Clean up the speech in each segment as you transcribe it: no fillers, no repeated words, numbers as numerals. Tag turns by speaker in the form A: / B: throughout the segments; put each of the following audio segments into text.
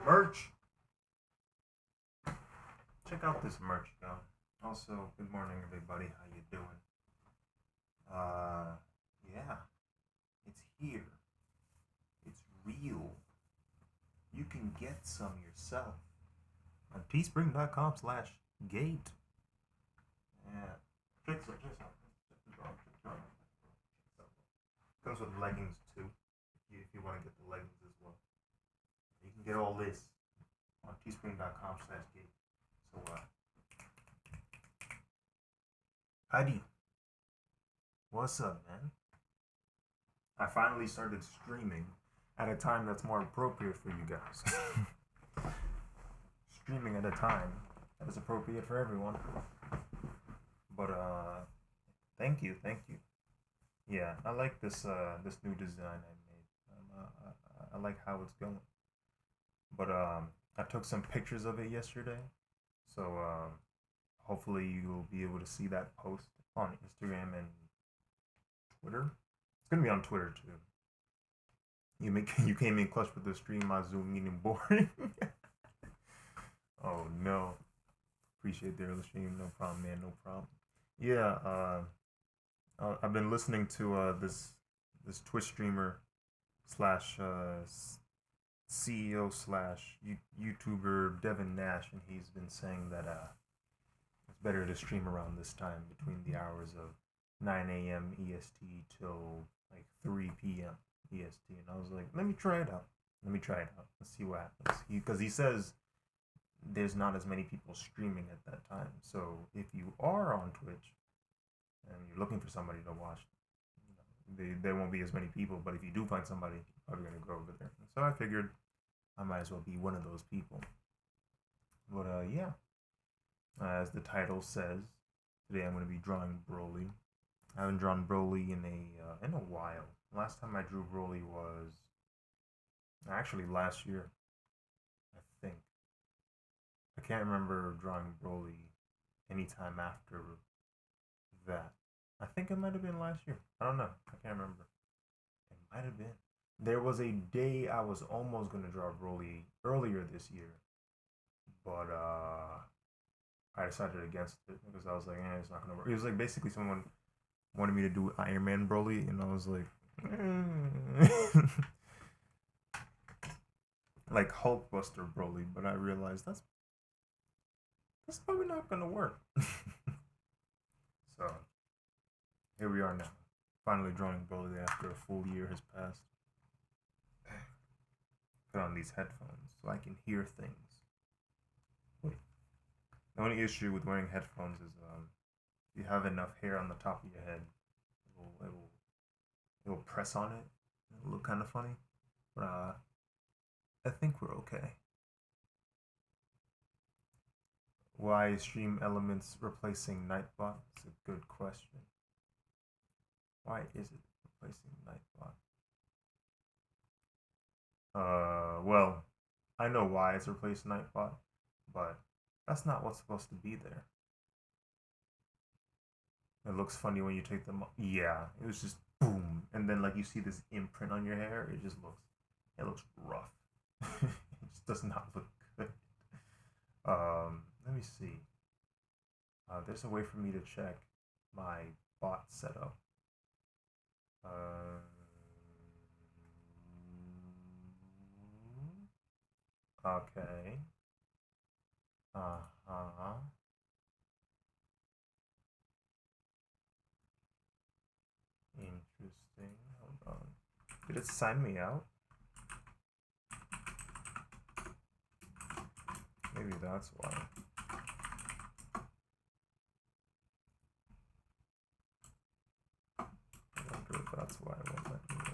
A: Merch. Check out this merch, yo. Also, good morning, everybody. How you doing? Yeah, it's here. It's real. You can get some yourself on teespring.com/gate. Yeah. Check this out. Comes with leggings too. If you want to get the leggings as well. You can get all this on teespring.com/gate. So, Heidi, what's up, man? I finally started streaming at a time that's more appropriate for you guys. Streaming at a time that is appropriate for everyone. But thank you. Yeah, I like this new design I made. I like how it's going. But I took some pictures of it yesterday, so hopefully you'll be able to see that post on Instagram and Twitter. It's gonna be on Twitter too. You came in clutch with the stream. My Zoom meeting boring. Oh no. Appreciate the early stream. No problem, man. No problem. Yeah. I've been listening to this Twitch streamer slash CEO slash YouTuber Devin Nash, and he's been saying that it's better to stream around this time between the hours of 9 a.m. EST till like 3 p.m. EST, and I was like, let me try it out. Let's see what happens. Because he says there's not as many people streaming at that time. So if you are on Twitch and you're looking for somebody to watch, there won't be as many people. But if you do find somebody, you're probably gonna go over there. And so I figured I might as well be one of those people. But yeah, as the title says, today I'm gonna be drawing BROLY. I haven't drawn BROLY in a while. Last time I drew BROLY was actually last year, I think. I can't remember drawing BROLY anytime after that. I think it might have been last year. I don't know. I can't remember. It might have been. There was a day I was almost gonna draw BROLY earlier this year, but I decided against it because I was like, it's not gonna work. It was like basically someone wanted me to do Iron Man BROLY, and I was like, like Hulkbuster BROLY, but I realized that's probably not gonna work. So here we are now, finally drawing BROLY after a full year has passed. Put on these headphones so I can hear things. Wait. The only issue with wearing headphones is if you have enough hair on the top of your head, it'll press on it. It'll look kind of funny, but I think we're okay. Why is Stream Elements replacing Nightbot? It's a good question. Why is it replacing Nightbot? Well, I know why it's replaced Nightbot, but that's not what's supposed to be there. It looks funny when you take them. Yeah, it was just boom, and then like you see this imprint on your hair. It looks rough. It just does not look good. Let me see. There's a way for me to check my bot setup. Okay. Uh-huh. Interesting. Hold on. Did it sign me out? Maybe that's why. I wonder if that's why it won't let me in.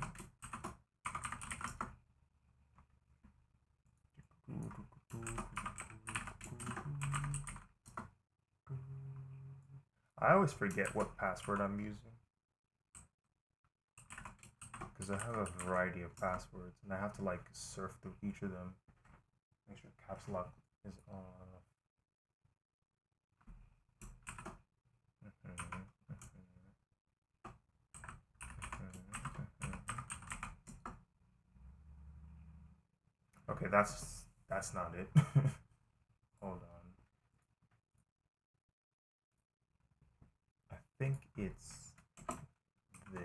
A: I always forget what password I'm using because I have a variety of passwords and I have to like surf through each of them. Make sure caps lock is on. Okay, That's not it. Hold on. I think it's this.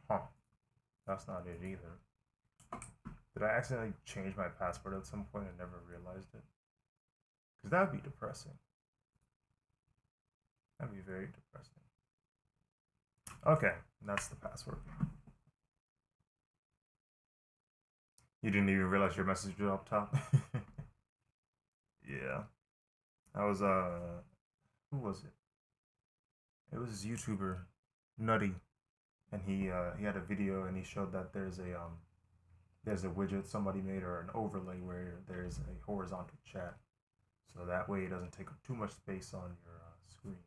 A: Huh. That's not it either. Did I accidentally change my password at some point and never realized it? Because that would be depressing. That'd be very depressing. Okay, that's the password. You didn't even realize your message was up top? Yeah. That was, who was it? It was this YouTuber, Nutty. And he had a video and he showed that there's a widget somebody made or an overlay where there's a horizontal chat, so that way it doesn't take up too much space on your screen.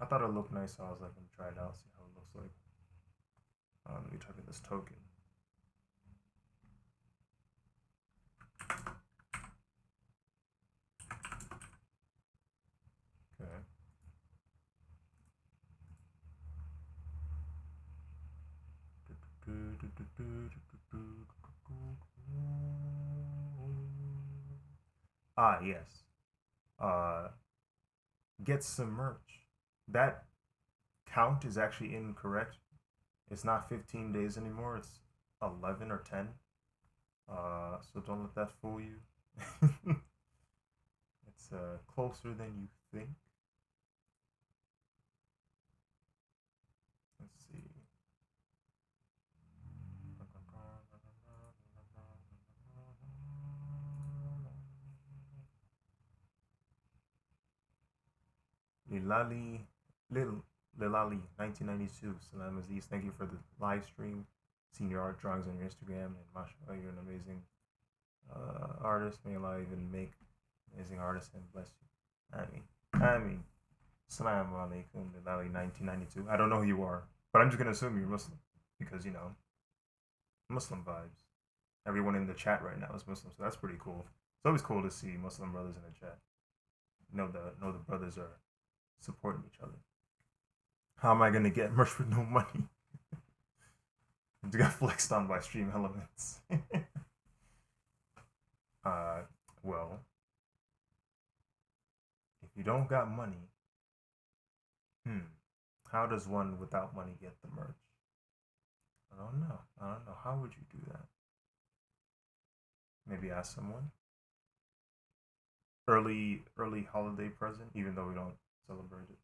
A: I thought it looked nice, so I was like, let me try it out, see how it looks like. Let me type in this token. Okay. Ah, yes. Uh, get some merch. That count is actually incorrect. It's not 15 days anymore. It's 11 or 10. So don't let that fool you. It's closer than you think. Let's see. Lilali, Lil, Lilali, 1992. Salam Aziz. Thank you for the live stream. Seeing your art drawings on your Instagram, and mashallah, you're an amazing artist. May Allah even make amazing artists and bless you. I mean, Assalamu alaikum, Lilali, 1992. I don't know who you are, but I'm just gonna assume you're Muslim because Muslim vibes. Everyone in the chat right now is Muslim, so that's pretty cool. It's always cool to see Muslim brothers in the chat. Know the brothers are supporting each other. How am I gonna get merch with no money? I just got flexed on by Stream Elements. Well, if you don't got money, how does one without money get the merch? I don't know. How would you do that? Maybe ask someone. Early holiday present, even though we don't celebrate it.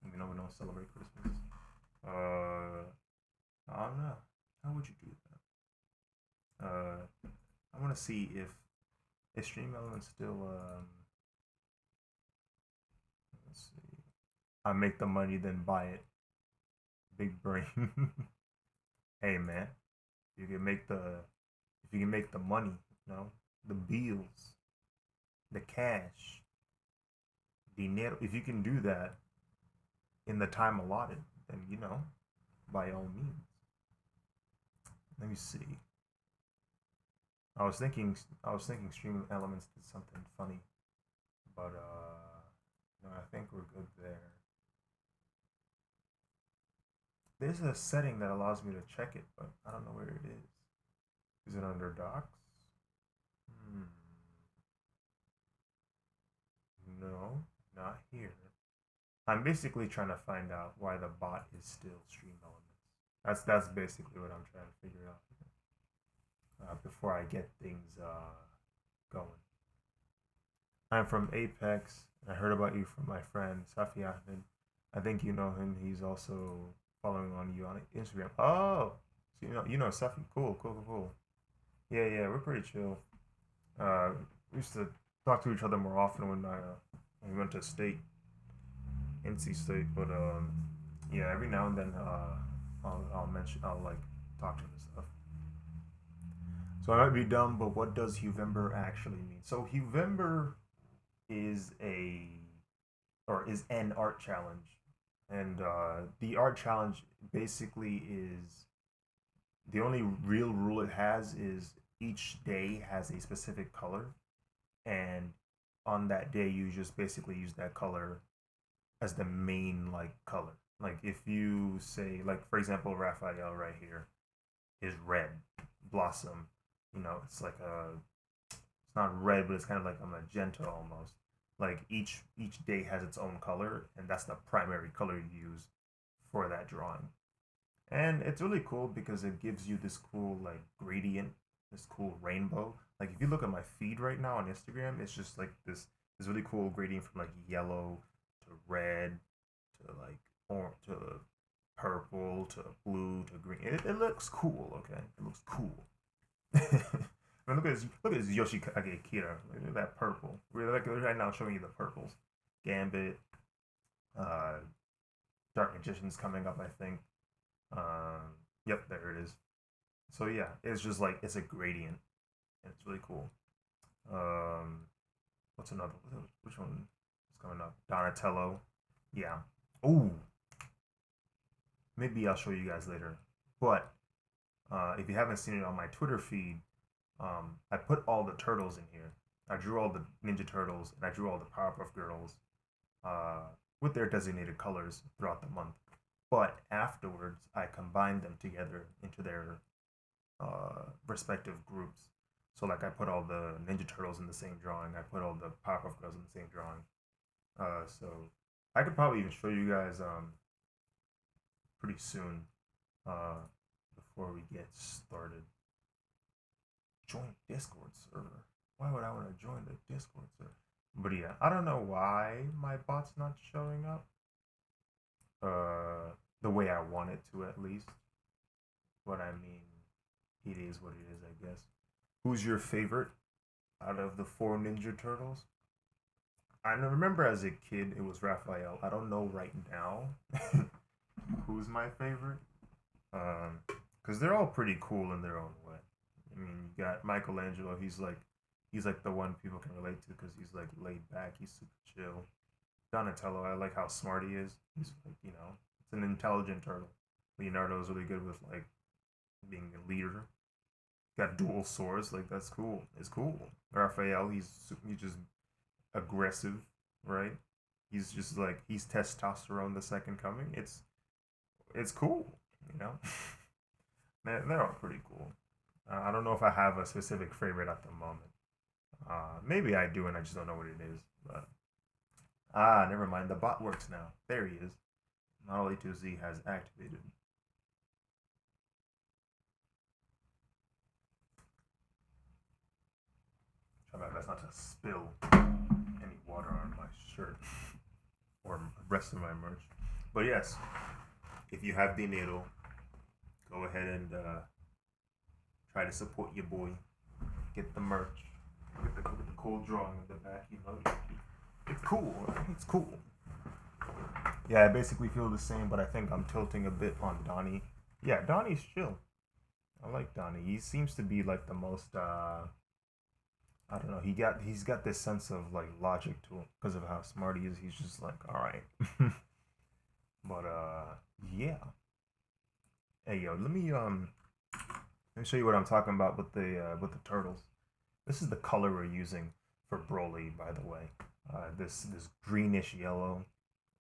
A: Even though we don't celebrate Christmas. I don't know. How would you do that? I want to see if Stream Elements still. Let's see. I make the money, then buy it. Big brain. Hey man, you can make the if you can make the money, the bills, the cash, dinero. If you can do that in the time allotted, then by all means. Let me see. I was thinking Stream Elements did something funny, but no, I think we're good there. There's a setting that allows me to check it, but I don't know where it is. Is it under docs? No, not here. I'm basically trying to find out why the bot is still Stream Elements. That's basically what I'm trying to figure out before I get things going. I'm from Apex. I heard about you from my friend Safi Ahmed. I think you know him. He's also following on you on Instagram. Oh, so you know Safi. Cool. Yeah, we're pretty chill. We used to talk to each other more often when we went to state, NC State. But yeah, every now and then I'll like talk to him and stuff. So I might be dumb, but what does Huevember actually mean? So Huevember is is an art challenge, and the art challenge basically is the only real rule it has is each day has a specific color, and on that day you just basically use that color as the main like color. Like if you say, like for example, Raphael right here is red blossom. You know, it's like a, it's not red, but it's kind of like a magenta almost. Like each day has its own color, and that's the primary color you use for that drawing. And it's really cool because it gives you this cool like gradient, this cool rainbow. Like if you look at my feed right now on Instagram, it's just like this really cool gradient from like yellow to red to like orange to purple to blue to green. It looks cool. Okay, it looks cool. I mean, look at this Yoshi Kira. Look at that purple. We're like right now showing you the purples. Gambit, uh, Dark Magician's coming up, I think. Yep, there it is. So yeah, it's just like it's a gradient, and it's really cool. Um, what's another? Which one is coming up? Donatello. Yeah. Ooh, maybe I'll show you guys later. But if you haven't seen it on my Twitter feed, I put all the turtles in here. I drew all the Ninja Turtles and I drew all the Powerpuff Girls uh, with their designated colors throughout the month. But afterwards, I combined them together into their respective groups. So like I put all the Ninja Turtles in the same drawing. I put all the Powerpuff Girls in the same drawing. So I could probably even show you guys pretty soon uh, before we get started. Join Discord server. Why would I want to join the Discord server? But yeah, I don't know why my bot's not showing up. The way I want it to, at least. But I mean, it is what it is, I guess. Who's your favorite out of the four Ninja Turtles? I remember as a kid it was Raphael. I don't know right now who's my favorite. Because they're all pretty cool in their own way. I mean, you got Michelangelo. He's like the one people can relate to because he's like laid back. He's super chill. Donatello, I like how smart he is. He's like, it's an intelligent turtle. Leonardo is really good with like being a leader. Got dual swords, like that's cool. It's cool. Raphael, he's just aggressive, right? He's just like he's testosterone, the second coming. It's cool, you know. They're all pretty cool. I don't know if I have a specific favorite at the moment. Maybe I do, and I just don't know what it is. But never mind. The bot works now. There he is. Model A2Z has activated. Try my best not to spill any water on my shirt or the rest of my merch. But yes, if you have dinero, go ahead and try to support your boy. Get the merch. Get the cool drawing in the back. It's cool. Right? It's cool. Yeah, I basically feel the same, but I think I'm tilting a bit on Donnie. Yeah, Donnie's chill. I like Donnie. He seems to be like the most. I don't know. He's got this sense of like logic to him because of how smart he is. He's just like, all right. But yeah. Hey yo, let me show you what I'm talking about with the turtles. This is the color we're using for BROLY, by the way. This greenish yellow.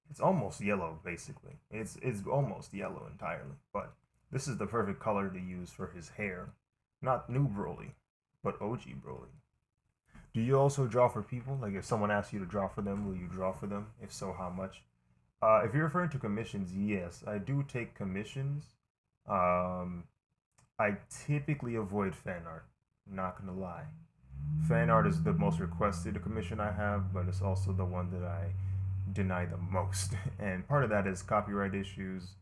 A: It's almost yellow, basically. It's almost yellow entirely. But this is the perfect color to use for his hair. Not new BROLY, but OG BROLY. Do you also draw for people? Like if someone asks you to draw for them, will you draw for them? If so, how much? If you're referring to commissions, yes, I do take commissions. Um, I typically avoid fan art. Not gonna lie. Fan art is the most requested commission I have, but it's also the one that I deny the most. And part of that is copyright issues,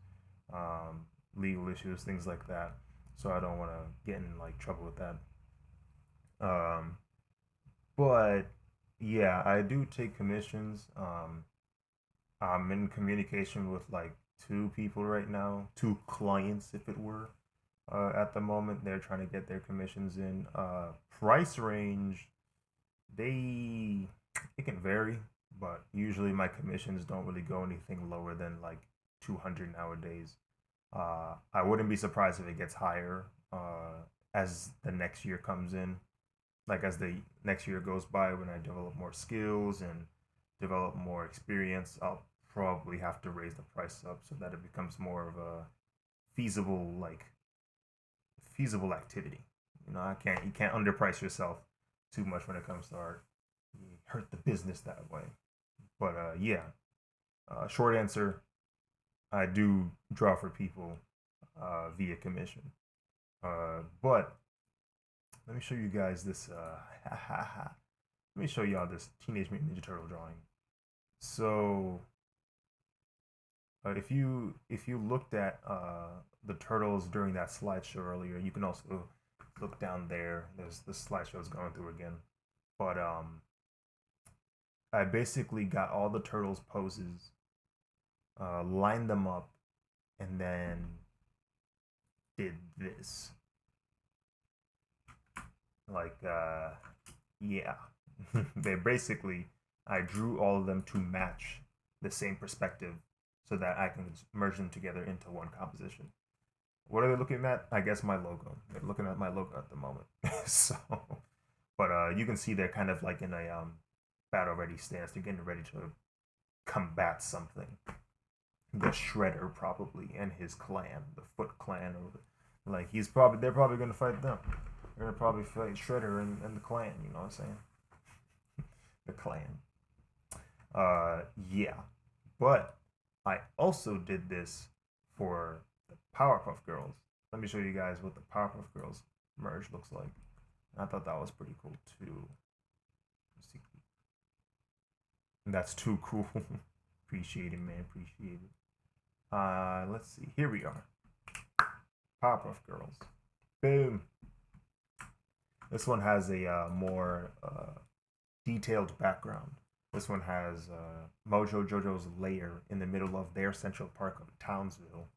A: legal issues, things like that. So I don't want to get in like trouble with that. Um, but yeah, I do take commissions. I'm in communication with like two people right now, two clients, if it were. At the moment, they're trying to get their commissions in. Price range, they it can vary, but usually my commissions don't really go anything lower than like 200 nowadays. I wouldn't be surprised if it gets higher as the next year comes in. Like as the next year goes by, when I develop more skills and develop more experience, I'll probably have to raise the price up so that it becomes more of a feasible feasible activity. You know, you can't underprice yourself too much when it comes to art. You hurt the business that way. But yeah, short answer, I do draw for people via commission. But let me show you guys this. Let me show y'all this Teenage Mutant Ninja Turtle drawing. So if you looked at the turtles during that slideshow earlier, you can also look down there. There's the slideshow's going through again, but I basically got all the turtles poses, lined them up, and then did this. Like yeah, they basically, I drew all of them to match the same perspective so that I can merge them together into one composition. What are they looking at? I guess my logo. They're looking at my logo at the moment. So, but you can see they're kind of like in a battle ready stance. They're getting ready to combat something. The Shredder probably and his clan, the Foot Clan, or like they're probably gonna fight them. They're gonna probably fight Shredder and the clan. You know what I'm saying? The clan. Yeah, but I also did this for the Powerpuff Girls. Let me show you guys what the Powerpuff Girls merge looks like. And I thought that was pretty cool too. That's too cool. Appreciate it, man. Appreciate it. Let's see. Here we are. Powerpuff Girls. Boom. This one has a more detailed background. This one has Mojo Jojo's lair in the middle of their Central Park of Townsville.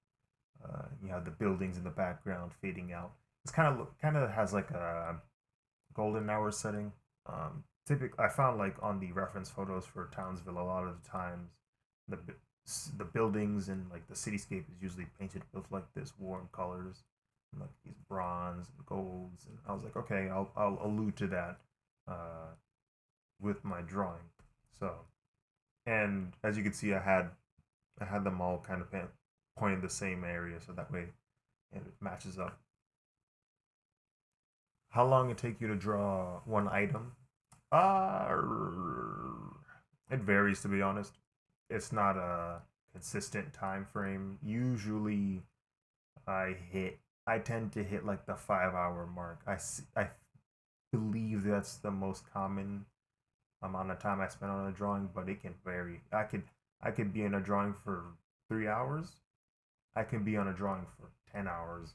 A: You have the buildings in the background fading out. It's kind of has like a golden hour setting. Typically, I found like on the reference photos for Townsville, a lot of the times the buildings and like the cityscape is usually painted with like this warm colors, and, like these bronze and golds. And I was like, okay, I'll allude to that with my drawing. So, and as you can see, I had them all kind of pointed the same area, so that way it matches up. How long it take you to draw one item? It varies, to be honest. It's not a consistent time frame. Usually, I tend to hit like the 5 hour mark. I believe that's the most common amount of time I spend on a drawing, but it can vary. I could be in a drawing for 3 hours. I can be on a drawing for 10 hours.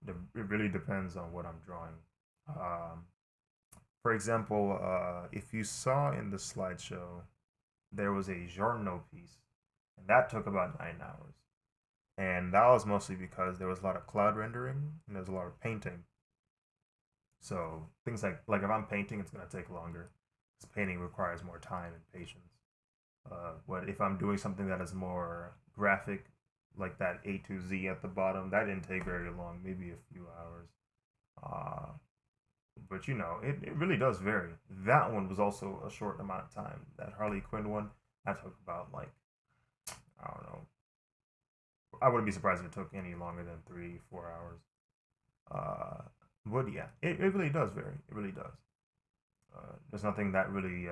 A: It really depends on what I'm drawing. For example, if you saw in the slideshow, there was a Giorno piece, and that took about 9 hours. And that was mostly because there was a lot of cloud rendering and there's a lot of painting. So things like if I'm painting, it's gonna take longer. Because painting requires more time and patience. But if I'm doing something that is more graphic, like that A to Z at the bottom, that didn't take very long, maybe a few hours. But you know, it really does vary. That one was also a short amount of time. That Harley Quinn one, that took about like, I don't know. I wouldn't be surprised if it took any longer than 3-4 hours. But yeah, it really does vary. It really does. There's nothing that really,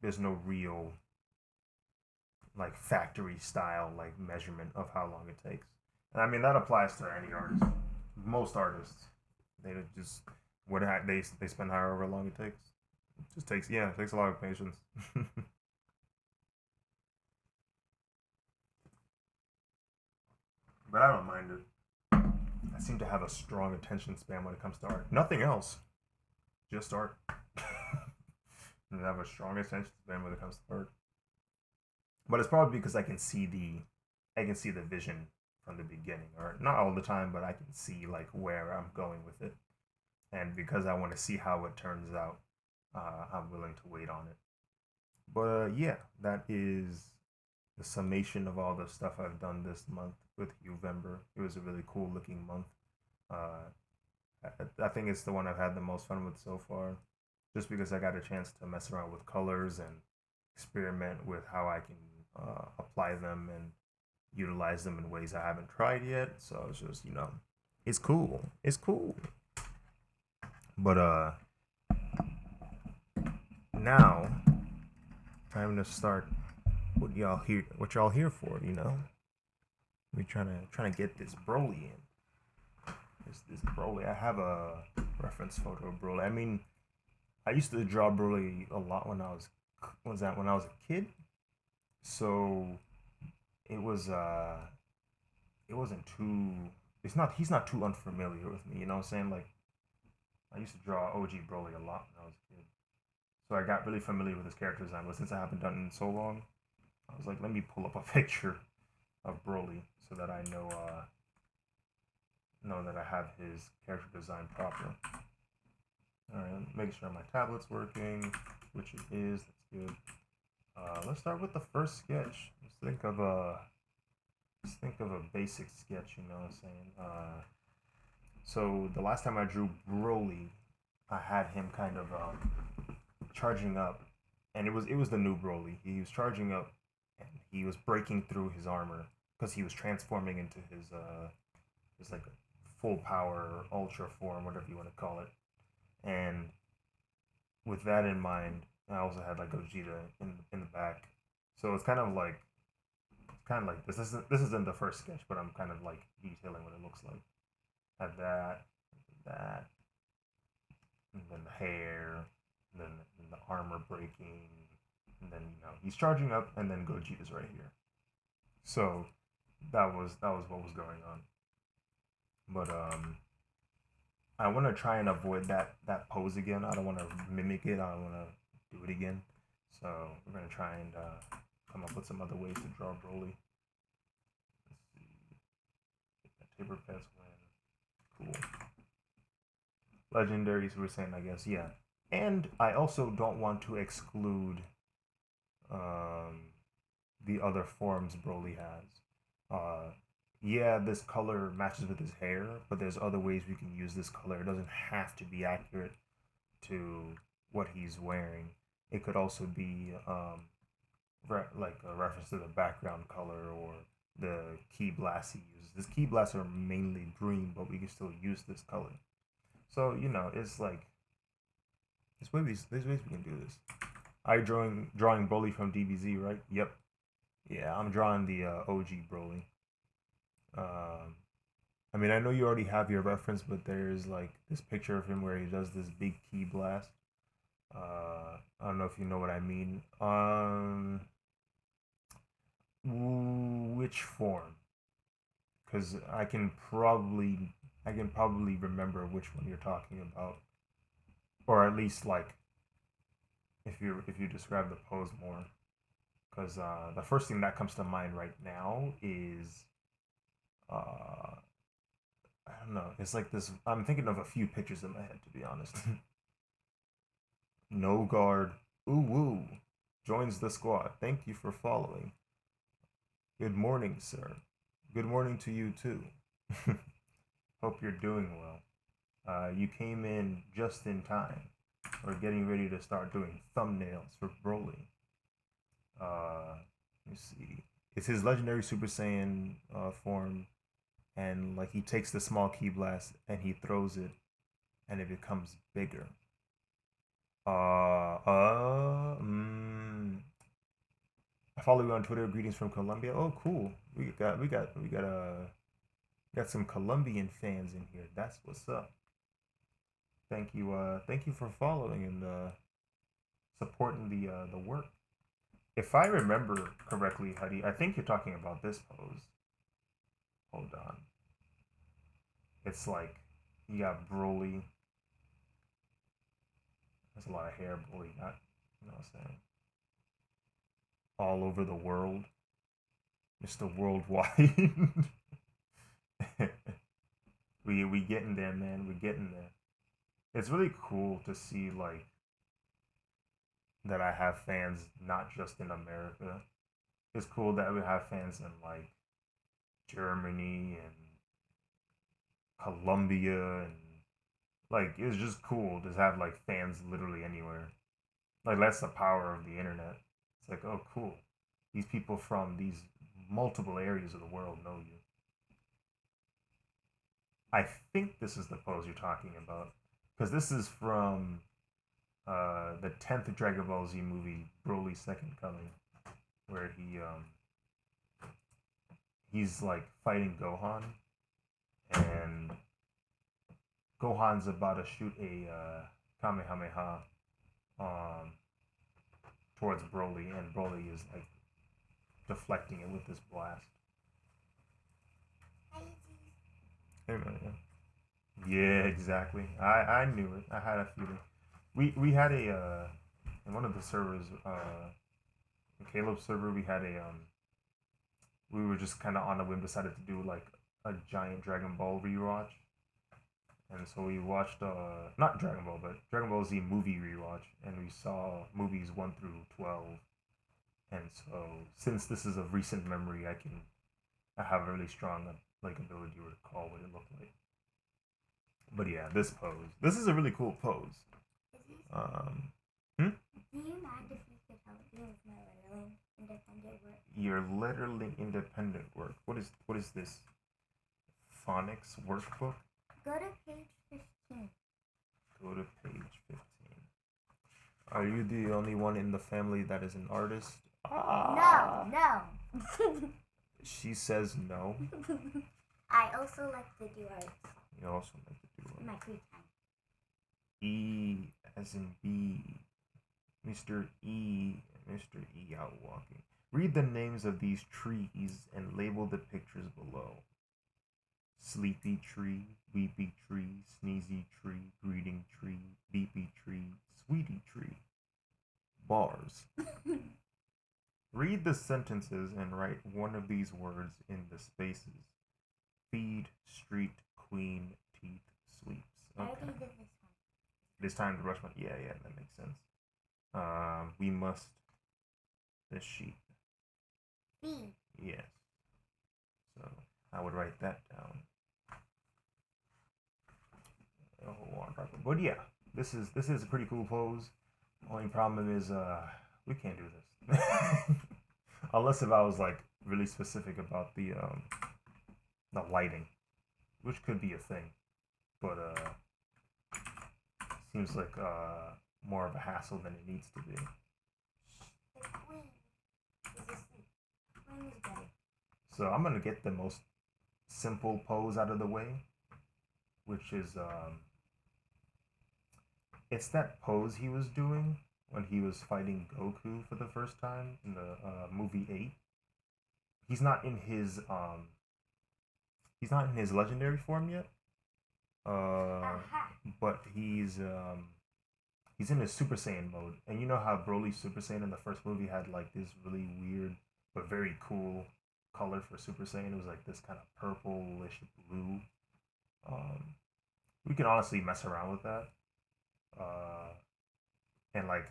A: there's no real like factory style like measurement of how long it takes. And I mean that applies to any artist. Most artists, they just they spend however long it takes. It just takes it takes a lot of patience. But I don't mind it. I seem to have a strong attention span when it comes to art. Nothing else, just art. I have a strong attention span when it comes to art. But it's probably because I can see the vision from the beginning, or not all the time, but I can see like where I'm going with it, and because I want to see how it turns out, I'm willing to wait on it. But yeah, that is the summation of all the stuff I've done this month with Huevember. It was a really cool looking month. Uh, I think it's the one I've had the most fun with so far, just because I got a chance to mess around with colors and experiment with how I can apply them and utilize them in ways I haven't tried yet. So it's just, it's cool. It's cool. But now time to start what y'all here for. We trying to get this Broly in. This Broly. I have a reference photo of Broly. I mean, I used to draw Broly a lot when I was a kid. So it was it wasn't too he's not too unfamiliar with me, you know what I'm saying? Like I used to draw OG Broly a lot when I was a kid. So I got really familiar with his character design, but since I haven't done it in so long, I was like, let me pull up a picture of Broly so that I know that I have his character design proper. Alright, make sure my tablet's working, which it is, that's good. Let's start with the first sketch. Let's think of a basic sketch, you know what I'm saying? So the last time I drew Broly, I had him kind of charging up, and it was the new Broly. He was charging up, and he was breaking through his armor because he was transforming into his like full power ultra form, whatever you want to call it. And with that in mind, I also had like Vegeta in the back, so it's kind of like this isn't the first sketch, but I'm kind of like detailing what it looks like. Had that, and then the hair, and then the armor breaking, and then he's charging up, and then Gogeta's right here. So that was what was going on. But I want to try and avoid that pose again. I don't want to mimic it. I don't want to do it again. So we're gonna try and come up with some other ways to draw Broly. Let's see. Get that taper pass win. Cool. Legendaries we're saying, I guess, yeah. And I also don't want to exclude um, the other forms Broly has. Uh, yeah, this color matches with his hair, but there's other ways we can use this color. It doesn't have to be accurate to what he's wearing. It could also be like a reference to the background color or the key blasts he uses. His key blasts are mainly green, but we can still use this color. So it's like there's ways we can do this. I drawing Broly from DBZ, right? Yep. Yeah, I'm drawing the OG Broly. Um, I mean, I know you already have your reference, but there's like this picture of him where he does this big key blast. I don't know if you know what I mean. Which form? Because I can probably remember which one you're talking about, or at least like if you describe the pose more. Because the first thing that comes to mind right now is uh, I don't know. It's like this. I'm thinking of a few pictures in my head, to be honest. No guard. Ooh woo. Joins the squad. Thank you for following. Good morning, sir. Good morning to you too. Hope you're doing well. You came in just in time. We're getting ready to start doing thumbnails for Broly. Let me see. It's his legendary Super Saiyan form, and like he takes the small key blast and he throws it, and it becomes bigger. Uh, uh, mm, I follow you on Twitter. Greetings from Colombia. Oh, cool. We got some Colombian fans in here. That's what's up. Thank you for following and supporting the work. If I remember correctly, Huddy, I think you're talking about this pose. Hold on. It's like you got Broly. There's a lot of hair, Broly. Not, what I'm saying. All over the world, Mr. Worldwide. We getting there, man. We're getting there. It's really cool to see like that I have fans not just in America. It's cool that we have fans in like Germany and Colombia and like it's just cool to have like fans literally anywhere. Like that's the power of the internet. It's like, oh cool. these people from these multiple areas of the world know you. I think this is the pose you're talking about, because this is from the 10th Dragon Ball Z movie, Broly's Second Coming, where he's like fighting Gohan, and Gohan's about to shoot a Kamehameha towards Broly, and Broly is like deflecting it with this blast. Hey man, yeah, exactly. I knew it. I had a feeling. We had a in one of the servers, in Caleb's server, we had a we were just kind of on a whim decided to do like a giant Dragon Ball rewatch, and so we watched not Dragon Ball but Dragon Ball Z movie rewatch, and we saw movies 1 through 12. And so since this is of recent memory, I have a really strong like ability to recall what it looked like. But yeah, this pose. This is a really cool pose.
B: Do you mind if you could help me with my lettering independent work?
A: Your lettering independent work. What is this? Phonics workbook?
B: Go to page 15.
A: Go to page 15. Are you the only one in the family that is an artist?
B: Ah! No.
A: She says no.
B: I also like to do art.
A: You also like to do art.
B: In my free time.
A: E as in B. Mr. E. Mr. E out walking. Read the names of these trees and label the pictures below. Sleepy tree, weepy tree, sneezy tree, greeting tree, beepy tree, sweetie tree. Bars. Read the sentences and write one of these words in the spaces. Feed, street, queen, teeth, sweeps.
B: Okay. I already did this one.
A: It is time to brush my... Yeah, that makes sense. We must... The sheep.
B: Feed.
A: Yes. So, I would write that down. But yeah, this is a pretty cool pose. Only problem is we can't do this. Unless if I was like really specific about the lighting, which could be a thing, but seems like more of a hassle than it needs to be.
B: The queen is asleep. Queen is better.
A: So I'm gonna get the most simple pose out of the way, which is it's that pose he was doing when he was fighting Goku for the first time in the movie 8. He's not in his legendary form yet. But he's in his Super Saiyan mode. And you know how Broly Super Saiyan in the first movie had like this really weird but very cool color for Super Saiyan? It was like this kind of purplish blue. We can honestly mess around with that. And like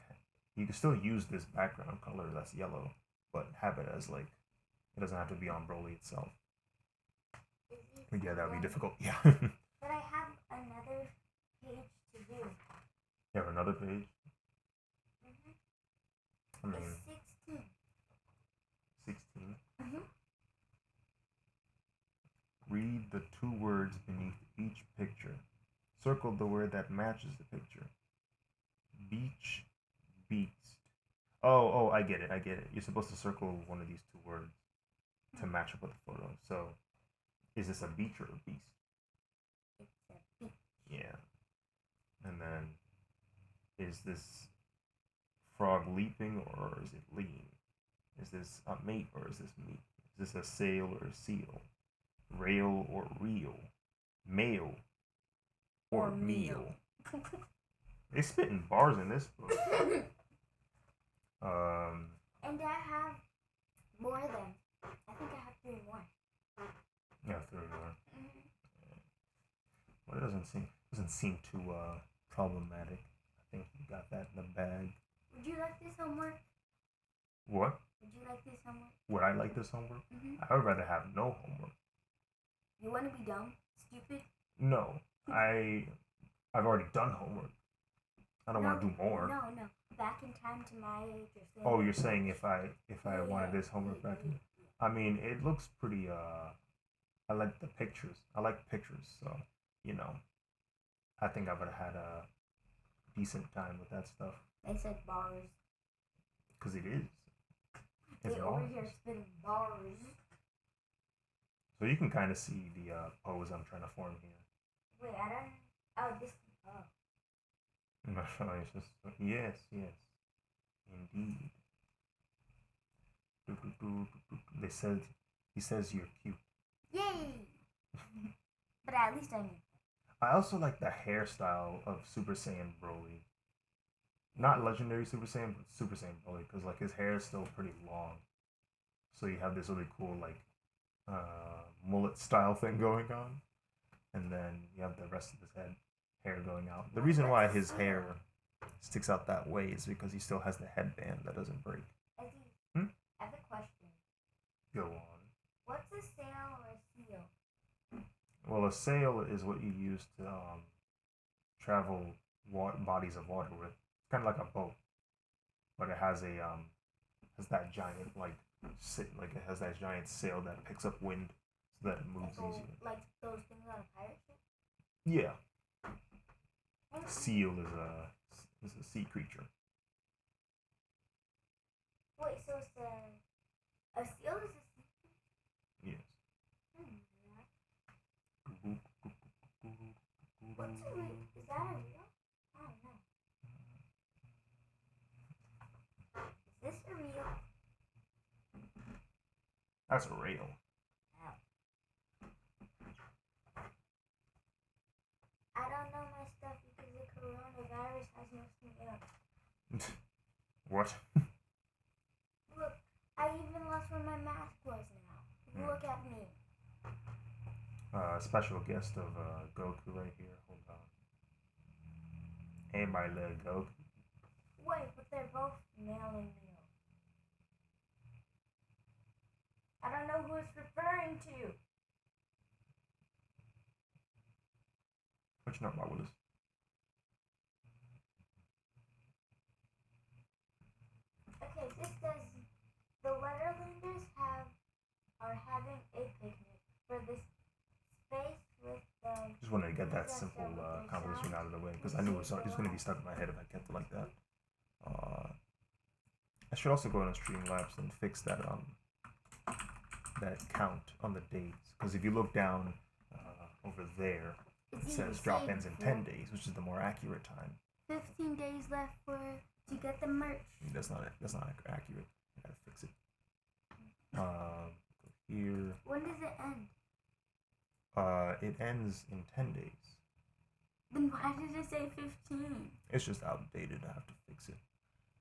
A: you can still use this background color that's yellow, but have it as like it doesn't have to be on Broly itself. Yeah, that would be difficult. Yeah.
B: But I have another page to do.
A: You have another page?
B: Mm-hmm. I mean, it's 16.
A: 16?
B: Mm-hmm.
A: Read the 2 words beneath each picture. Circle the word that matches the picture. Beach, beast. Oh, I get it. You're supposed to circle one of these 2 words to match up with the photo. So, is this a beach or a beast?
B: It's a beach.
A: Yeah. And then, is this frog leaping or is it lean? Is this a mate or is this meat? Is this a sail or a seal? Rail or reel? Male or meal? They spitting bars in this book.
B: And I have more than. I think I have 3 more.
A: Yeah, 3 more.
B: Mm-hmm.
A: Well, it doesn't seem too problematic. I think you got that in the bag.
B: Would you like this homework?
A: What?
B: Would you like this homework?
A: Would I like this homework?
B: Mm-hmm.
A: I would rather have no homework.
B: You want to be dumb? Stupid?
A: No, I've already done homework. I don't want to do more.
B: No. Back in time to my age or something.
A: Oh, you're saying if I wanted this homework back in?
B: Yeah.
A: I mean, it looks pretty. I like the pictures. I like pictures, so you know, I think I would have had a decent time with that stuff.
B: They said bars.
A: Cause it is.
B: It's over here spitting bars.
A: So you can kind of see the pose I'm trying to form here.
B: Wait, I don't. Oh, this. Oh.
A: It's just yes, indeed. They said he says you're cute.
B: Yay! But at least I knew.
A: I also like the hairstyle of Super Saiyan Broly. Not legendary Super Saiyan, but Super Saiyan Broly, because like his hair is still pretty long. So you have this really cool like mullet style thing going on, and then you have the rest of his hair going out. The reason why his hair sticks out that way is because he still has the headband that doesn't break.
B: I have a question.
A: Go on.
B: What's a sail or a seal?
A: Well, a sail is what you use to travel bodies of water with. It's kind of like a boat, but it has that giant it has that giant sail that picks up wind so that it moves easier.
B: Like those things on a pirate ship.
A: Yeah. Seal is a sea creature.
B: Wait, so it's a seal is a sea creature?
A: Yes.
B: What's a real? Is that a real? I don't know. Is this a real?
A: That's a rail.
B: Oh. I don't know my stuff because the coronavirus has messed me up.
A: What?
B: Look, I even lost where my mask was now. Look at me.
A: Special guest of Goku right here. Hold on. Hey, my little Goku.
B: Wait, but they're both male and male. I don't know who it's referring to.
A: What you know about Willis?
B: Okay, this says the Letterlanders are having a picnic for this space with the.
A: Just wanted to get that simple composition out of the way because I knew it was going to be stuck in my head if I kept it like that. I should also go on Streamlabs and fix that that count on the days because if you look down over there, it says drop ends in 10 days, which is the more accurate time.
B: 15 days left to get the merch.
A: That's not it. That's not accurate. I gotta fix it. Here.
B: When does it end?
A: It ends in 10 days.
B: Then why did it say 15?
A: It's just outdated. I have to fix it.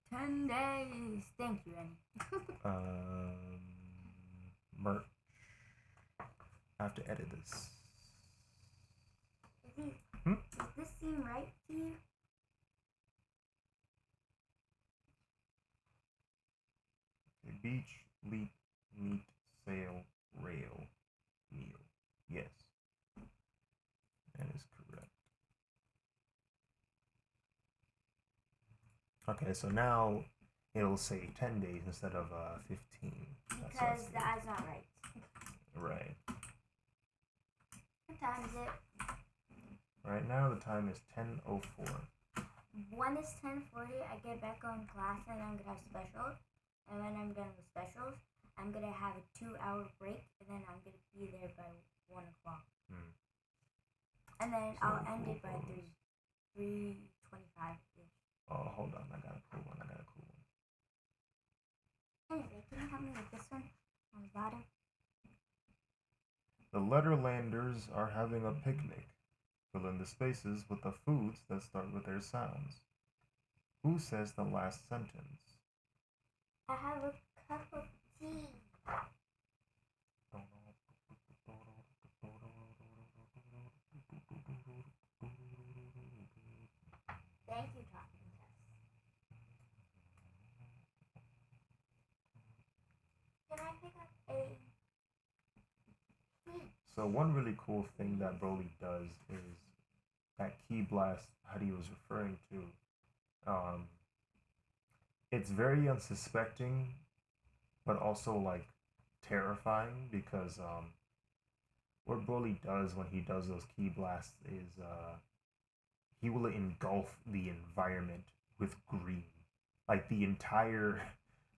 B: 10 days. Thank you, Annie.
A: Merch. I have to edit this.
B: Does this seem right to you?
A: A beach, leap, meat, sail, rail, meal. Yes. That is correct. Okay, so now it'll say 10 days instead of 15.
B: Because that's not right.
A: Right.
B: What time is it?
A: Right now the time is 10:04.
B: When it's 10:40, I get back on class and I'm gonna have specials. And when I'm done with specials, I'm gonna have a 2-hour break, and then I'm gonna be there by 1 o'clock. And then I'll end it by 3:25 ish.
A: Oh, hold on! I got a cool one.
B: Anyway, can you help me with this one on the bottom?
A: The Letterlanders are having a picnic. Fill in the spaces with the foods that start with their sounds. Who says the last sentence?
B: I have a cup of tea. Thank you, Talking Tess. Can I pick up a tea?
A: So one really cool thing that Broly does is that key blast Hadi was referring to Um, it's very unsuspecting, but also like terrifying because what Broly does when he does those ki blasts is he will engulf the environment with green. Like the entire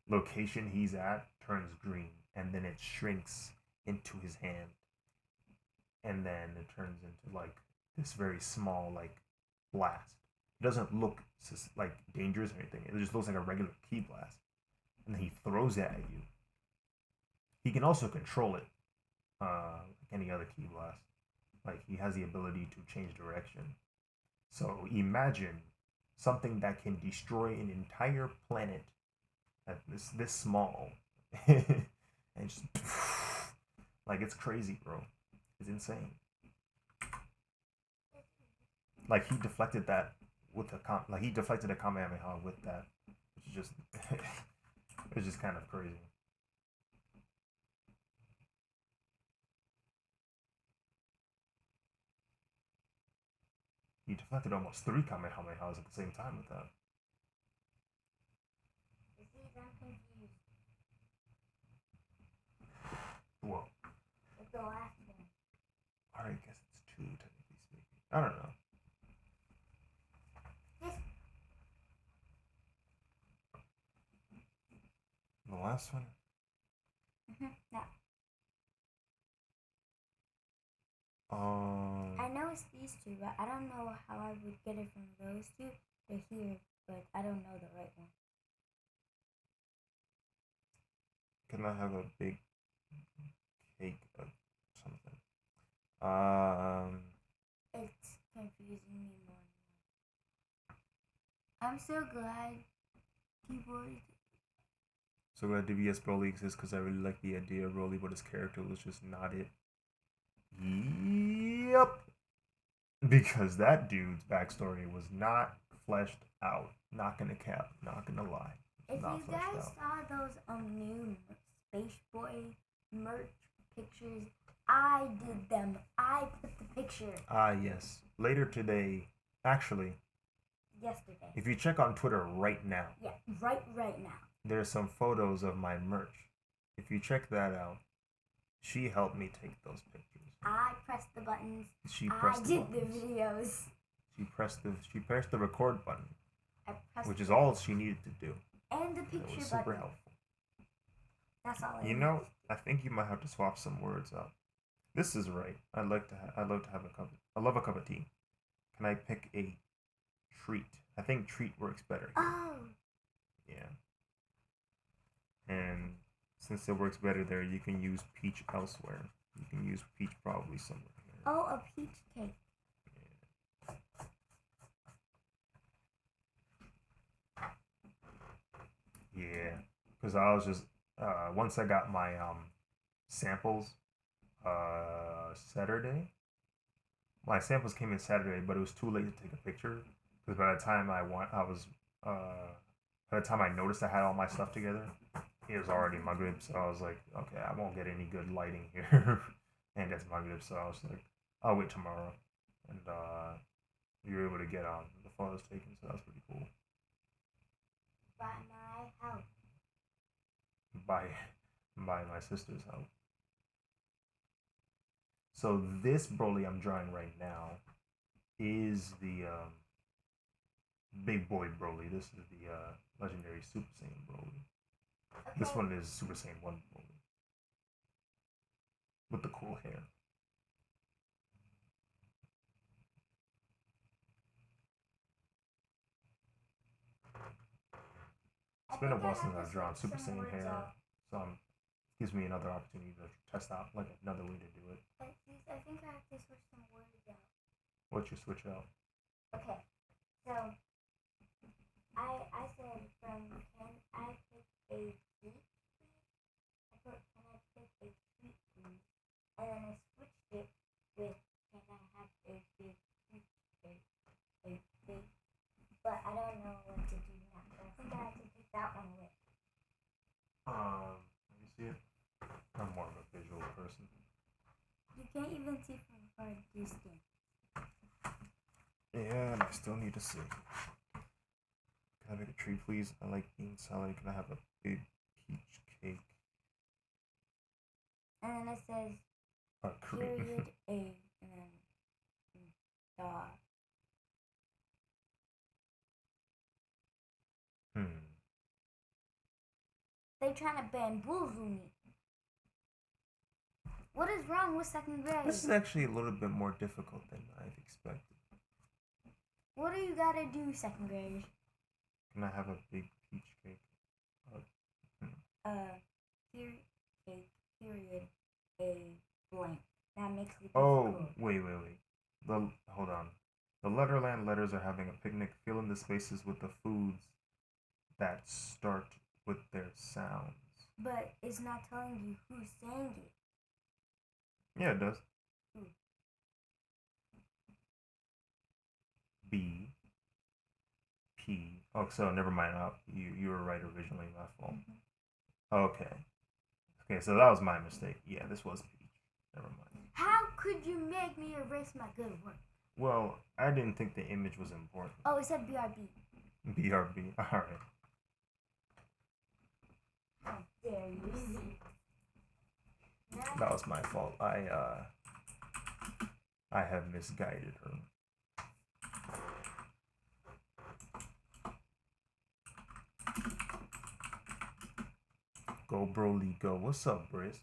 A: location he's at turns green, and then it shrinks into his hand, and then it turns into like this very small like blast. It doesn't look like dangerous or anything. It just looks like a regular ki blast, and then he throws it at you. He can also control it, like any other ki blast. Like he has the ability to change direction. So imagine something that can destroy an entire planet at this small, and just like it's crazy, bro. It's insane. Like he deflected that with like he deflected a Kamehameha with that, which is just it's just kind of crazy. He deflected almost three Kamehamehas at the same time with that.
B: I'm confused.
A: Whoa.
B: With the last one.
A: I guess it's two, technically speaking. I don't know.
B: This.
A: The last one?
B: No. I know it's these two, but I don't know how I would get it from those two to here, but I don't know the right one.
A: Can I have a big cake or something?
B: It's confusing me more and more. I'm so glad keyboard.
A: So glad DBS Broly exists because I really like the idea of Broly, but his character was just not it. Yep. Because that dude's backstory was not fleshed out. Not gonna cap. Not gonna lie.
B: If you guys saw those new Space Boy merch pictures, I did them. I put the picture.
A: Yes. Later today, actually.
B: Yesterday.
A: If you check on Twitter right now.
B: Yeah, right now.
A: There's some photos of my merch. If you check that out, she helped me take those pictures.
B: I pressed the buttons.
A: I did
B: the videos.
A: She pressed the record button, which is all she needed to do.
B: And the picture
A: it was
B: super
A: button. Helpful.
B: That's all.
A: I think you might have to swap some words up. This is right. I love to have a cup. I love a cup of tea. Can I pick a treat? I think treat works better here.
B: Oh.
A: Yeah. And since it works better there, you can use peach elsewhere. You can use peach probably somewhere here.
B: Oh, a peach cake.
A: Yeah. Because I was just once I got my samples Saturday. My samples came in Saturday, but it was too late to take a picture because by the time by the time I noticed I had all my stuff together, it was already Maghrib. So I was like, okay, I won't get any good lighting here, and it's Maghrib. So I was like, I'll wait tomorrow, and we were able to get the photos taken. So that was pretty cool.
B: By my house.
A: By my sister's house. So this Broly I'm drawing right now is the Big Boy Broly. This is the legendary Super Saiyan Broly. Okay. This one is Super Saiyan 1 Broly. With the cool hair. It's been a while since I've drawn Super Saiyan hair. So it gives me another opportunity to test out like another way to do it.
B: I think I have to switch some words out.
A: What'd you switch out?
B: Okay, so I said from can I pick a treat, please? I put can I pick a treat, please? And then I switched it with can I have a big treat, please? But I don't know what to do now. So I think I have to take that one away.
A: Let me see it. I'm more of a visual person.
B: You can't even see from far distance.
A: Yeah, and I still need to see. I make a treat, please? I like bean salad. Can I have a big peach cake?
B: And then it says period A and then dot. They trying to bamboozle me. What is wrong with second grade?
A: This is actually a little bit more difficult than I've expected.
B: What do you gotta do, second grade?
A: Can I have a big peach cake?
B: Period, cake, period, a blank. That makes it
A: Oh,
B: difficult.
A: wait. Hold on. The Letterland letters are having a picnic, filling the spaces with the foods that start with their sounds.
B: But it's not telling you who's saying it.
A: Yeah, it does.
B: Who?
A: B. P. Oh, so never mind. You were right originally. My fault. Okay. Okay, so that was my mistake. Yeah, this was P. Never mind.
B: How could you make me erase my good work?
A: Well, I didn't think the image was important.
B: Oh, it said BRB.
A: BRB. All right.
B: How dare you?
A: That was my fault. I have misguided her. Go BROLY go. What's up, Briss?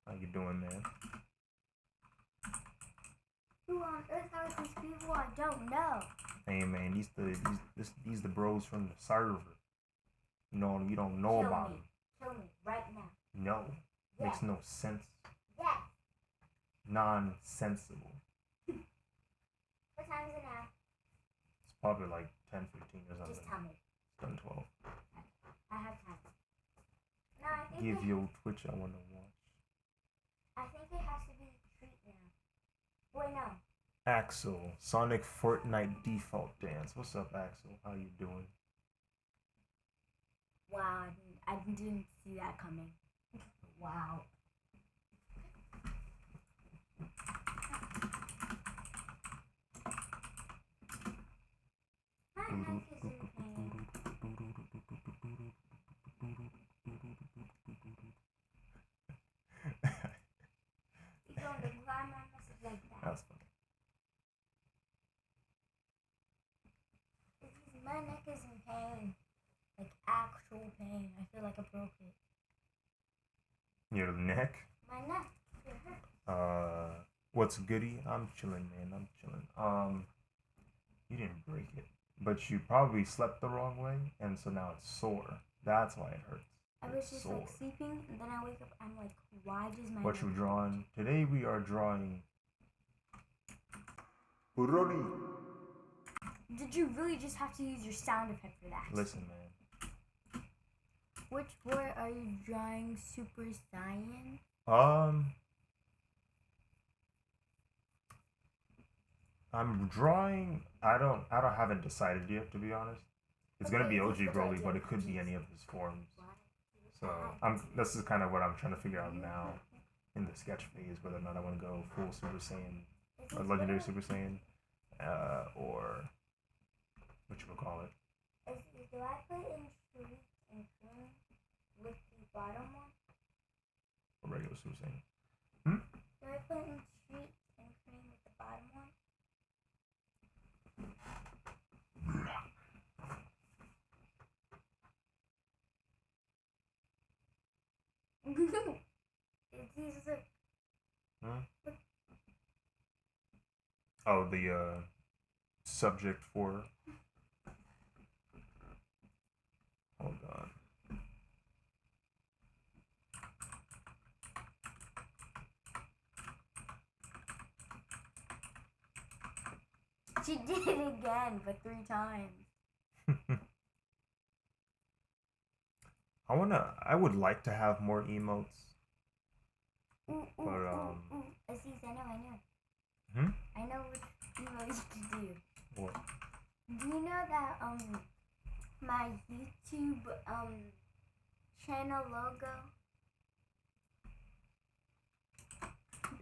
A: How you doing, man?
B: Who on earth are these people? I don't know.
A: Hey man, these the bros from the server. No, you don't know about them.
B: Kill me right now.
A: No,
B: Yes.
A: makes no sense.
B: Yes.
A: Nonsensible.
B: What time is it now?
A: It's probably like 10:15 or something.
B: Just tell me.
A: It's 10:12.
B: I have time. No, I think
A: Give your Twitch. I want to watch.
B: I think it has to be a treat now. Wait, no.
A: Axel, Sonic Fortnite default dance. What's up, Axel? How you doing?
B: Wow, I didn't see that coming. Wow. My neck is in pain. You're going to climb my message like that.
A: That's funny.
B: My neck is in pain. Like actual pain. I feel like I broke it.
A: Your neck?
B: My neck. It hurts.
A: What's goody? I'm chilling, man. I'm chilling. You didn't break it, but you probably slept the wrong way, and so now it's sore. That's why it hurts.
B: I was just like sleeping, and then I wake up. I'm like, why does my
A: What
B: neck
A: you
B: hurt?
A: drawing? Today we are drawing. BROLY.
B: Did you really just have to use your sound effect for that?
A: Listen, man.
B: Which boy are you drawing? Super Saiyan?
A: I'm drawing. I haven't decided yet, to be honest. It's gonna be OG BROLY, but it could be any of his forms. So this is kind of what I'm trying to figure out now in the sketch phase, whether or not I want to go full Super Saiyan or Legendary Super Saiyan, or what you would call it.
B: Do I put in street and cream with the bottom one?
A: Or regular Super Saiyan.
B: Do I put in street and cream with the bottom one? These are
A: Oh, the subject for. Hold on.
B: She did it again, but 3 times.
A: I would like to have more emotes. But
B: I see, I know. I know what emotes you can do.
A: What?
B: Do you know that my YouTube channel logo?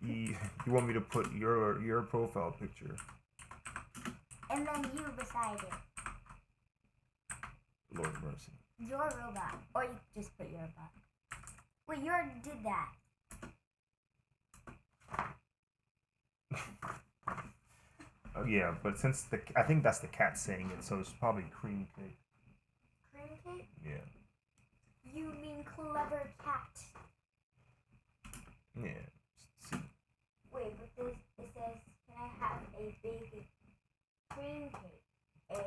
A: You want me to put your profile picture?
B: And then you beside it.
A: Lord mercy.
B: Your robot. Or you just put your robot. Wait, you already did that.
A: Oh yeah, but since I think that's the cat saying it, so it's probably cream cake.
B: Cream cake?
A: Yeah.
B: You mean clever cat.
A: Yeah. See.
B: Wait, but this it says, can I have a big cream cake?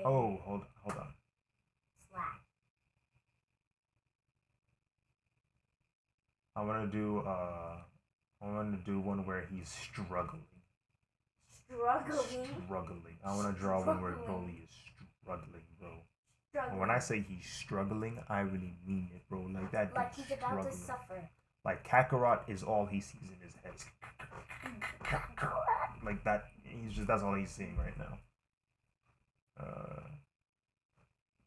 A: Oh, hold on.
B: Slap.
A: I want to do one where he's struggling.
B: Struggling?
A: I want to draw one where BROLY is struggling, bro. And when I say he's struggling, I really mean it, bro. Like that.
B: Like he's about to suffer.
A: Like Kakarot is all he sees in his head. Like that. That's all he's seeing right now.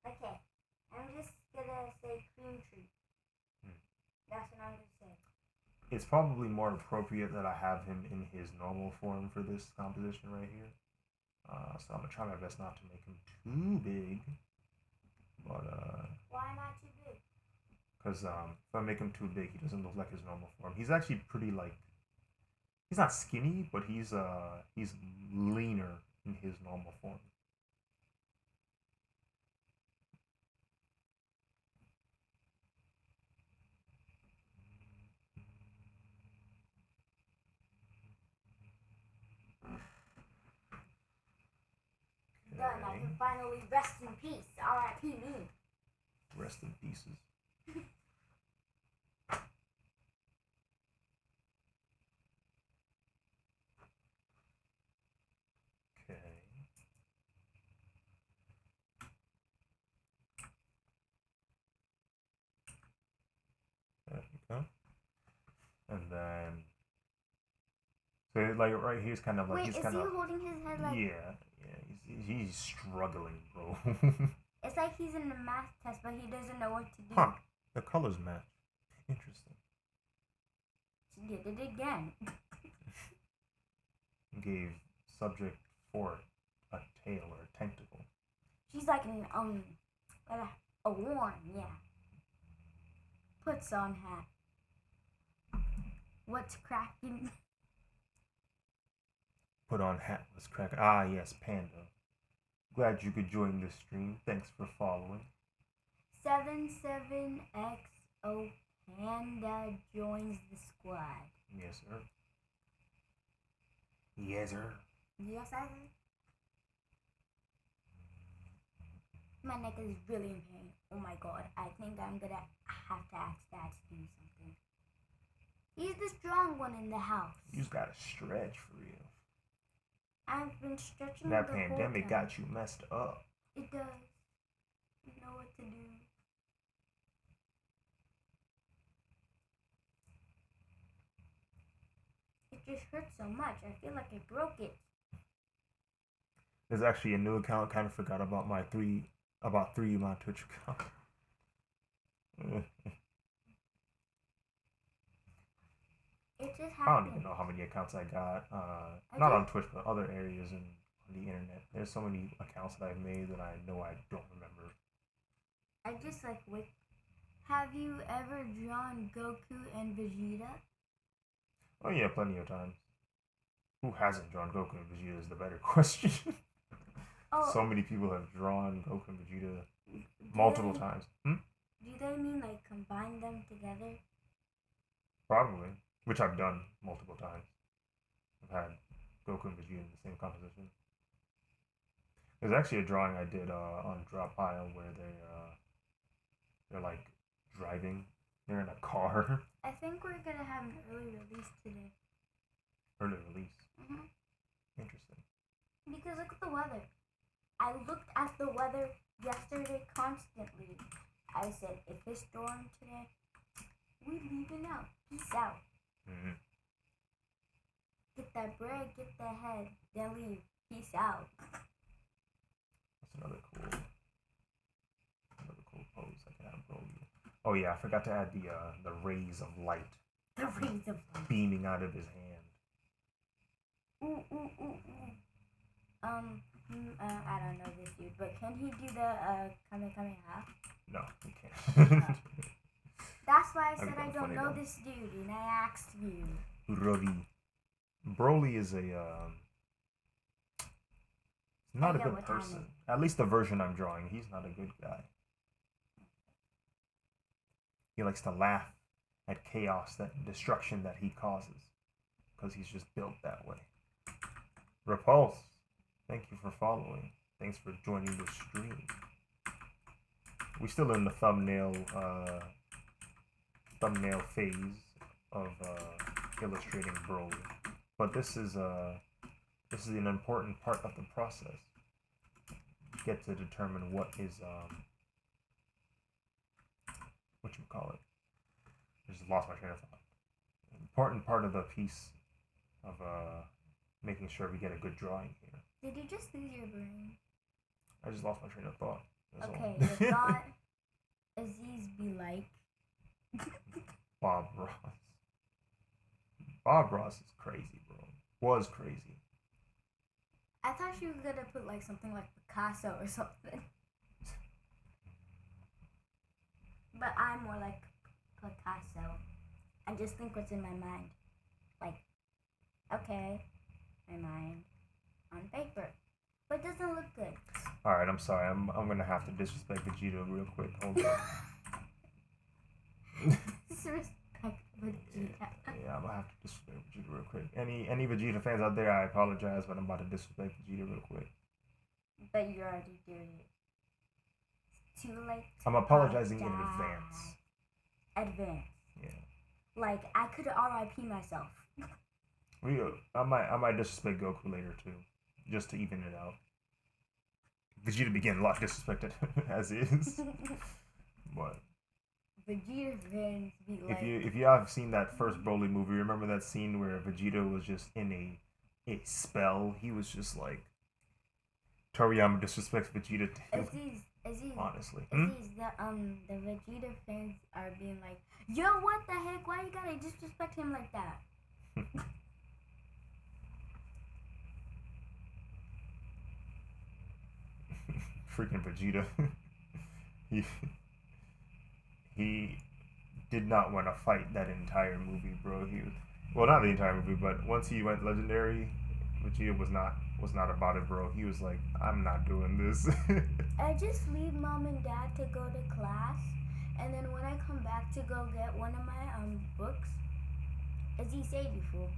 B: Okay, I'm just gonna say cream tree. That's what I'm gonna say.
A: It's probably more appropriate that I have him in his normal form for this composition right here. So I'm gonna try my best not to make him too big. But
B: why not too big?
A: Because if I make him too big, he doesn't look like his normal form. He's actually pretty like. He's not skinny, but he's leaner in his normal form.
B: Done. I can finally rest in peace. R.I.P. me.
A: Rest in pieces. Okay. There you go. And then, so like right here's kind of like.
B: Wait,
A: he's
B: is
A: kind
B: he
A: of
B: holding his head like?
A: Yeah. He's struggling, bro.
B: It's like he's in a math test, but he doesn't know what to do.
A: Huh? The colors match. Interesting.
B: She did it again.
A: Gave subject 4 a tail or a tentacle.
B: She's like an a worm, yeah. Puts on hat. What's cracking?
A: Put on hat. What's cracking? Ah, yes, Panda. Glad you could join this stream. Thanks for following.
B: 77XO Panda joins the squad.
A: Yes, sir. Yes, sir.
B: Yes, sir. My neck is really in pain. Oh my god. I think I'm gonna have to ask Dad to do something. He's the strong one in the house.
A: You just gotta stretch for real.
B: I've been stretching
A: that
B: the whole
A: pandemic
B: time.
A: got you messed up.
B: It does. You know what to do. It just hurts so much. I feel like I broke it.
A: There's actually a new account. Kind of forgot about my three of my Twitch account.
B: It just
A: I
B: happened.
A: don't even know how many accounts I got. Not on Twitch, but other areas on the internet. There's so many accounts that I've made that I know I don't remember.
B: I just like wait. Have you ever drawn Goku and Vegeta?
A: Oh yeah, plenty of times. Who hasn't drawn Goku and Vegeta is the better question. So many people have drawn Goku and Vegeta multiple times.
B: Do they mean like combine them together?
A: Probably. Which I've done multiple times. I've had Goku and Vegeta in the same composition. There's actually a drawing I did on Drop Pile where they're like driving. They're in a car.
B: I think we're gonna have an early release today.
A: Early release.
B: Mhm.
A: Interesting.
B: Because look at the weather. I looked at the weather yesterday constantly. I said, if it's storm today, we leaving out. Peace out.
A: Mm-hmm.
B: Get that bread, get that head, then leave. Peace out.
A: That's another cool pose I can have BROLY. Oh yeah, I forgot to add the rays of light.
B: The rays of light
A: beaming out of his hand.
B: Ooh. I don't know this dude, but can he do the Kamehameha?
A: No, he can't.
B: That's why I said I
A: I've got a
B: don't
A: funny
B: know
A: one.
B: this dude, and I asked you.
A: Broly is a not a
B: know
A: good
B: what time
A: person. At least the version I'm drawing, he's not a good guy. He likes to laugh at chaos, that destruction that he causes, because he's just built that way. Repulse, thank you for following. Thanks for joining the stream. We're still in the thumbnail phase of illustrating Broly, but this is an important part of the process. You get to determine what is what you call it. I just lost my train of thought. Important part of the piece of making sure we get a good drawing here.
B: Did you just lose your brain?
A: I just lost my train of thought. That's
B: Okay,
A: all.
B: your thought Aziz be like.
A: Bob Ross. Bob Ross is crazy, bro. Was crazy.
B: I thought you were gonna put like something like Picasso or something. But I'm more like Picasso. I just think what's in my mind. Like, okay, my mind on paper. But it doesn't look good.
A: Alright, I'm sorry. I'm gonna have to disrespect Vegeta real quick. Hold on.
B: Disrespect Vegeta.
A: Yeah, I'm gonna have to disrespect Vegeta real quick. Any Vegeta fans out there, I apologize, but I'm about to disrespect Vegeta real quick.
B: But you already did it. It's too late.
A: I'm apologizing in advance.
B: Advance.
A: Yeah.
B: Like I could RIP myself.
A: I might disrespect Goku later too, just to even it out. Vegeta began a lot disrespected as is, but
B: Vegeta fans be like.
A: if you have seen that first Broly movie, remember that scene where Vegeta was just in a spell? He was just like Toriyama disrespects Vegeta.
B: Aziz,
A: honestly,
B: Aziz, the Vegeta fans are being like, yo, what the heck? Why you gotta disrespect him like that?
A: Freaking Vegeta. he did not want to fight that entire movie, bro. Well, not the entire movie, but once he went legendary, Vegeta was not about it, bro. He was like, I'm not doing this.
B: I just leave mom and dad to go to class, and then when I come back to go get one of my books, as he said before.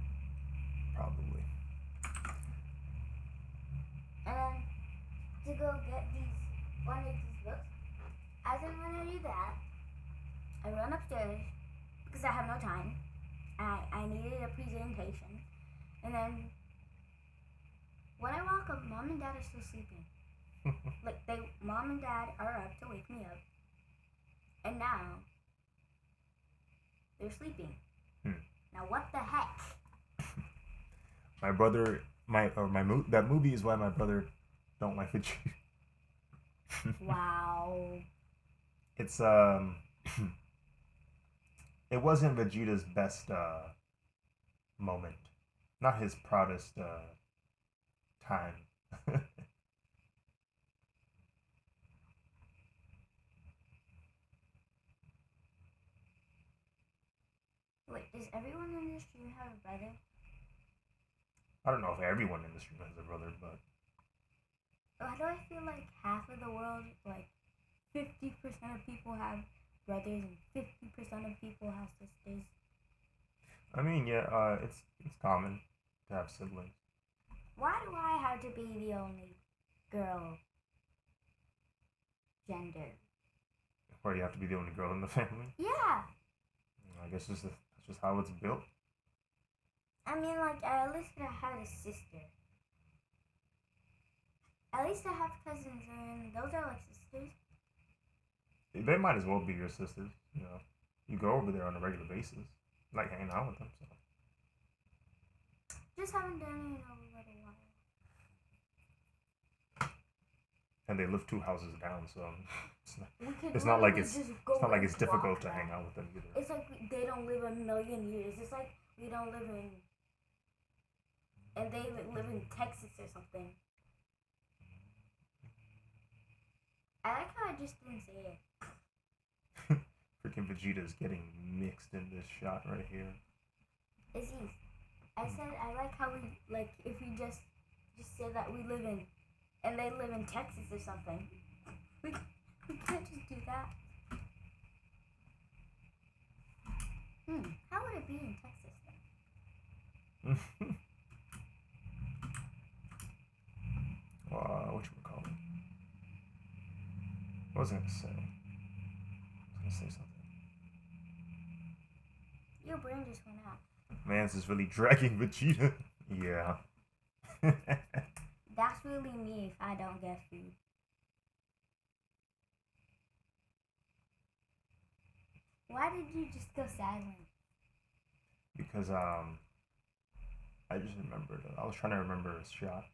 A: Probably.
B: And then to go get one of these books, as I'm gonna do that, I run upstairs because I have no time. I needed a presentation, and then when I walk up, mom and dad are still sleeping. Like mom and dad are up to wake me up, and now they're sleeping. Now what the heck?
A: My brother, that movie is why my brother don't like Vegeta.
B: Wow.
A: It's it wasn't Vegeta's best moment, not his proudest time.
B: Wait, does everyone in this stream have a brother?
A: I don't know if everyone in the stream has a brother, but
B: Why do I feel like half of the world, like 50% of people have brothers and 50% of people have sisters?
A: I mean, yeah, it's common to have siblings.
B: Why do I have to be the only girl gender?
A: Why do you have to be the only girl in the family?
B: Yeah.
A: I guess that's just how it's built.
B: I mean, like, at least I had a sister. At least I have cousins, and those are like sisters.
A: They might as well be your sisters. You know, you go over there on a regular basis, like hanging out with them. So.
B: Just haven't done it in a little while.
A: And they live 2 houses down, so it's not like it's difficult to hang out with them either.
B: It's like they don't live a million years. It's like we don't live in, and they live in Texas or something. I like how I just didn't say it.
A: Freaking Vegeta is getting mixed in this shot right here.
B: Is he? I said I like how we like if we just say that we live in and they live in Texas or something. We can't just do that. How would it be in Texas then?
A: Whatchamacallit? What was I gonna say? I was gonna say something.
B: Your brain just went out.
A: Mans is really dragging Vegeta. Yeah.
B: That's really me if I don't get food. Why did you just go silent?
A: Because I just remembered. I was trying to remember a shot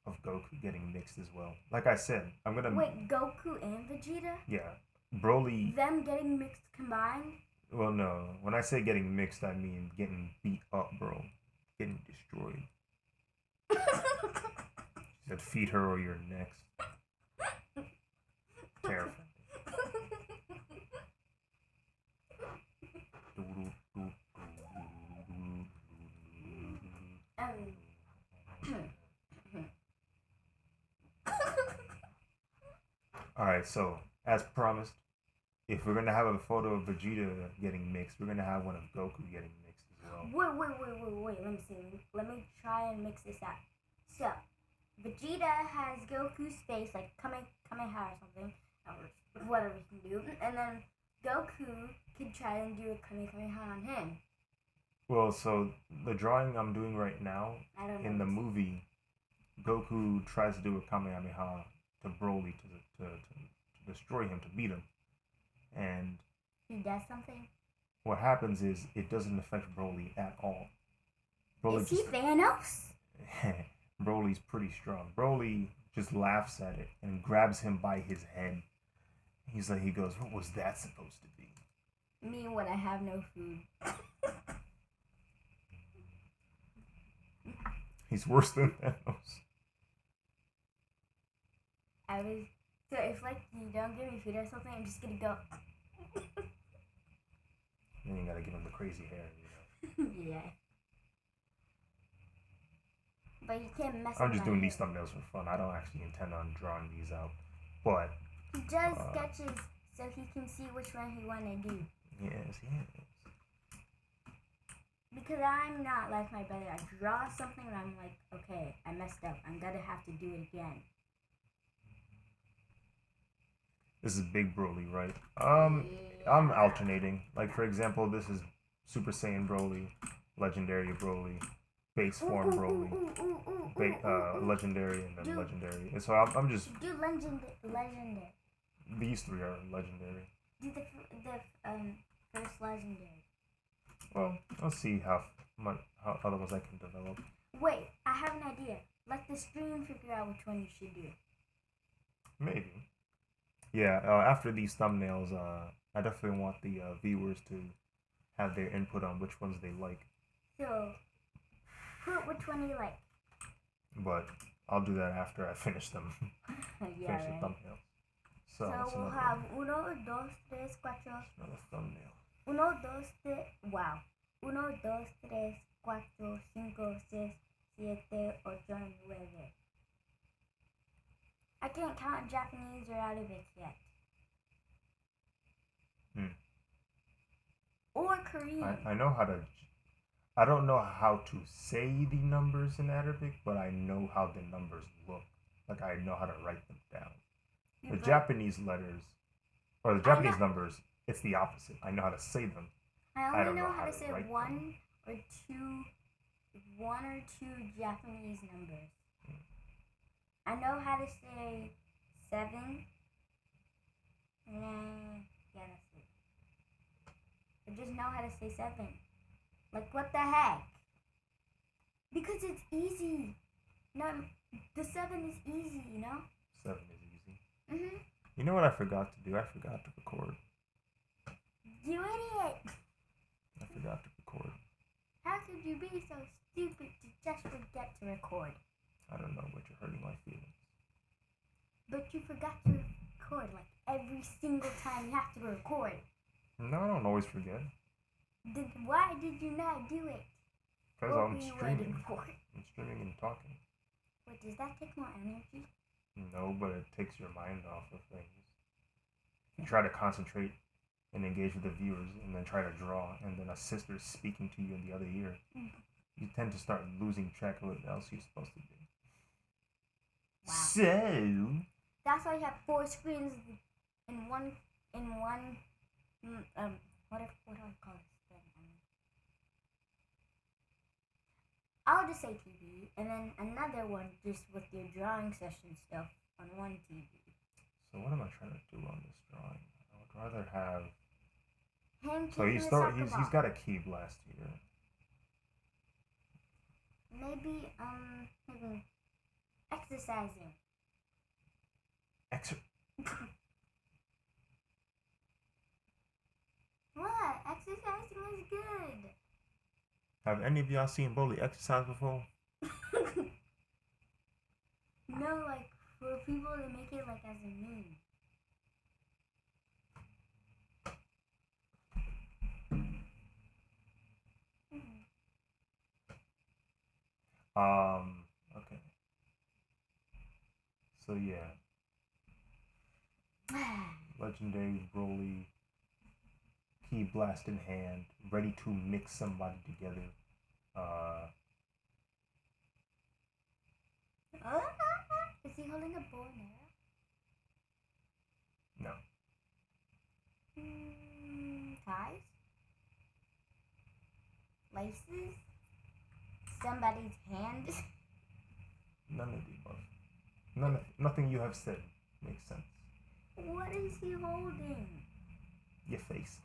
A: of Goku getting mixed as well. Like I said, I'm gonna
B: wait. Goku and Vegeta?
A: Yeah, Broly.
B: Them getting mixed combined?
A: Well, no. When I say getting mixed, I mean getting beat up, bro. Getting destroyed. She said, "Feed her or you're next." Terrifying. Alright, so, as promised, if we're gonna have a photo of Vegeta getting mixed, we're gonna have one of Goku getting mixed as well.
B: Wait, let me see. Let me try and mix this up. So, Vegeta has Goku's face, like Kamehameha or something, or whatever he can do, and then Goku could try and do a Kamehameha on him.
A: Well, so, the drawing I'm doing right now, in the movie, Goku tries to do a Kamehameha to Broly to destroy him, to beat him. And
B: he does something?
A: What happens is it doesn't affect Broly at all.
B: Is he Thanos?
A: Broly's pretty strong. Broly just laughs at it and grabs him by his head. He goes, "What was that supposed to be?"
B: Me when I have no food.
A: He's worse than Thanos.
B: So if like you don't give me food or something, I'm just gonna go.
A: Then you gotta give him the crazy hair,
B: Yeah. But you can't mess.
A: I'm just doing these thumbnails for fun. I don't actually intend on drawing these out, but
B: he does sketches so he can see which one he wanna do.
A: Yes.
B: Because I'm not like my brother. I draw something and I'm like, okay, I messed up. I'm gonna have to do it again.
A: This is Big Broly, right? I'm alternating. Like, for example, this is Super Saiyan Broly, Legendary Broly, Base Form Broly, Legendary, and then Legendary. And so I'm just...
B: Do Legendary.
A: These three are Legendary.
B: Do the first Legendary.
A: Well, let's see how other ones I can develop.
B: Wait, I have an idea. Let the stream figure out which one you should do.
A: Maybe. Yeah, after these thumbnails, I definitely want the viewers to have their input on which ones they like.
B: So, put which one you like.
A: But I'll do that after I finish them.
B: Yeah,
A: finish the thumbnails. So
B: we'll have 1, 2, 3, 4.
A: Another thumbnail.
B: 1, 2, 3. Wow. 1, 2, 3, 4, 5, 6, 7, 8, 9. I can't count Japanese or Arabic yet. Or Korean.
A: I know how to... I don't know how to say the numbers in Arabic, but I know how the numbers look. Like, I know how to write them down. The Japanese letters, or the Japanese numbers, it's the opposite. I know how to say them.
B: I only know how to say one or two Japanese numbers. I know how to say 7. Yeah, that's it. I just know how to say 7. Like, what the heck? Because it's easy. No, the 7 is easy, you know?
A: 7 is easy.
B: Mm-hmm.
A: You know what I forgot to do? I forgot to record.
B: You idiot!
A: I forgot to record.
B: How could you be so stupid to just forget to record?
A: I don't know, but you're hurting my feelings.
B: But you forgot to record. Like every single time you have to record.
A: No, I don't always forget.
B: Why did you not do it?
A: Because I'm streaming.
B: For?
A: I'm streaming and talking.
B: Wait, does that take more energy?
A: No, but it takes your mind off of things. You try to concentrate and engage with the viewers, and then try to draw, and then a sister's speaking to you in the other ear. You tend to start losing track of what else you're supposed to do. Wow. So
B: that's why you have 4 screens in one. What do I call this thing? I'll just say TV, and then another one just with your drawing session stuff on one TV.
A: So what am I trying to do on this drawing? I would rather have
B: him.
A: So he's got a key blast here.
B: Maybe exercising. What? Exercising is good.
A: Have any of y'all seen BROLY exercise before?
B: No, like for people to make it like as a meme.
A: Okay. So yeah. Legendary BROLY, key blast in hand, ready to mix somebody together.
B: Is he holding a bow and arrow?
A: No.
B: Ties? Laces? Somebody's hand?
A: None of the above. Nothing you have said makes sense.
B: What is he holding?
A: Your face.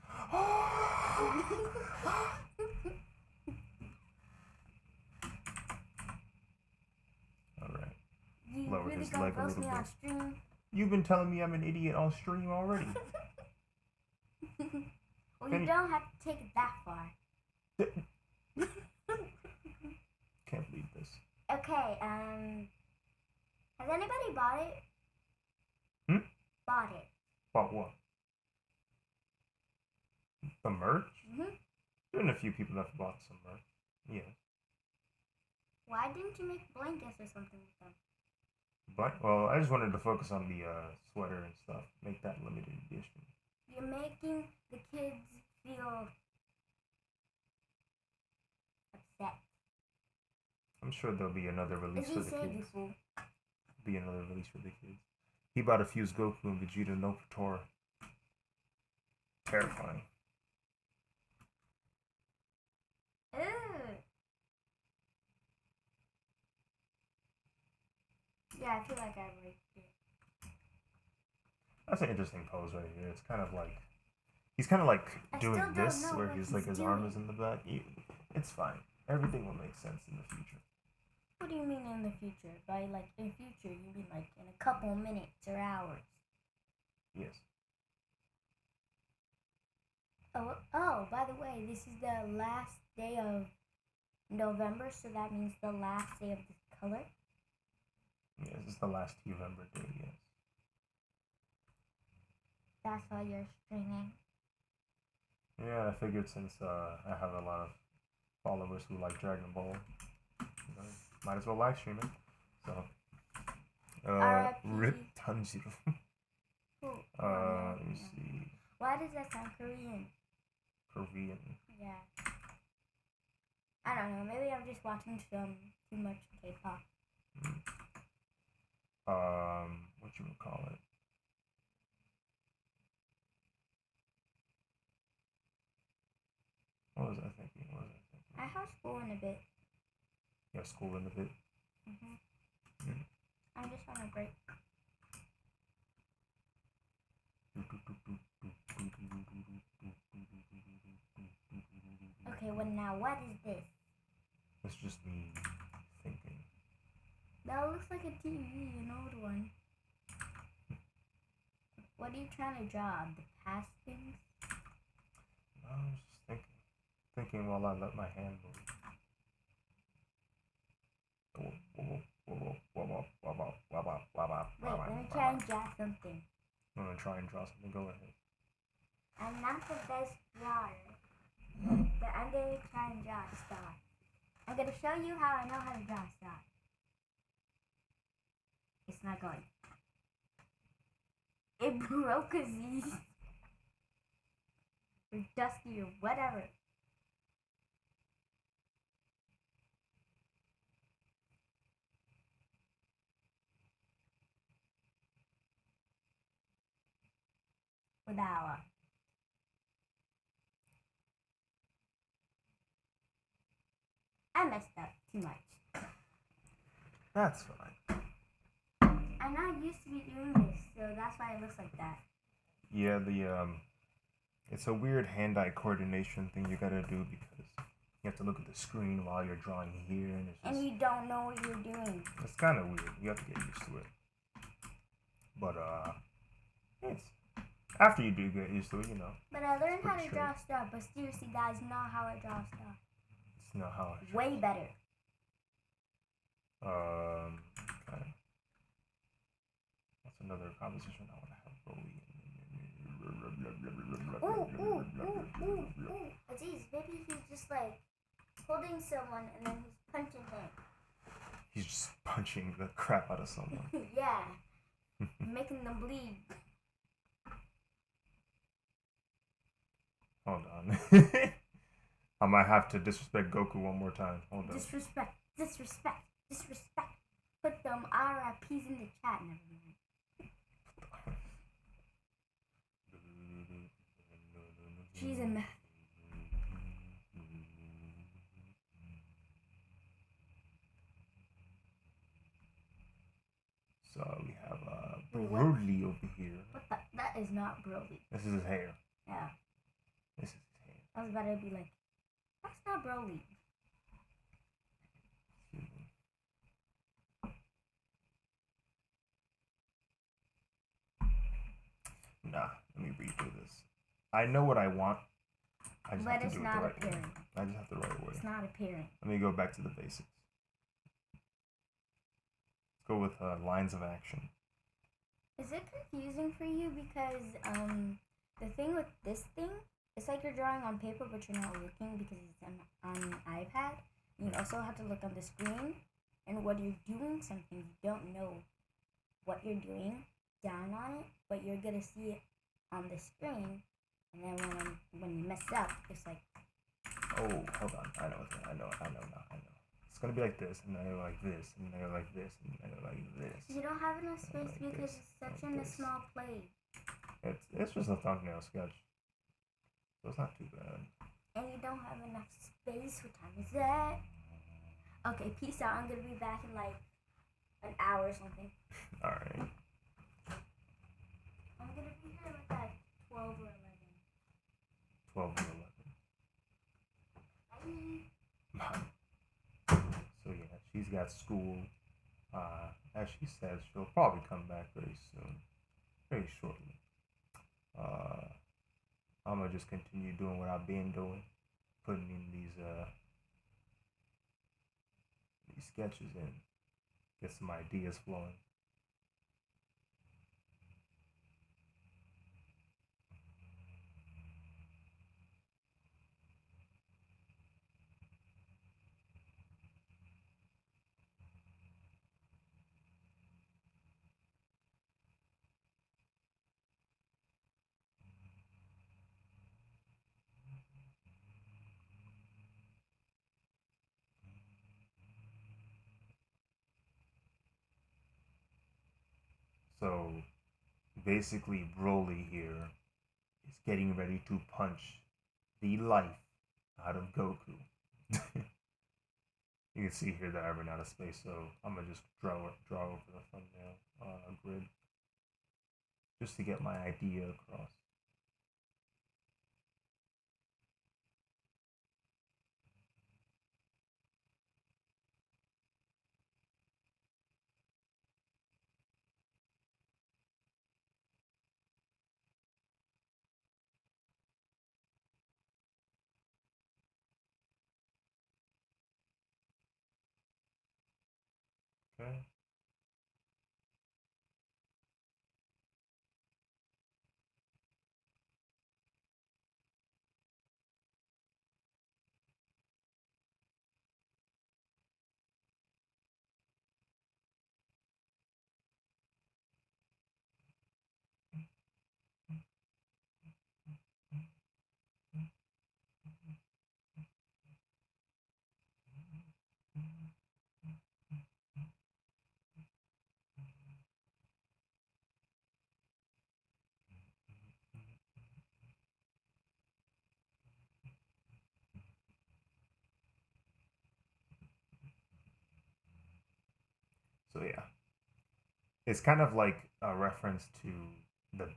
A: Alright.
B: You
A: Lower
B: really
A: his
B: gonna
A: leg a
B: roast
A: little
B: me on
A: bit.
B: stream?
A: You've been telling me I'm an idiot on stream already.
B: Well, you don't have to take it that far.
A: Can't believe this.
B: Okay, has anybody bought it? Bought it.
A: Bought what? The merch?
B: Mm-hmm.
A: There been a few people that have bought some merch. Yeah.
B: Why didn't you make blankets or something with them?
A: Well, I just wanted to focus on the sweater and stuff. Make that limited edition.
B: You're making the kids feel upset.
A: I'm sure there'll be another release for the kids.
B: You fool?
A: Be another release for the kids. He bought a fused Goku and Vegeta no Tora. Terrifying.
B: Ew. Yeah, I feel like I raped it.
A: That's an interesting pose right here. It's kind of like he's kind of like doing this, where he's like his arm is in the back. It's fine. Everything will make sense in the future.
B: What do you mean in the future? By like in future, you mean like in a couple minutes or hours?
A: Yes.
B: Oh, by the way, this is the last day of November, so that means the last day of this color.
A: Yes, it's the last Huevember day, yes.
B: That's why you're streaming?
A: Yeah, I figured since I have a lot of followers who like Dragon Ball, might as well live stream it. So, Rip Tanjiro. Let me see.
B: Why does that sound Korean?
A: Korean.
B: Yeah. I don't know. Maybe I'm just watching too much K-pop.
A: What you would call it? What was I thinking?
B: I have school in a bit.
A: You have school in a bit?
B: I'm just on a break. Okay, what is this?
A: It's just me thinking.
B: That looks like a TV, an old one. What are you trying to draw? The past things?
A: No, I was just thinking while I let my hand move.
B: Wait, let me try try and draw something.
A: I'm gonna try and draw something. Go ahead.
B: I'm not the best drawer, but I'm gonna try and draw a star. I'm gonna show you how I know how to draw a star. It's not going. It broke a Z. Or dusty or whatever. Without. I messed up too much.
A: That's fine.
B: I'm not used to be doing this, so that's why it looks like that.
A: Yeah, it's a weird hand-eye coordination thing you gotta do because you have to look at the screen while you're drawing here, and it's just,
B: and you don't know what you're doing.
A: It's kind of weird. You have to get used to it. But it's after you do get used to it, you know.
B: But I learned how to draw stuff. But seriously, guys, not how I draw stuff.
A: It's not how I draw.
B: Way better.
A: Okay. That's another conversation I want to have.
B: Ooh. Aziz, maybe he's just like holding someone and then he's punching him.
A: He's just punching the crap out of someone.
B: Yeah. Making them bleed.
A: Hold on. I might have to disrespect Goku one more time. Hold on.
B: Disrespect. Put them RIPs in the chat. Never mind. She's a mess.
A: So we have BROLY over here.
B: What the? That is not BROLY.
A: This is his hair.
B: Yeah.
A: This is his hair.
B: I was about to be like, that's not BROLY.
A: Nah, let me redo this. I know what I want. I just
B: but
A: have to
B: it's
A: do it
B: not
A: the right
B: appearing.
A: way. I just have to the right way.
B: It's not appearing.
A: Let me go back to the basics. Let's go with lines of action.
B: Is it confusing for you because the thing with this thing, it's like you're drawing on paper but you're not looking because it's on an iPad. You also have to look on the screen, and when you're doing something, you don't know what you're doing down on it, but you're gonna see it on the screen, and then when you mess up, it's like,
A: oh, hold on, I know now, I know. It's gonna be like this, and then I go like this, and then I go like this, and then I go like this.
B: You don't have enough space
A: like
B: because
A: this,
B: it's such
A: like
B: a
A: this.
B: small plate.
A: It's just a thumbnail sketch, so it's not too bad.
B: And you don't have enough space. What time is that? Okay, peace out. I'm gonna be back in like an hour or something.
A: Alright.
B: I'm gonna be here like at 12 or 11.
A: 12 or 11.
B: Bye.
A: So yeah, she's got school. As she says, she'll probably come back very soon, very shortly. I'm gonna just continue doing what I've been doing, putting in these sketches in, get some ideas flowing. So basically, BROLY here is getting ready to punch the life out of Goku. You can see here that I ran out of space, so I'm gonna just draw over the thumbnail grid just to get my idea across. Okay. So yeah, it's kind of like a reference to the.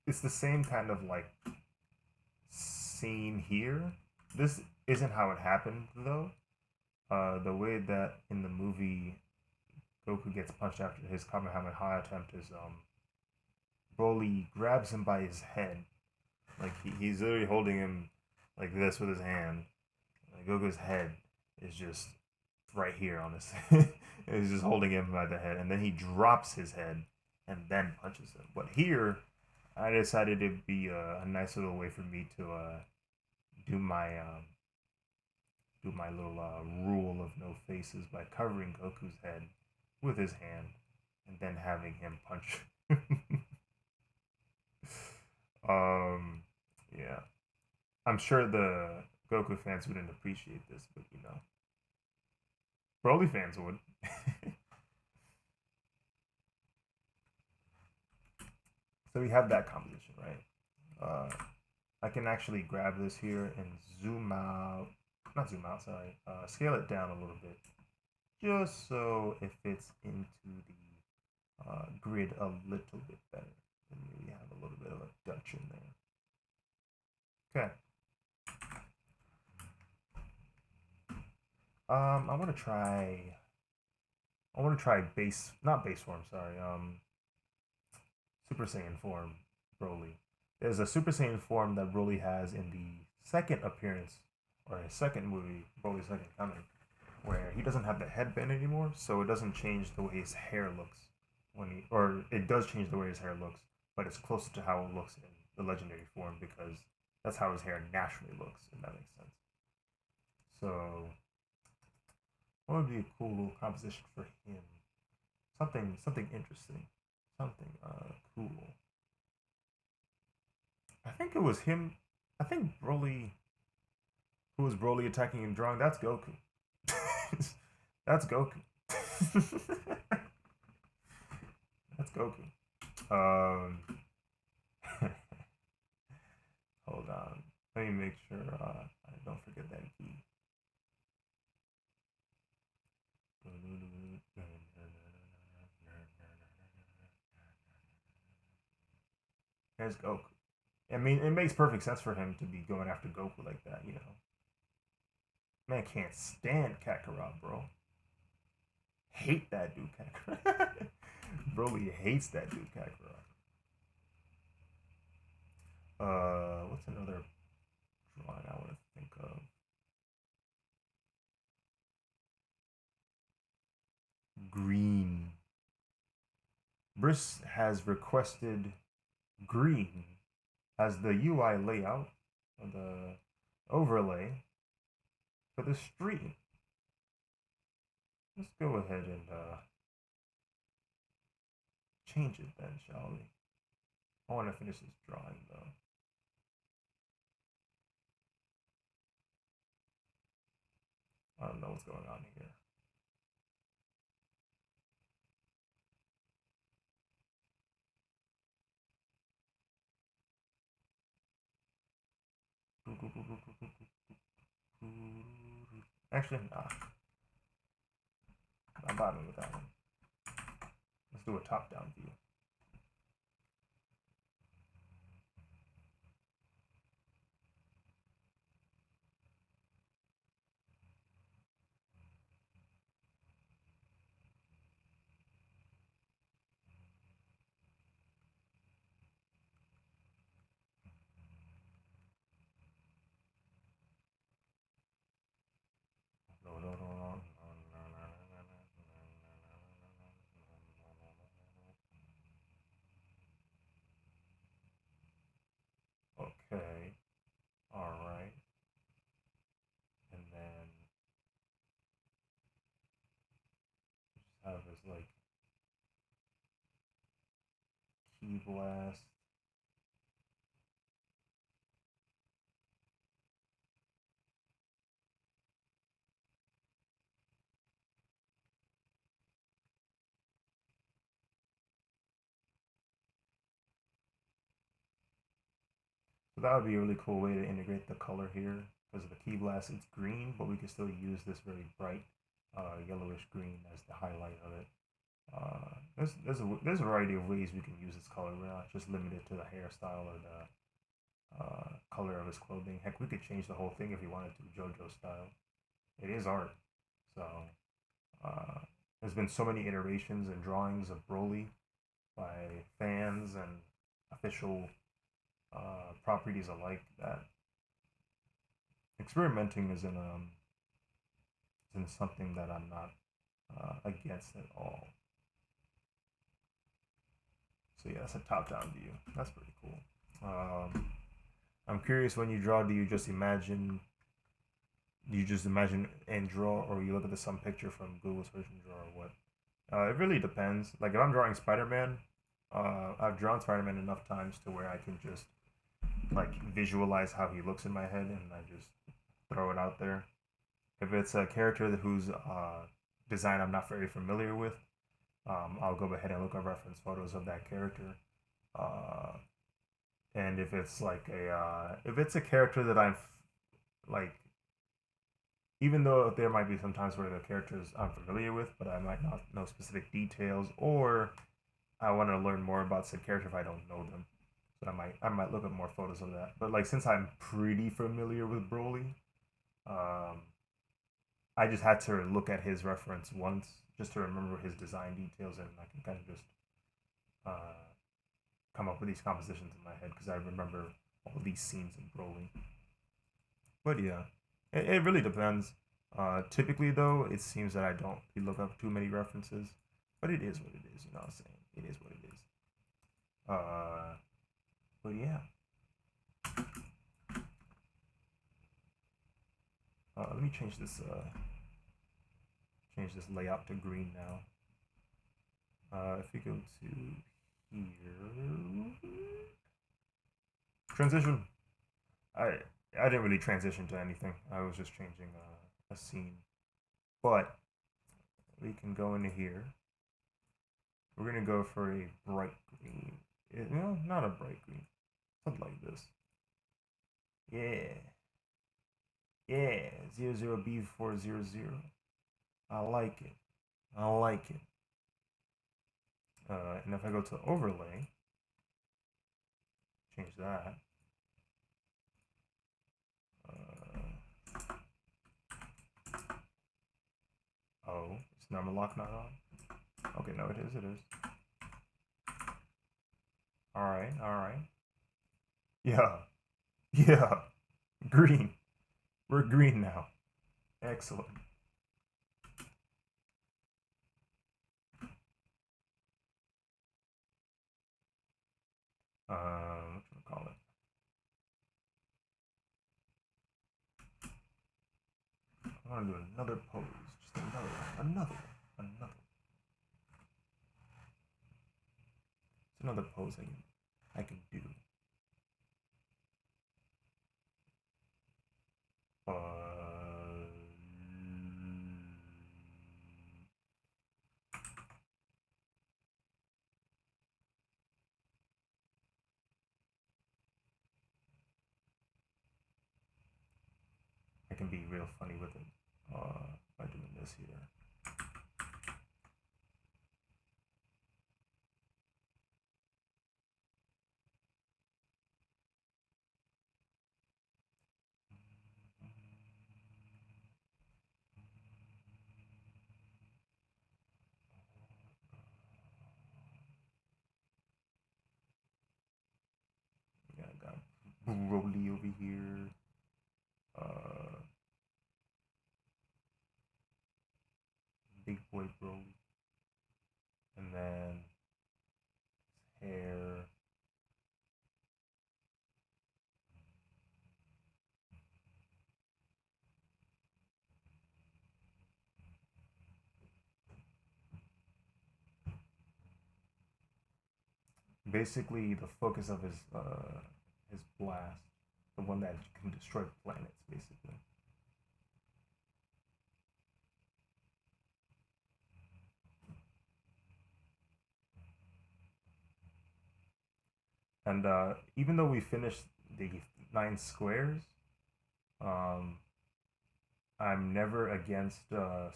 A: It's the same kind of like scene here. This isn't how it happened though. The way that in the movie Goku gets punched after his Kamehameha attempt is Broly grabs him by his head, like he's literally holding him like this with his hand. Like Goku's head is just right here on this. He's just holding him by the head, and then he drops his head and then punches him. But here, I decided it'd be a nice little way for me to do my do my little rule of no faces by covering Goku's head with his hand and then having him punch. Yeah, I'm sure the Goku fans wouldn't appreciate this, but you know, Broly fans would. So we have that composition, right? I can actually grab this here and zoom out, not zoom out, sorry, scale it down a little bit, just so it fits into the grid a little bit better. And we have a little bit of a Dutch in there. Okay. I want to try. I want to try base, not base form. Sorry. Super Saiyan form, Broly. There's a Super Saiyan form that Broly has in the second appearance or his second movie, Broly's Second Coming, where he doesn't have the headband anymore, so it doesn't change the way his hair looks when he, or it does change the way his hair looks, but it's closer to how it looks in the legendary form because that's how his hair naturally looks, if that makes sense. So, what would be a cool little composition for him? Something interesting, something cool. I think it was him. I think Broly, who was Broly attacking and drawing. That's Goku. That's Goku. That's Goku. Um, hold on. Let me make sure I don't forget that key. There's Goku. I mean, it makes perfect sense for him to be going after Goku like that, you know. Man can't stand Kakarot, bro. Hate that dude, Kakarot. Broly hates that dude, Kakarot. What's another drawing I want to think of? Green. Briss has requested green as the UI layout of the overlay for the stream. Let's go ahead and change it then, shall we? I want to finish this drawing though. I don't know what's going on here. Actually, nah. I'm bothering with that one. Let's do a top-down view. Okay. All right. And then just have this like key blast. So that would be a really cool way to integrate the color here because of the key blast. It's green, but we can still use this very bright yellowish green as the highlight of it. There's a variety of ways we can use this color. We're not just limited to the hairstyle or the color of his clothing. Heck, we could change the whole thing if we wanted to, JoJo style. It is art. So uh, there's been so many iterations and drawings of Broly by fans and official properties alike that experimenting isn't something that I'm not against at all. So yeah, that's a top-down view. That's pretty cool. I'm curious, when you draw, do you just imagine and draw, or you look at some picture from Google search and draw, or what? It really depends. Like if I'm drawing Spider-Man, I've drawn Spider-Man enough times to where I can just like visualize how he looks in my head, and I just throw it out there. If it's a character whose design I'm not very familiar with, I'll go ahead and look up reference photos of that character. Uh, and if it's a character that I'm like, even though there might be some times where the characters I'm familiar with, but I might not know specific details, or I want to learn more about said character if I don't know them. So I might look up more photos of that. But like since I'm pretty familiar with Broly, um, I just had to look at his reference once just to remember his design details, and I can kind of just uh, come up with these compositions in my head because I remember all these scenes in Broly. But yeah, it really depends. Typically, though, it seems that I don't look up too many references, but it is what it is. You know what I'm saying? It is what it is. Uh, but yeah, let me change this layout to green now. If we go to here, transition. I didn't really transition to anything. I was just changing a scene. But we can go into here. We're gonna go for a bright green. No, not a bright green. Something like this. Yeah. Yeah. 00B400. I like it. I like it. And if I go to overlay, change that. Oh, is number lock not on? Okay, no, it is. It is. All right. All right. Yeah. Yeah. Green. We're green now. Excellent. What should I call it? I want to do another pose. Just another. It's another pose I can do. I can be real funny with it by doing this here. Yeah, I got BROLY over here. Big boy BROLY. And then hair. Basically, the focus of his blast, the one that can destroy planets, basically. And even though we finished the 9 squares, um, I'm never against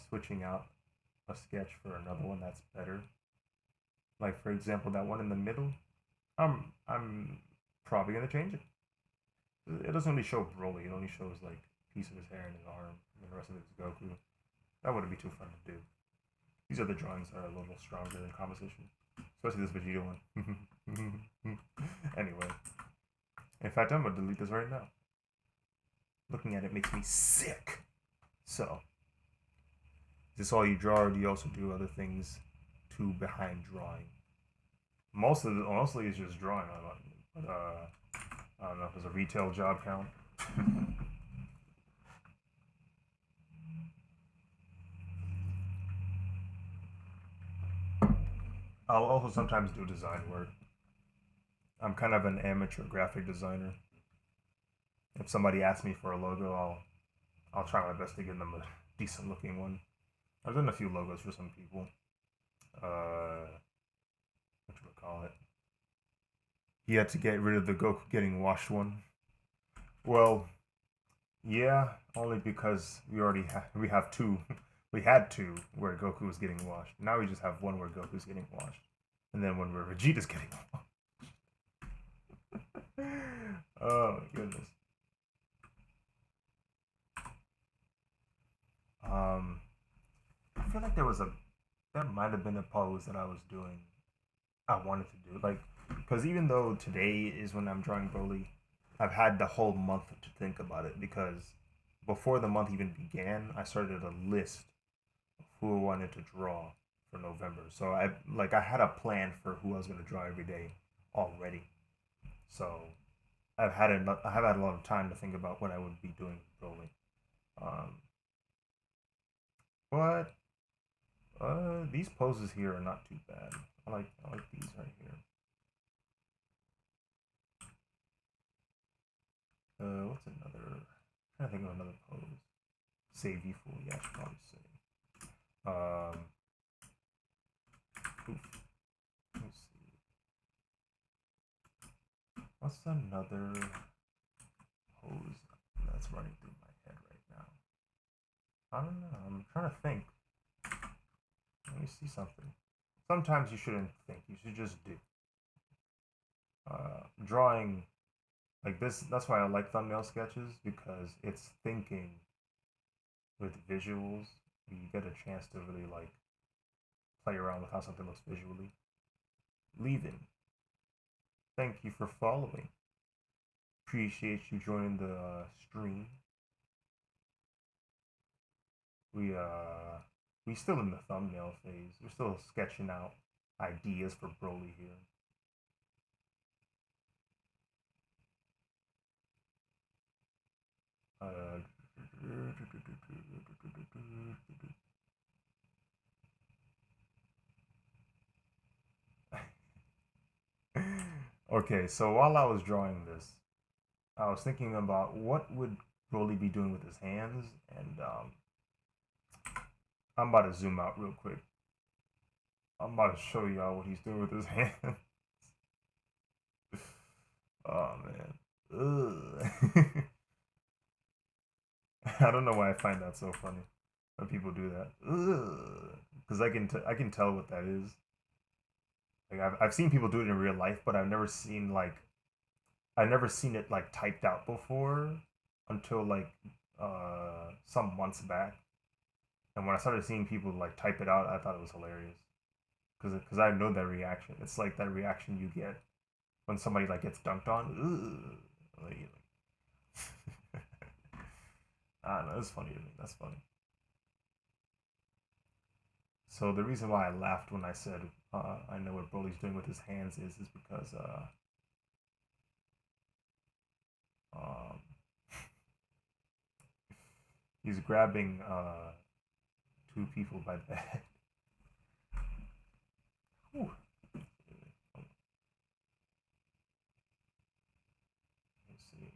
A: switching out a sketch for another one that's better. Like for example, that one in the middle, I'm probably gonna change it. It doesn't really show Broly. It only shows like a piece of his hair and his arm, and the rest of it is Goku. That wouldn't be too fun to do. These other drawings are a little stronger in composition, especially this Vegeta one. Anyway, in fact, I'm gonna delete this right now. Looking at it makes me sick. So, is this all you draw, or do you also do other things too behind drawing? Mostly it's just drawing. But I don't know if there's a retail job count. I'll also sometimes do design work. I'm kind of an amateur graphic designer. If somebody asks me for a logo, I'll try my best to give them a decent looking one. I've done a few logos for some people. What you would call it? He had to get rid of the Goku getting washed one. Well, yeah, only because we have two. We had two where Goku was getting washed. Now we just have one where Goku's getting washed, and then one where Vegeta's getting washed. Oh my goodness. I feel like there might have been a pose that I was doing. I wanted to do like because even though today is when I'm drawing Broly, I've had the whole month to think about it because before the month even began, I started a list of who I wanted to draw for November. So I had a plan for who I was going to draw every day already. So I have had a lot of time to think about what I would be doing with Broly. Um, but these poses here are not too bad. I like these right here. What's another? I'm trying to think of another pose. Save you fool. Yeah, I should probably say. Um, oof. Let's see. What's another pose that's running through my head right now? I don't know. I'm trying to think. Let me see something. Sometimes you shouldn't think. You should just do. Drawing like this. That's why I like thumbnail sketches because it's thinking with visuals. You get a chance to really like play around with how something looks visually. Leaving. Thank you for following. Appreciate you joining the stream. We still in the thumbnail phase. We're still sketching out ideas for Broly here. Okay, so while I was drawing this, I was thinking about what would Broly be doing with his hands, and I'm about to zoom out real quick. I'm about to show y'all what he's doing with his hands. Oh man. Ugh. I don't know why I find that so funny when people do that. Because I can tell what that is. Like I've seen people do it in real life, but I've never seen it like typed out before until like some months back. And when I started seeing people like type it out, I thought it was hilarious because I know that reaction. It's like that reaction you get when somebody like gets dunked on. Like, I don't know. It's funny to me. That's funny. So the reason why I laughed when I said I know what Broly's doing with his hands is because um, he's grabbing two people by the head. Whew. Let's see.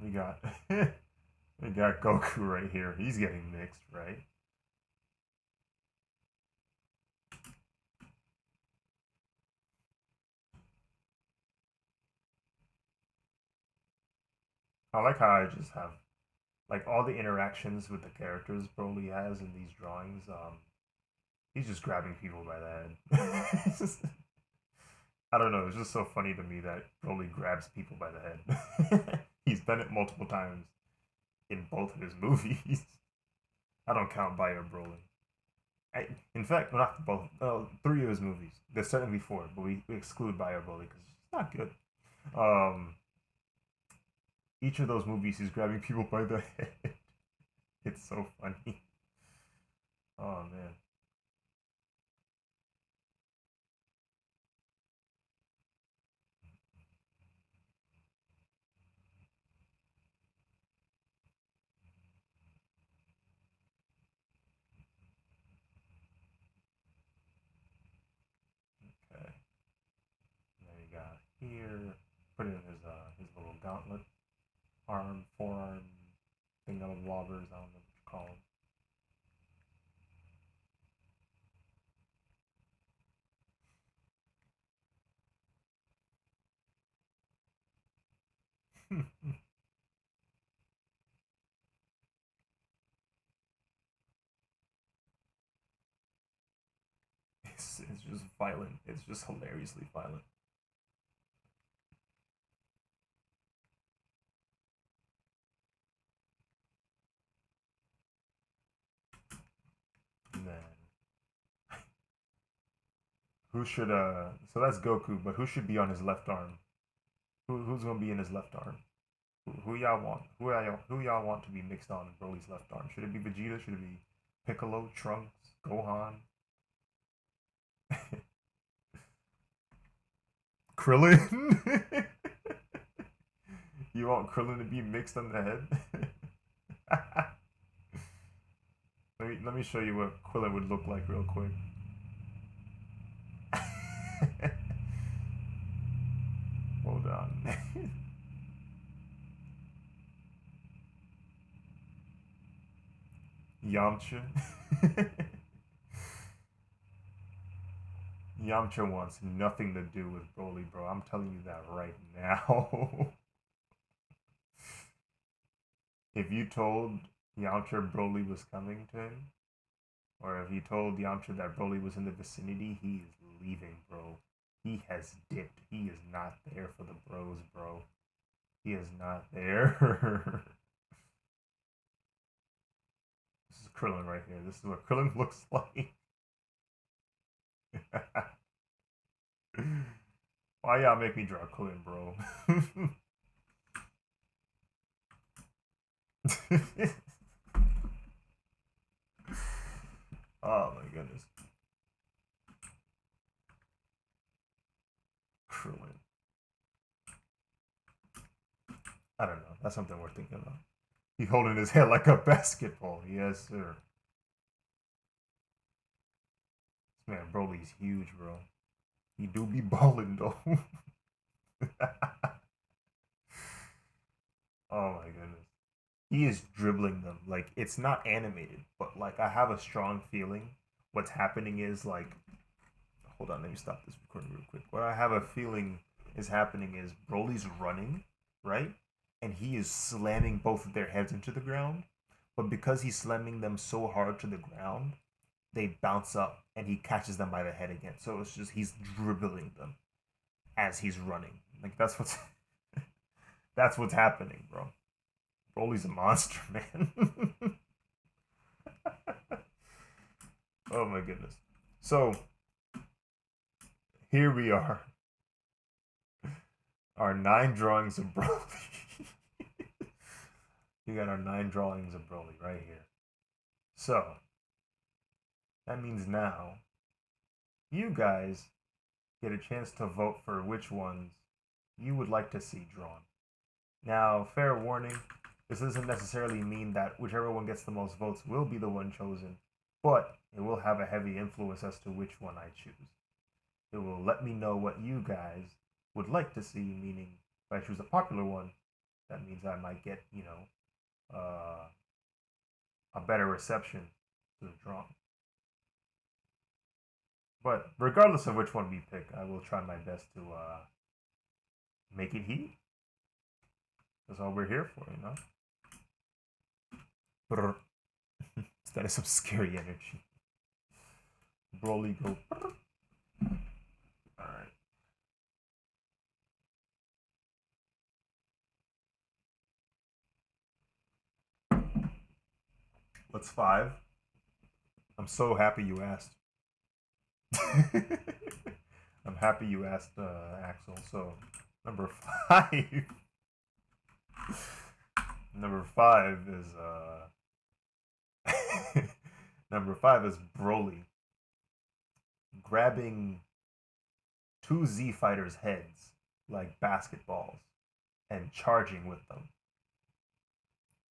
A: We got we got Goku right here. He's getting mixed, right? I like how I just have like all the interactions with the characters Broly has in these drawings. He's just grabbing people by the head. It's just, I don't know. It's just so funny to me that Broly grabs people by the head. He's done it multiple times in both of his movies. I don't count Bio Broly. In fact, well, not both. Three of his movies. There's technically four, but we exclude Bio Broly because it's not good. Um, each of those movies, he's grabbing people by the head. It's so funny. Oh man. Okay. And then we got here. Put in his little gauntlet, arm, forearm thing of lobbers. I don't know what you call them. It's just violent. It's just hilariously violent. And then who should so that's Goku, but who should be on his left arm? Who's gonna be in his left arm? Who y'all want? Who y'all want to be mixed on Broly's left arm? Should it be Vegeta? Should it be Piccolo, Trunks, Gohan? Krillin? You want Krillin to be mixed on the head? let me show you what Krillin would look like real quick. Hold on. Yamcha. Yamcha wants nothing to do with Broly, bro. I'm telling you that right now. If you told Yamcha Broly was coming to him, or if you told Yamcha that Broly was in the vicinity, he is leaving, bro. He has dipped. He is not there for the bros, bro. He is not there. This is Krillin right here. This is what Krillin looks like. Why y'all make me draw Krillin, bro? Oh my goodness. Krillin. I don't know. That's something we're thinking about. He's holding his head like a basketball. Yes, sir. This man, Broly's huge, bro. He do be balling, though. Oh my goodness. He is dribbling them. Like, it's not animated, but, like, I have a strong feeling what's happening is, like, hold on, let me stop this recording real quick. What I have a feeling is happening is Broly's running, right? And he is slamming both of their heads into the ground. But because he's slamming them so hard to the ground, they bounce up and he catches them by the head again. So it's just he's dribbling them as he's running. Like that's what's that's what's happening, bro. Broly's a monster, man. Oh my goodness. So here we are. Our 9 drawings of Broly. We got our 9 drawings of Broly right here. So that means now you guys get a chance to vote for which ones you would like to see drawn. Now, fair warning, this doesn't necessarily mean that whichever one gets the most votes will be the one chosen, but it will have a heavy influence as to which one I choose. It will let me know what you guys would like to see, meaning if I choose a popular one, that means I might get, a better reception to the drawing. But regardless of which one we pick, I will try my best to make it heat. That's all we're here for, you know? Brr. That is some scary energy. Broly go. Alright. What's 5? I'm so happy you asked. I'm happy you asked, Axel. So, number 5. Number 5 is, number 5 is Broly grabbing 2 Z fighters' heads like basketballs and charging with them,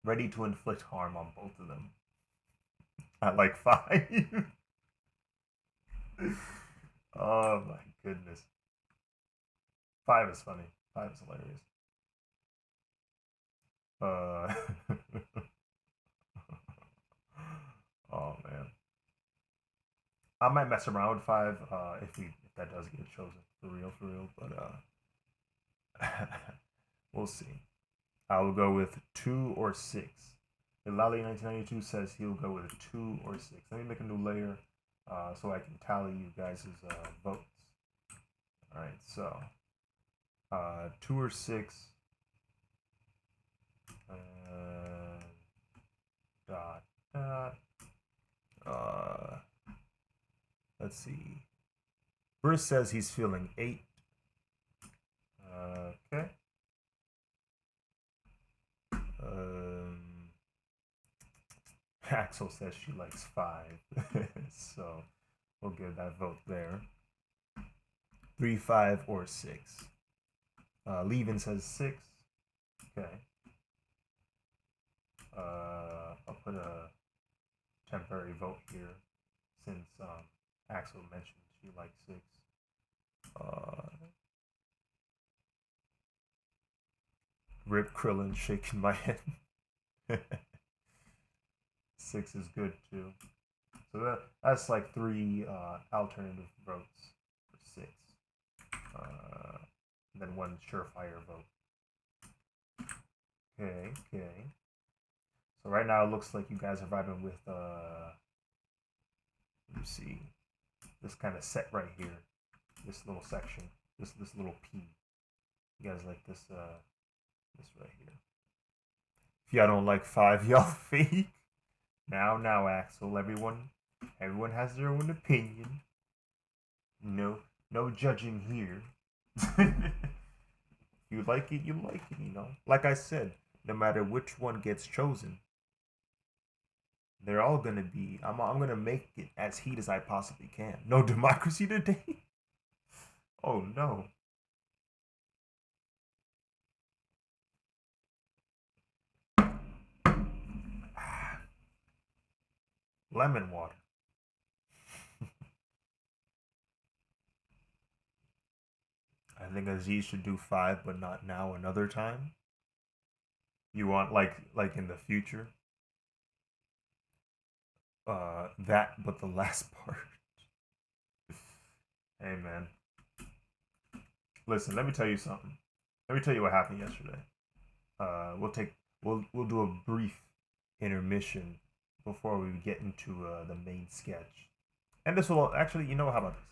A: ready to inflict harm on both of them. I like 5. Oh my goodness. 5 is funny. 5 is hilarious. Oh man. I might mess around with 5 if that does get chosen for real. But we'll see. I will go with 2 or 6. Lally 1992 says he'll go with a 2 or 6. Let me make a new layer so I can tally you guys' votes. Alright, so 2 or 6. Dot. Let's see. Bruce says he's feeling 8. Okay. Axel says she likes 5. So we'll give that vote there. 3, 5, or 6. Levin says 6. Okay. I'll put a temporary vote here since Axel mentioned she likes 6. Rip Krillin shaking my head. 6 is good too. So that's like 3 alternative votes for 6. And then 1 surefire vote. Okay. So right now it looks like you guys are vibing with let me see, this kind of set right here, this little section, this little P. You guys like this this right here. If y'all don't like 5, y'all fake. Now, Axel. Everyone has their own opinion. No judging here. You like it, you like it. You know. Like I said, no matter which one gets chosen, they're all gonna be. I'm gonna make it as heat as I possibly can. No democracy today. Oh no. Lemon water. I think Aziz should do 5, but not now. Another time. You want like in the future. That, but the last part. Hey man. Listen, let me tell you something. Let me tell you what happened yesterday. We'll do a brief intermission before we get into the main sketch. And this will actually, you know, how about this?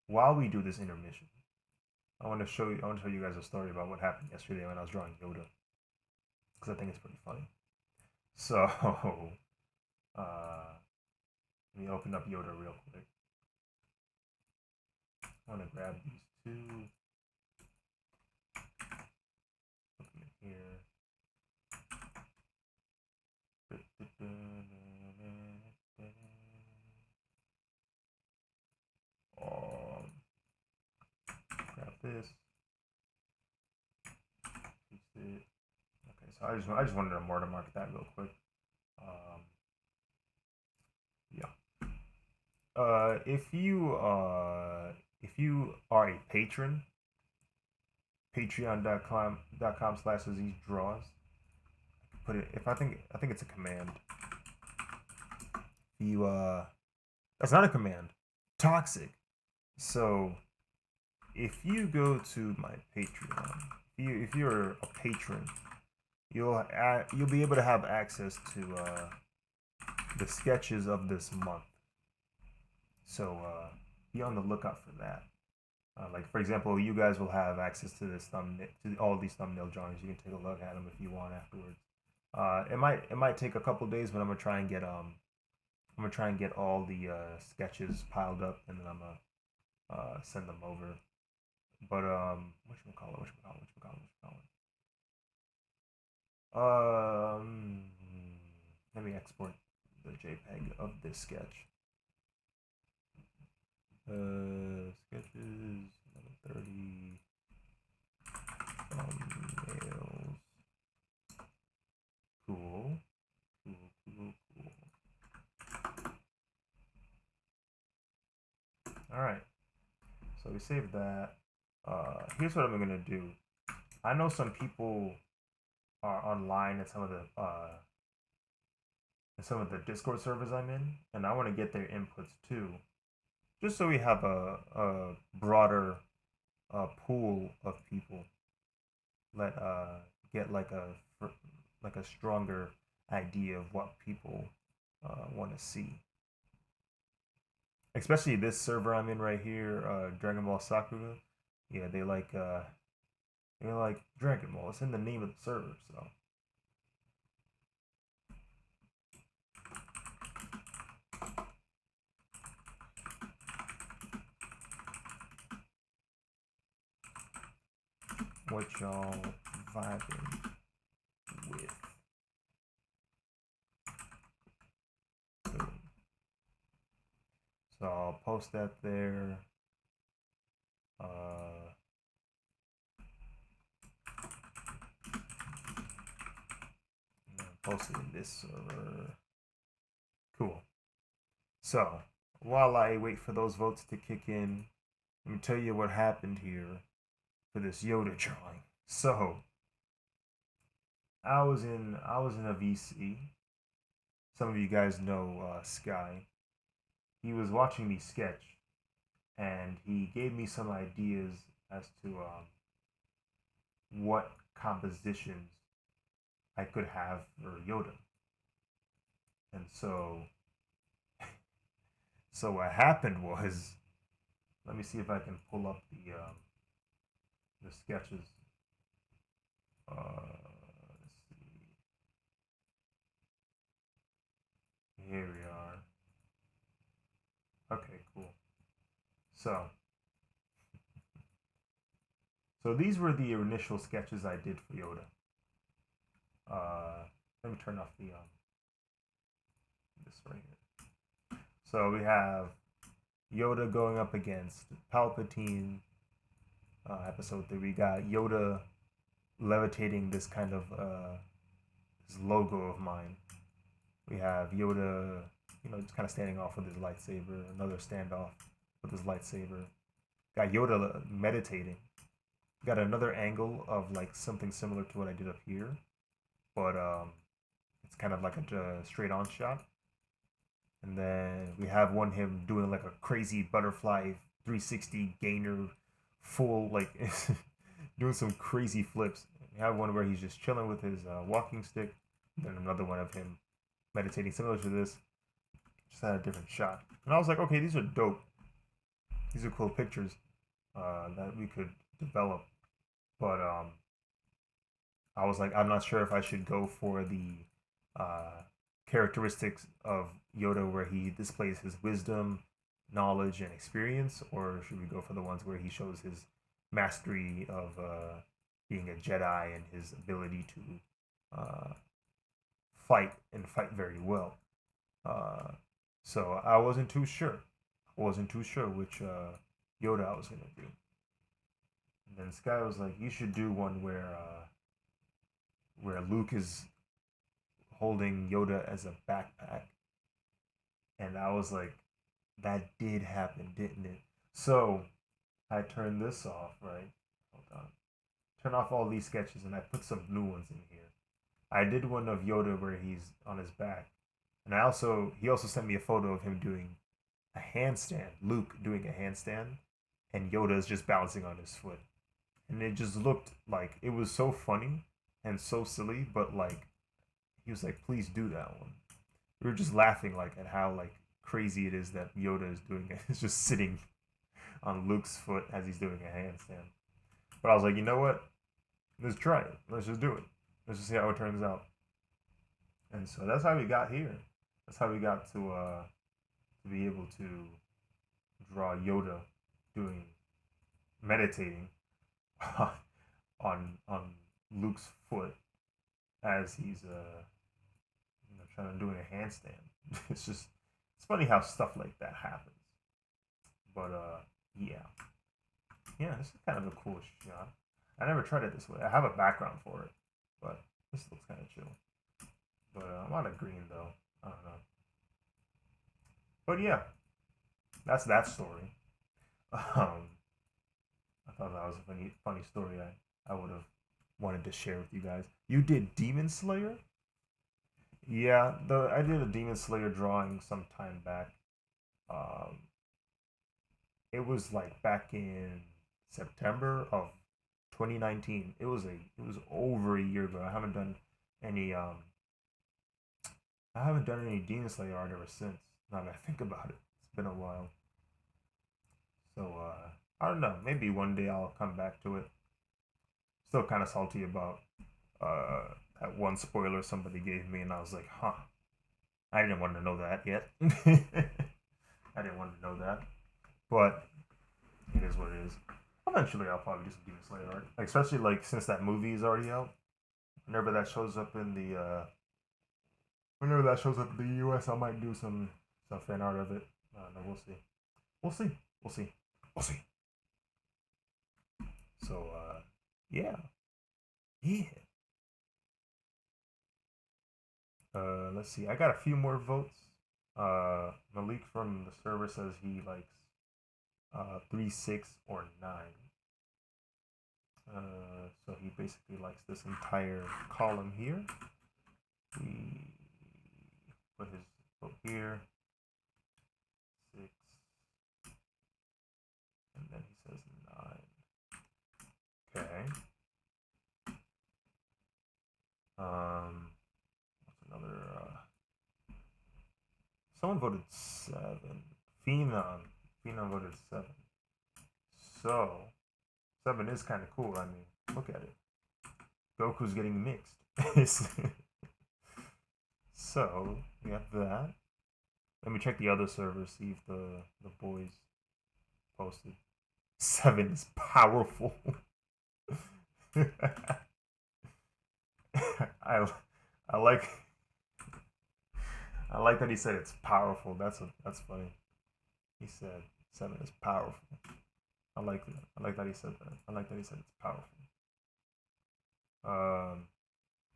A: While we do this intermission, I want to tell you guys a story about what happened yesterday when I was drawing Yoda, because I think it's pretty funny. So, let me open up Yoda real quick. I want to grab these 2. Put them in here. Grab this. Paste it. Okay, so I just wanted to watermark that real quick. Yeah. If you are a patron, patreon.com/AzizDraws. Put it. If I think it's a command. If you that's not a command. Toxic. So if you go to my Patreon, if you're a patron, you'll be able to have access to the sketches of this month. So be on the lookout for that. Like for example, you guys will have access to this thumbnail, to all these thumbnail drawings. You can take a look at them if you want afterwards. It might take a couple days, but I'm gonna try and get all the sketches piled up, and then I'm gonna send them over. But whatchamacallit. Let me export the JPEG of this sketch. Sketches 30 thumbnails. Cool. All right. So we saved that. Here's what I'm gonna do. I know some people are online at some of the Discord servers I'm in, and I want to get their inputs too, just so we have a broader pool of people. Get like a stronger idea of what people want to see. Especially this server I'm in right here, Dragon Ball Sakura. Yeah, they like Dragon Ball. It's in the name of the server, so. What y'all vibing with? So I'll post that there. Post it in this server. Cool. So while I wait for those votes to kick in, let me tell you what happened here for this Yoda drawing. So I was in a VC. Some of you guys know Sky. He was watching me sketch, and he gave me some ideas as to what compositions I could have for Yoda. And so what happened was, let me see if I can pull up the sketches. Let's see. Here we are. Okay, cool. So these were the initial sketches I did for Yoda. Let me turn off the this right here. So we have Yoda going up against Palpatine. Episode 3. We got Yoda levitating this kind of this logo of mine. We have Yoda, just kind of standing off with his lightsaber. Another standoff with his lightsaber. Got Yoda meditating. Got another angle of like something similar to what I did up here, but it's kind of like a straight on shot. And then we have him doing like a crazy butterfly 360 gainer, full like doing some crazy flips. We have one where he's just chilling with his walking stick. And then another one of him meditating, similar to this, just had a different shot. And I was like, okay, these are dope. These are cool pictures that we could develop. But I was like, I'm not sure if I should go for the characteristics of Yoda where he displays his wisdom, knowledge, and experience, or should we go for the ones where he shows his mastery of being a Jedi and his ability to fight very well. So I wasn't too sure. Which Yoda I was gonna do. And then Sky was like, "You should do one where Luke is holding Yoda as a backpack." And I was like, "That did happen, didn't it?" So I turned this off, right? Hold on. Turn off all these sketches, and I put some new ones in here. I did one of Yoda where he's on his back, and he also sent me a photo of him doing a handstand. Luke doing a handstand, and Yoda is just bouncing on his foot, and it just looked like it was so funny and so silly, but like he was like, "Please do that one." We were just laughing like at how like crazy it is that Yoda is doing it. It's just sitting on Luke's foot as he's doing a handstand. But I was like, you know what? Let's try it. Let's just do it. Let's just see how it turns out. And so that's how we got here. That's how we got to be able to draw Yoda doing meditating on Luke's foot as he's trying to doing a handstand. It's just it's funny how stuff like that happens. But yeah, this is kind of a cool shot. I never tried it this way. I have a background for it, but this looks kind of chill. But I'm out of green though. I don't know. But yeah, that's that story. I thought that was a funny story. I would have wanted to share with you guys. You did Demon Slayer? Yeah, I did a Demon Slayer drawing some time back. Um, it was like back in September of 2019. It was over a year ago. Any um I haven't done any Demon Slayer art ever since. Now that I think about it, it's been a while. So I don't know. Maybe one day I'll come back to it. Still kind of salty about uh that one spoiler somebody gave me, and I was like, huh. I didn't want to know that yet. I didn't want to know that, but it is what it is. Eventually, I'll probably do some Demon Slayer art, like, especially like since that movie is already out. Whenever that shows up in the U.S., I might do some fan art of it. No, we'll see. We'll see. We'll see. We'll see. So yeah, yeah. Let's see. I got a few more votes. Malik from the server says he likes 3, 6, or 9. So he basically likes this entire column here. We put his vote here, 6, and then he says 9. Okay. What's another? Someone voted 7. Phenom voted 7. So 7 is kind of cool. I mean, look at it. Goku's getting mixed. So we have that. Let me check the other server, see if the boys posted. 7 is powerful. I I like I like that he said it's powerful. That's funny. He said 7 is powerful. I like that. I like that he said that. I like that he said it's powerful.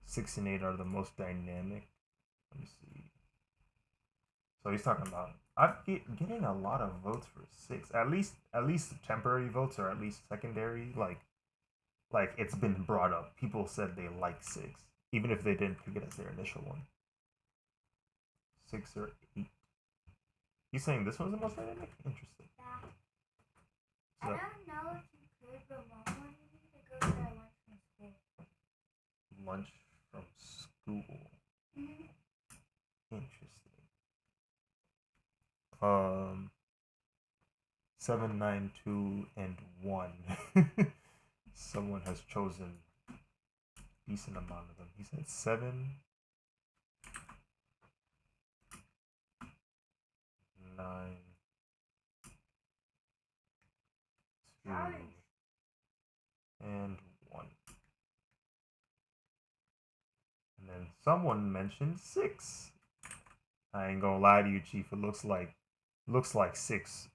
A: 6 and 8 are the most dynamic. Let me see. So he's talking about I'm getting a lot of votes for 6. At least temporary votes, or at least secondary. Like it's been brought up. People said they like 6, even if they didn't pick it as their initial one. 6 or 8. He's saying this one's the most dynamic. Interesting.
B: Yeah.
A: So,
B: I don't know if you could, but Mom wanted me to go to lunch from school.
A: Lunch from school.
B: Mm-hmm.
A: Interesting. 7, 9, 2, and 1. Someone has chosen a decent amount of them. He said 7, 9, 2, and 1. And then someone mentioned 6. I ain't gonna lie to you, Chief. It looks like 6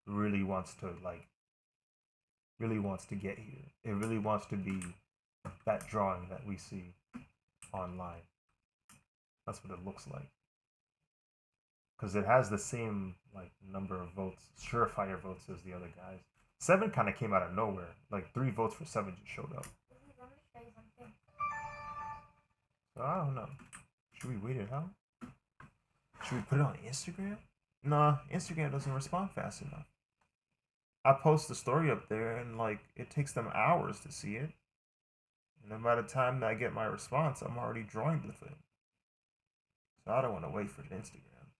A: really wants to get here. It really wants to be that drawing that we see online. That's what it looks like. Because it has the same like number of votes, surefire votes as the other guys. 7 kind of came out of nowhere. Like 3 votes for 7 just showed up.
B: Let me show you something.
A: So I don't know. Should we wait it out? Should we put it on Instagram? Nah, Instagram doesn't respond fast enough. I post the story up there, and like it takes them hours to see it. And then by the time that I get my response, I'm already drawing the thing. So I don't want to wait for Instagram.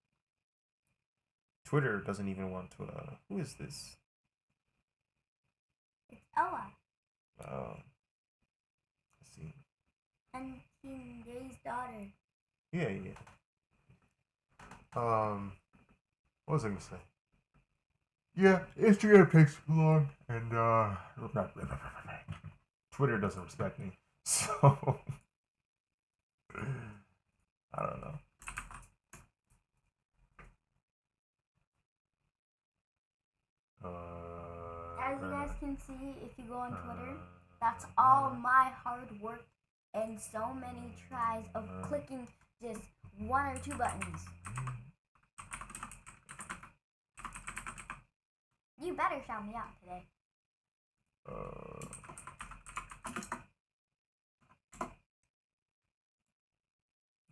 A: Twitter doesn't even want to. Who is this?
B: It's Ella.
A: Oh, let's see.
B: And Day's daughter.
A: Yeah. What was I gonna say? Yeah, Instagram takes too long, and Twitter doesn't respect me, so I don't know.
B: As you guys can see, if you go on Twitter, that's all my hard work and so many tries of clicking just one or two buttons. You better shout me out today.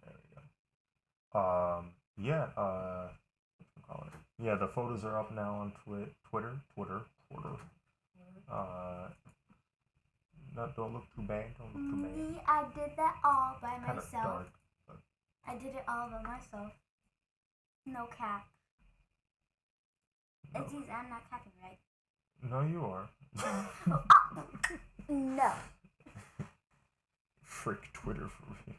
A: There we go. Yeah, the photos are up now on Twitter. No, don't look too bad.
B: Me, I did that all by
A: Kind of
B: myself.
A: dark, but
B: I did it all by myself. No cap.
A: no.
B: It seems I'm not capping, right?
A: No, you are.
B: No.
A: Frick Twitter for me.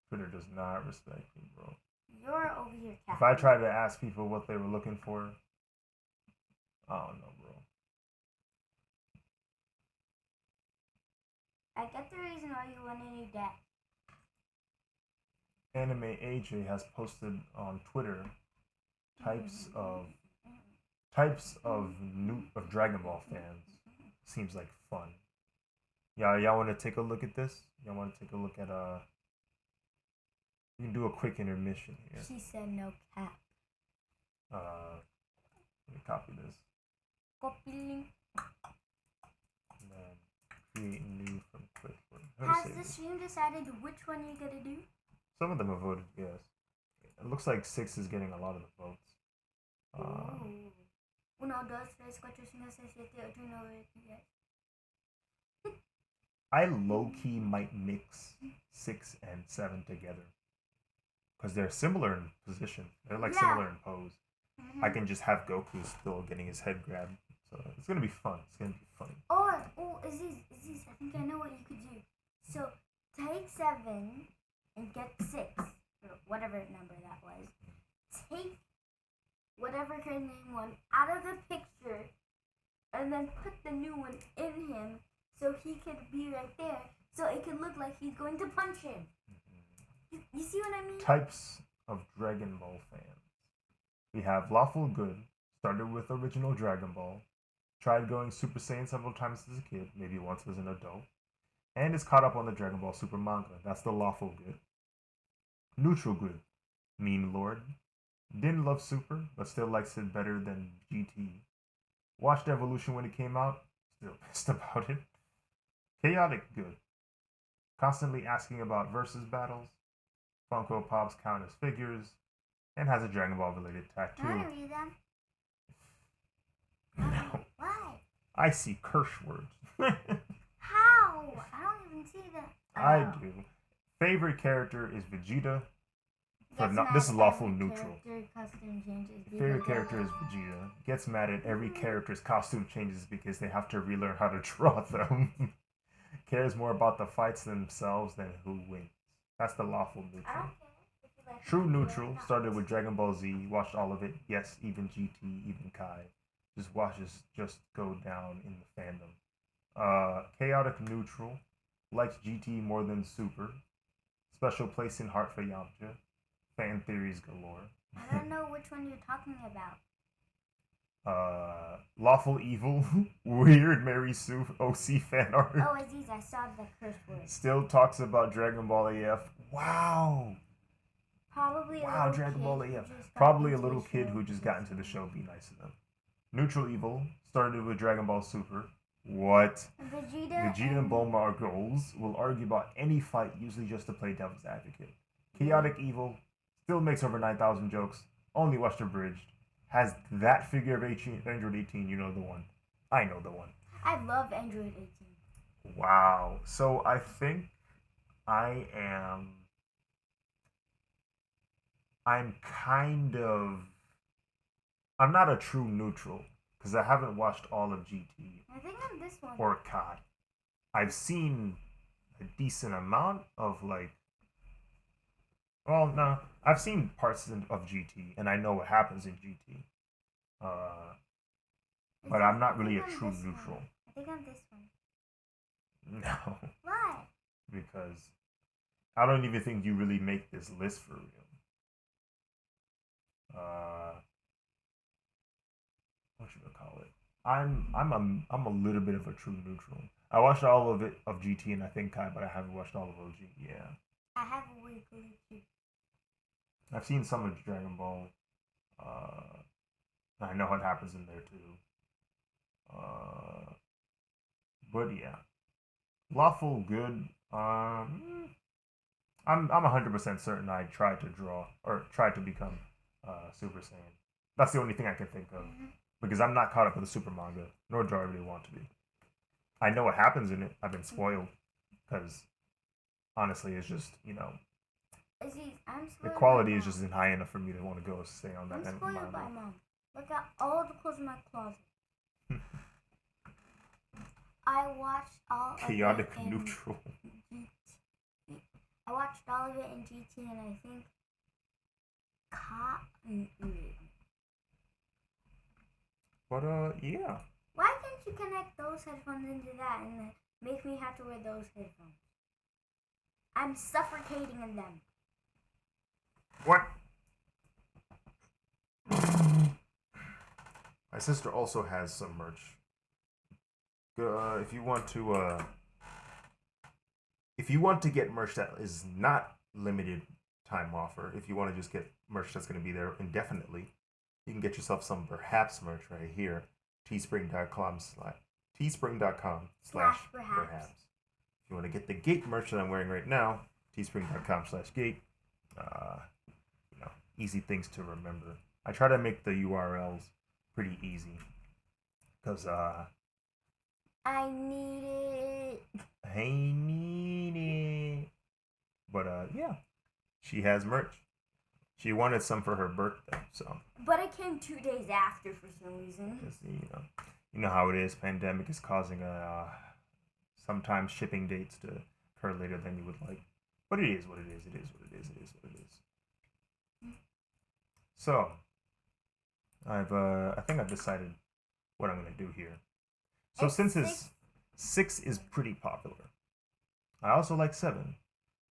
A: Twitter does not respect me, bro.
B: You're over here capping.
A: If I tried to ask people what they were looking for, I don't know, bro.
B: I get the reason why you want a new deck.
A: Anime AJ has posted on Twitter types of Dragon Ball fans. Seems like fun. Yeah, y'all want to take a look at this? Y'all want to take a look at You can do a quick intermission here.
B: She said no cap.
A: Let me copy this.
B: Copy link.
A: And then create new from quick.
B: Has the stream decided which one you're gonna do?
A: Some of them have voted yes. It looks like 6 is getting a lot of the votes.
B: 1, 2, 3, 4, 5, 6, 7, 8, 9, 10.
A: I low-key might mix 6 and 7 together. Because they're similar in position. They're like similar in pose. I can just have Goku still getting his head grabbed. So it's going to be fun. It's going to be funny.
B: Or, Aziz, I think I know what you could do. So, take 7 and get 6. Or whatever number that was. Take whatever her name was out of the picture. And then put the new one in him. So he could be right there. So it could look like he's going to punch him. You see what I mean?
A: Types of Dragon Ball fans. We have Lawful Good, started with original Dragon Ball, tried going Super Saiyan several times as a kid, maybe once as an adult, and is caught up on the Dragon Ball Super manga. That's the Lawful Good. Neutral Good, Meme Lord, didn't love Super, but still likes it better than GT. Watched Evolution when it came out, still pissed about it. Chaotic Good, constantly asking about versus battles. Funko Pops count as figures, and has a Dragon Ball related tattoo.
B: I want to read them.
A: No.
B: Why?
A: I see curse words.
B: How? I don't even see them.
A: I do. Favorite character is Vegeta. This is lawful neutral. Favorite character is Vegeta. Gets mad at every character's costume changes because they have to relearn how to draw them. Cares more about the fights themselves than who wins. That's the lawful neutral. True neutral, started with Dragon Ball Z, watched all of it. Yes, even GT, even Kai. Just watches just go down in the fandom. Chaotic neutral, likes GT more than Super. Special place in heart for Yamcha. Fan theories galore.
B: I don't know which one you're talking about.
A: Lawful evil, weird Mary Sue OC fan art.
B: Oh, Aziz, I saw the curse word.
A: Still talks about Dragon Ball AF. Wow.
B: Probably
A: Dragon Ball AF. Probably a little kid who just got into the show. Be nice to them. Neutral evil, started with Dragon Ball Super. What? Vegeta and Bulma are goals. Will argue about any fight, usually just to play devil's advocate. Chaotic evil, still makes over 9,000 jokes. Only watched Abridged. Has that figure of Android 18, you know the one. I know the one.
B: I love Android 18.
A: Wow. So I think I am. I'm kind of. I'm not a true neutral because I haven't watched all of GT
B: I think I'm this one.
A: or COD. I've seen a decent amount of like. Well, no, I've seen parts of GT and I know what happens in GT. But I'm not really a true neutral.
B: I think I'm this one.
A: No.
B: Why?
A: Because I don't even think you really make this list for real. What should I call it? I'm a little bit of a true neutral. I watched all of it of GT and I think Kai, but I haven't watched all of OG. Yeah.
B: I have a weekly too.
A: I've seen some of Dragon Ball. I know what happens in there too. But yeah, lawful good. I'm 100% certain I tried to draw or tried to become Super Saiyan. That's the only thing I can think of because I'm not caught up with the Super manga, nor do I really want to be. I know what happens in it. I've been spoiled because honestly, it's just the quality is just isn't high enough for me to want to go stay on that.
B: I'm spoiled by Mom. Look at all the clothes in my closet. I watched all
A: chaotic of it neutral.
B: I watched all of it in GT and I think
A: But yeah.
B: Why can't you connect those headphones into that and then make me have to wear those headphones? I'm suffocating in them.
A: What? My sister also has some merch. If you want to get merch that is not limited time offer, if you want to just get merch that's going to be there indefinitely, you can get yourself some perhaps merch right here. teespring.com/perhaps. If you want to get the gate merch that I'm wearing right now, teespring.com/gate. Easy things to remember. I try to make the URLs pretty easy because
B: I need it.
A: But yeah, she has merch. She wanted some for her birthday, so.
B: But it came 2 days after for some reason.
A: You know how it is. Pandemic is causing sometimes shipping dates to occur later than you would like. But it is what it is. It is what it is. It is what it is. So, I think I've decided what I'm gonna do here. So since 6 is pretty popular, I also like 7.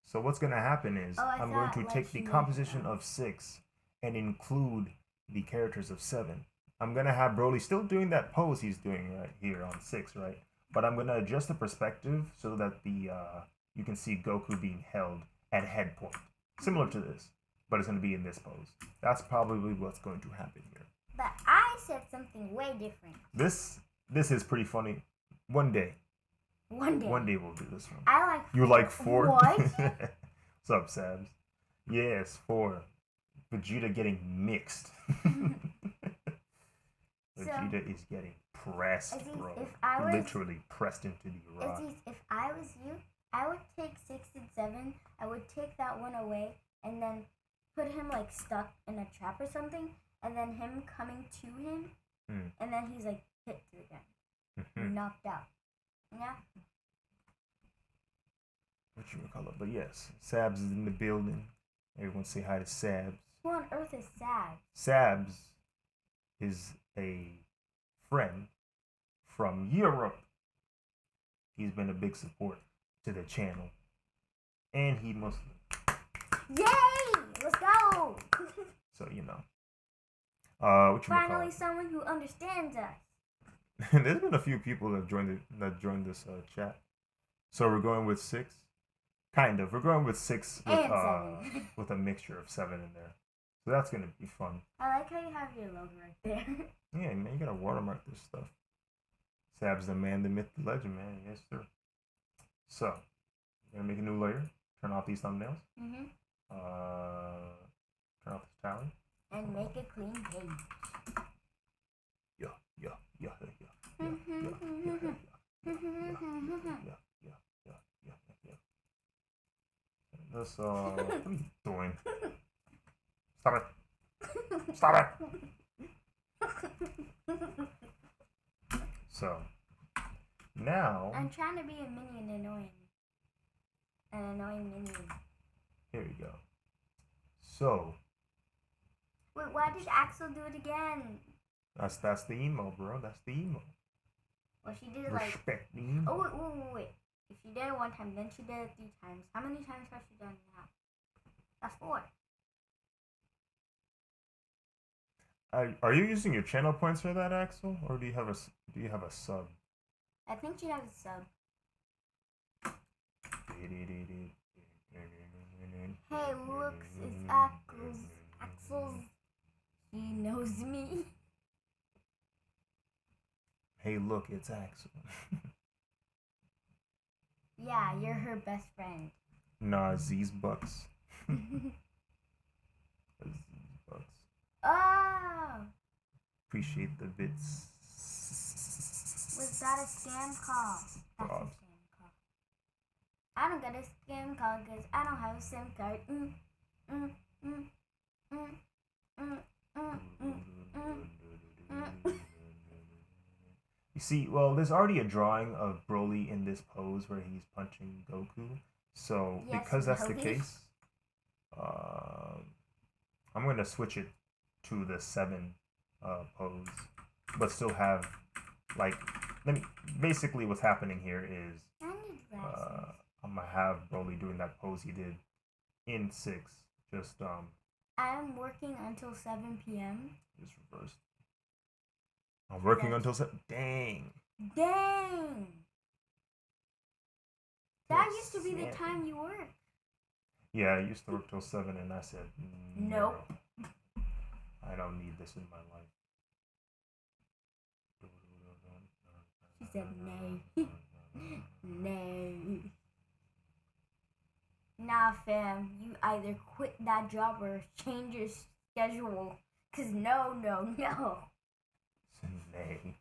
A: So what's gonna happen is I'm going to take the composition of 6 and include the characters of 7. I'm gonna have BROLY still doing that pose he's doing right here on 6, right? But I'm gonna adjust the perspective so that you can see Goku being held at head point, similar to this. But it's going to be in this pose. That's probably what's going to happen here.
B: But I said something way different.
A: This is pretty funny. One day we'll do this one.
B: I like 4.
A: You like 4?
B: What?
A: What's up, Sabs? Yes, 4. Vegeta getting mixed. Vegeta is getting pressed, bro. Literally pressed into the rock.
B: If I was you, I would take 6 and 7. I would take that one away and then put him like stuck in a trap or something, and then him coming to him, and then he's like hit to the ground, knocked out. Yeah.
A: What you call it? But yes, Sabs is in the building. Everyone say hi to Sabs.
B: Who on earth is Sabs?
A: Sabs is a friend from Europe. He's been a big support to the channel, and he must.
B: Yay! Let's go!
A: So
B: finally someone who understands us.
A: There's been a few people that joined this chat. So we're going with 6. Kind of. We're going with 6 with a mixture of 7 in there. So that's gonna be fun.
B: I like how you have your logo right there.
A: Yeah, man, you gotta watermark this stuff. Sab's the man, the myth, the legend, man. Yes, sir. So, we're gonna make a new layer. Turn off these thumbnails. Turn off this tally.
B: And make a clean page.
A: Yeah. This, what are you doing? Stop it. Stop it. So, now...
B: I'm trying to be a minion annoying. An annoying minion.
A: Here we go. So...
B: Wait, why did Axel do it again?
A: That's the emo, bro. That's the emo.
B: Well, she did it like...
A: Respect the emo.
B: Oh, wait. If she did it one time, then she did it 3 times. How many times has she done it now? That's 4.
A: Are you using your channel points for that, Axel, or do you have a sub?
B: I think she has a sub. Hey, look, it's Axel's. He knows me.
A: Hey, look, it's Axel.
B: Yeah, you're her best friend.
A: Nah, Z's bucks.
B: Oh!
A: Appreciate the bits.
B: Was that a scam call? That's a scam call. I don't get a scam call because I don't have a SIM card.
A: You see, well, there's already a drawing of BROLY in this pose where he's punching Goku. So,
B: yes,
A: because that's the case, I'm going to switch it to the 7 pose, but still have, like, basically what's happening here is I'm going to have BROLY doing that pose he did in 6. Just,
B: I'm working until 7 p.m.
A: Just reversed. I'm working until 7. Dang.
B: That used to be the time you work.
A: Yeah, I used to work till 7, and I said,
B: nope.
A: I don't need this in my life.
B: She said, nay. Nay. Nah, fam. You either quit that job or change your schedule. Cause no.
A: Nay.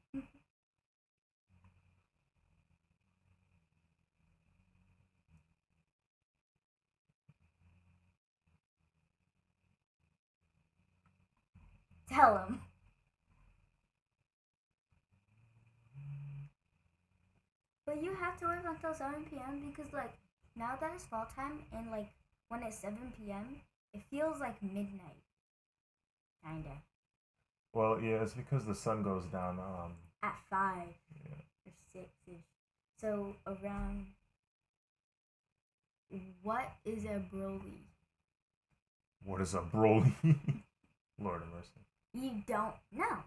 B: Tell him. But you have to work until 7 p.m. because, like, now that it's fall time and, like, when it's 7 p.m., it feels like midnight. Kinda.
A: Well, yeah, it's because the sun goes down
B: at 5
A: or
B: 6-ish. So around. What is a BROLY?
A: What is a BROLY? Lord of mercy.
B: You don't know.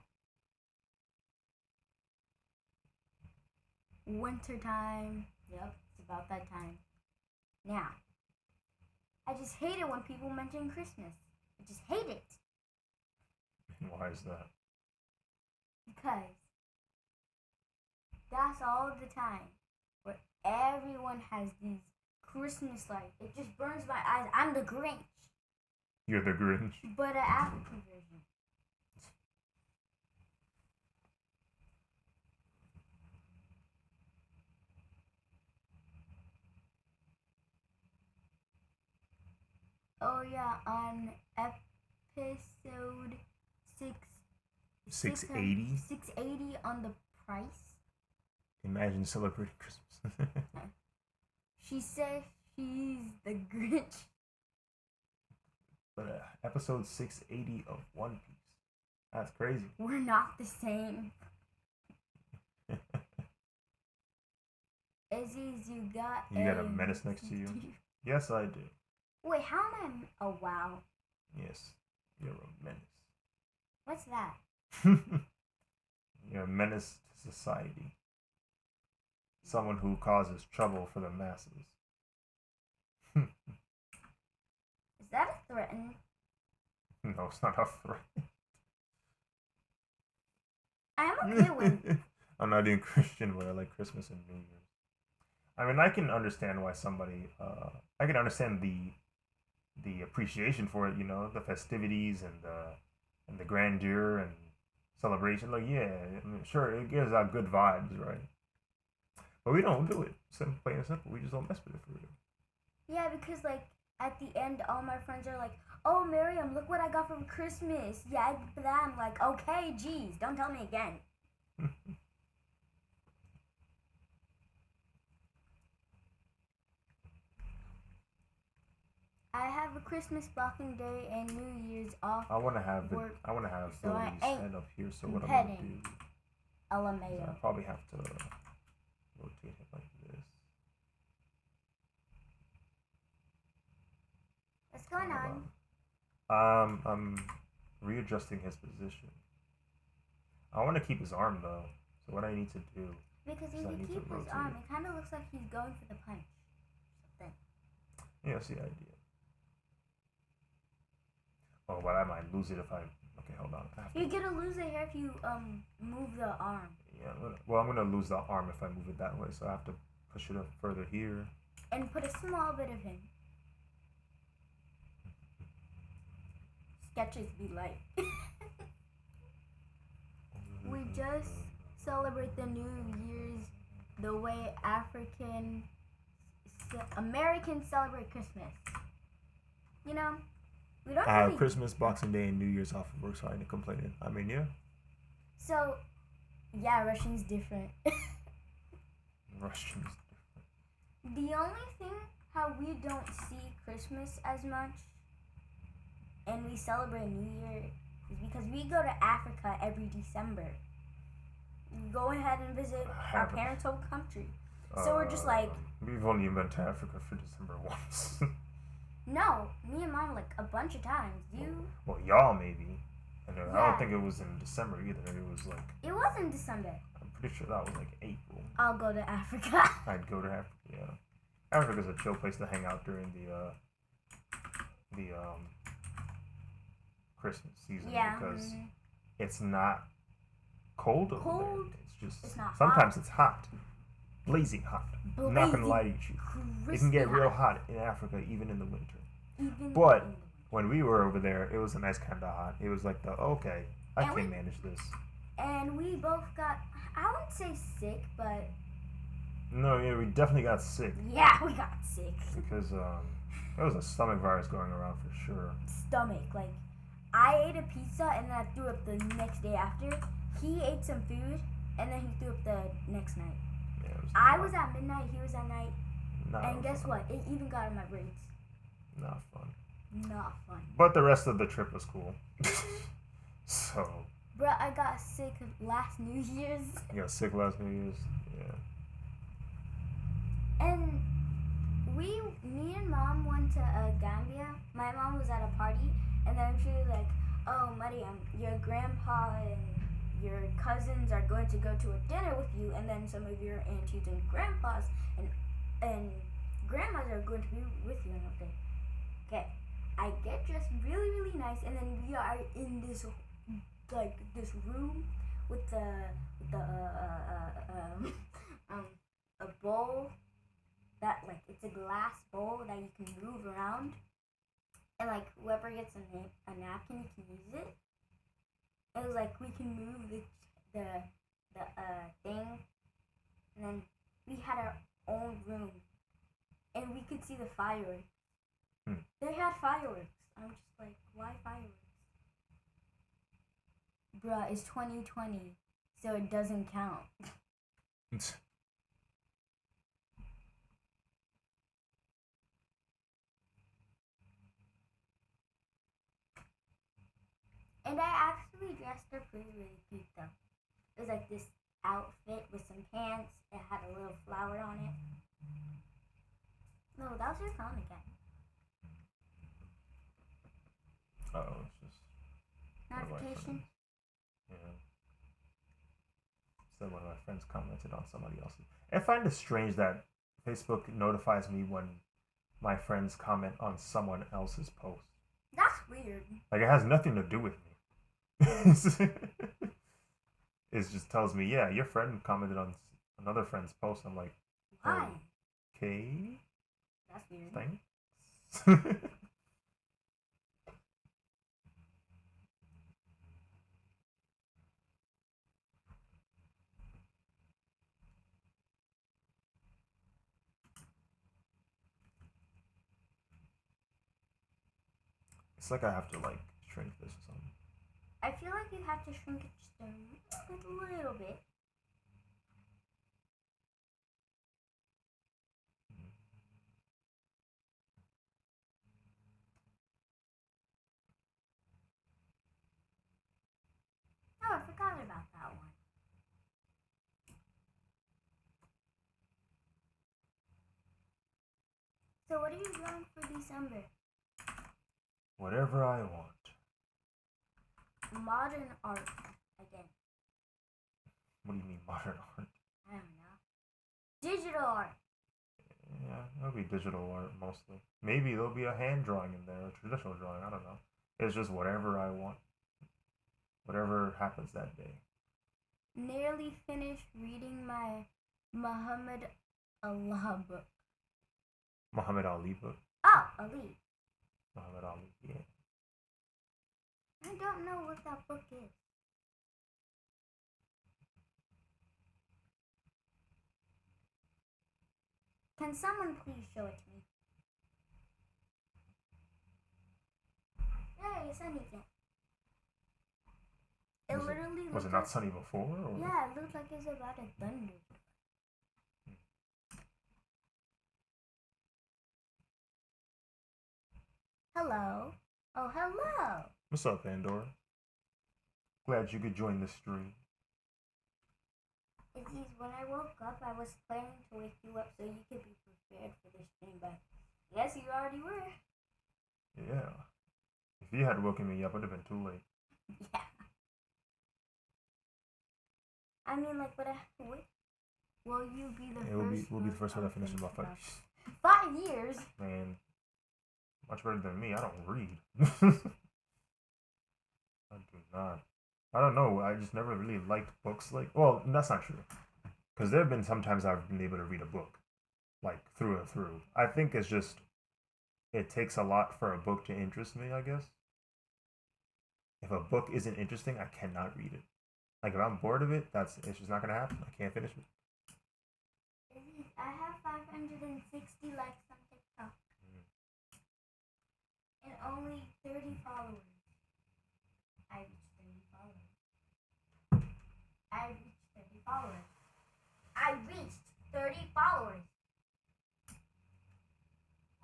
B: Winter time. Yep, it's about that time. Now, I just hate it when people mention Christmas. I just hate it.
A: Why is that?
B: Because that's all the time where everyone has these Christmas lights. It just burns my eyes. I'm the Grinch.
A: You're the Grinch.
B: But an African version. Oh yeah, on episode
A: 680.
B: 680 on the price.
A: Imagine celebrating Christmas.
B: She says she's the Grinch.
A: But episode 680 of One Piece. That's crazy.
B: We're not the same. Izzy's, you got
A: a menace next to you? Yes, I do.
B: Wait, how am I? Oh, wow.
A: Yes, you're a menace.
B: What's that?
A: You're a menace to society. Someone who causes trouble for the masses.
B: Is that a threat?
A: No, it's not a threat.
B: I'm okay with.
A: I'm not even Christian, but I like Christmas and New Year's. I mean, I can understand why somebody. I can understand the appreciation for it. You know, the festivities and the grandeur and celebration. Like, yeah, I mean, sure, it gives out good vibes, right? But we don't do it. Simple, plain and simple. We just don't mess with it for real.
B: Yeah, because like at the end, all my friends are like, "Oh, Miriam, look what I got for Christmas." Yeah, I'm like, "Okay, geez, don't tell me again." I have a Christmas, Boxing Day, and New Year's off.
A: I want to have
B: work,
A: I want to have
B: so I
A: Broly's
B: ain't
A: head up here. So what I'm gonna do?
B: LMAO.
A: I probably have to rotate it like this.
B: What's going on?
A: I'm readjusting his position. I want to keep his arm though. So what I need to do?
B: Because if you keep his arm, it kind of looks like he's going for the punch. Something.
A: Yeah, that's the idea. Oh, but I might lose it if I. Okay, hold on.
B: You're gonna lose it here if you move the arm.
A: Yeah, I'm gonna lose the arm if I move it that way. So I have to push it up further here.
B: And put a small bit of him. Sketches be like. We just celebrate the New Year's the way Americans celebrate Christmas. You know, we don't.
A: I have Christmas, Boxing Day, and New Year's off of work, so I ain't complaining. I mean, yeah.
B: So, yeah, Russian's different.
A: Russian's different.
B: The only thing how we don't see Christmas as much, and we celebrate New Year, is because we go to Africa every December. We go ahead and visit our parents' home country. So we're just like...
A: We've only been to Africa for December once.
B: No, me and Mom like a bunch of times. You?
A: Well, y'all maybe. And I don't think it was in December either. It was like...
B: It was in December.
A: I'm pretty sure that was like April.
B: I'll go to Africa.
A: I'd go to Africa, yeah. Africa's a chill place to hang out during the Christmas season because it's not cold over there. It's just sometimes it's hot. Blazing hot. I'm not gonna lie to you. It can get real hot in Africa even in the winter. But when we were over there, it was a nice kind of hot. It was like I can manage this.
B: And we both got, I wouldn't say sick, but...
A: No, yeah, we definitely got sick.
B: Yeah, we got sick.
A: Because there was a stomach virus going around for sure.
B: Stomach, like, I ate a pizza and then I threw up the next day after. He ate some food and then he threw up the next night. Yeah, I was at midnight, he was at night. And guess what? It even got in my braids.
A: Not fun.
B: Not fun.
A: But the rest of the trip was cool. So.
B: Bruh, I got sick last New Year's.
A: You got sick last New Year's? Yeah.
B: And me and Mom went to Gambia. My mom was at a party, and then she was like, "Oh, Mariam, your grandpa and your cousins are going to go to a dinner with you, and then some of your aunties and grandpas and grandmas are going to be with you." And I was like, "Okay." I get dressed really, really nice, and then we are in this room with a bowl that it's a glass bowl that you can move around, and whoever gets a napkin, you can use it. It was like we can move the thing, and then we had our own room, and we could see the fireworks. They had fireworks. I'm just like, why fireworks? Bruh, it's 2020, so it doesn't count. And I actually dressed her really cute though. It was like this outfit with some pants. It had a little flower on it. No, that was your phone again.
A: Uh-oh, it's just...
B: Notification?
A: Yeah. So one of my friends commented on somebody else's. I find it strange that Facebook notifies me when my friends comment on someone else's post.
B: That's weird.
A: Like, it has nothing to do with me. It just tells me, yeah, your friend commented on another friend's post. I'm like,
B: why?
A: Okay.
B: That's weird.
A: Thanks. It's like I have to like shrink this or something.
B: I feel like you have to shrink it just a little bit. Oh, I forgot about that one. So what are you drawing for December?
A: Whatever I want.
B: Modern art again.
A: What do you mean modern art?
B: I don't know. Digital art.
A: Yeah, it'll be digital art mostly. Maybe there'll be a hand drawing in there, a traditional drawing. I don't know. It's just whatever I want. Whatever happens that day.
B: Nearly finished reading my Muhammad Allah book.
A: Muhammad Ali book.
B: Oh, Ali.
A: Muhammad Ali, yeah.
B: I don't know what that book is. Can someone please show it to me? Yay, sunny again. It literally
A: was it not sunny before? Or?
B: Yeah, it looks like it's about to thunder. Hello. Oh, hello.
A: What's up, Pandora? Glad you could join the stream.
B: When I woke up, I was planning to wake you up so you could be prepared for the stream, but yes, you already were.
A: Yeah. If you had woken me up, it would have been too late.
B: Yeah. I mean, like, but will you be the first?
A: We'll be the first one to finish in about
B: 5 years.
A: Man, much better than me. I don't read. I do not. I don't know. I just never really liked books. Well, that's not true. Because there have been sometimes I've been able to read a book, like through and through. I think it's just it takes a lot for a book to interest me. I guess. If a book isn't interesting, I cannot read it. Like if I'm bored of it, it's just not gonna happen. I can't finish it.
B: I have 560 likes on TikTok and only 30 followers. I reached 30 followers. I reached 30 followers. I reached 30 followers.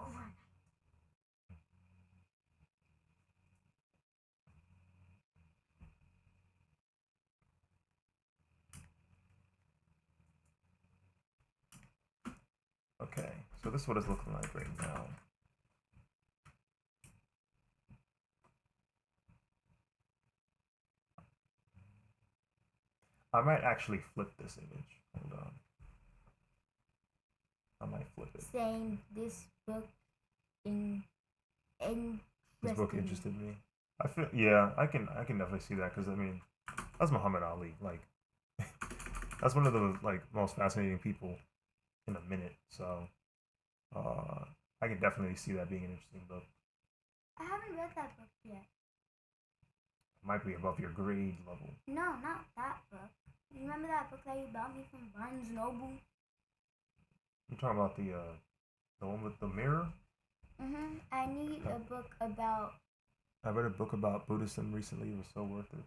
B: Overnight.
A: Okay, so this is what it's looking like right now. I might actually flip this image. Hold on. I might flip it.
B: Saying this book
A: this book interested me. I feel I can definitely see that because I mean that's Muhammad Ali. Like that's one of the most fascinating people in a minute. So I can definitely see that being an interesting book.
B: I haven't read that book yet.
A: It might be above your grade level.
B: No, not that book. You remember that book that you bought me from Barnes Noble?
A: You're talking about the one with the mirror?
B: I need a book about.
A: I read a book about Buddhism recently. It was so worth it.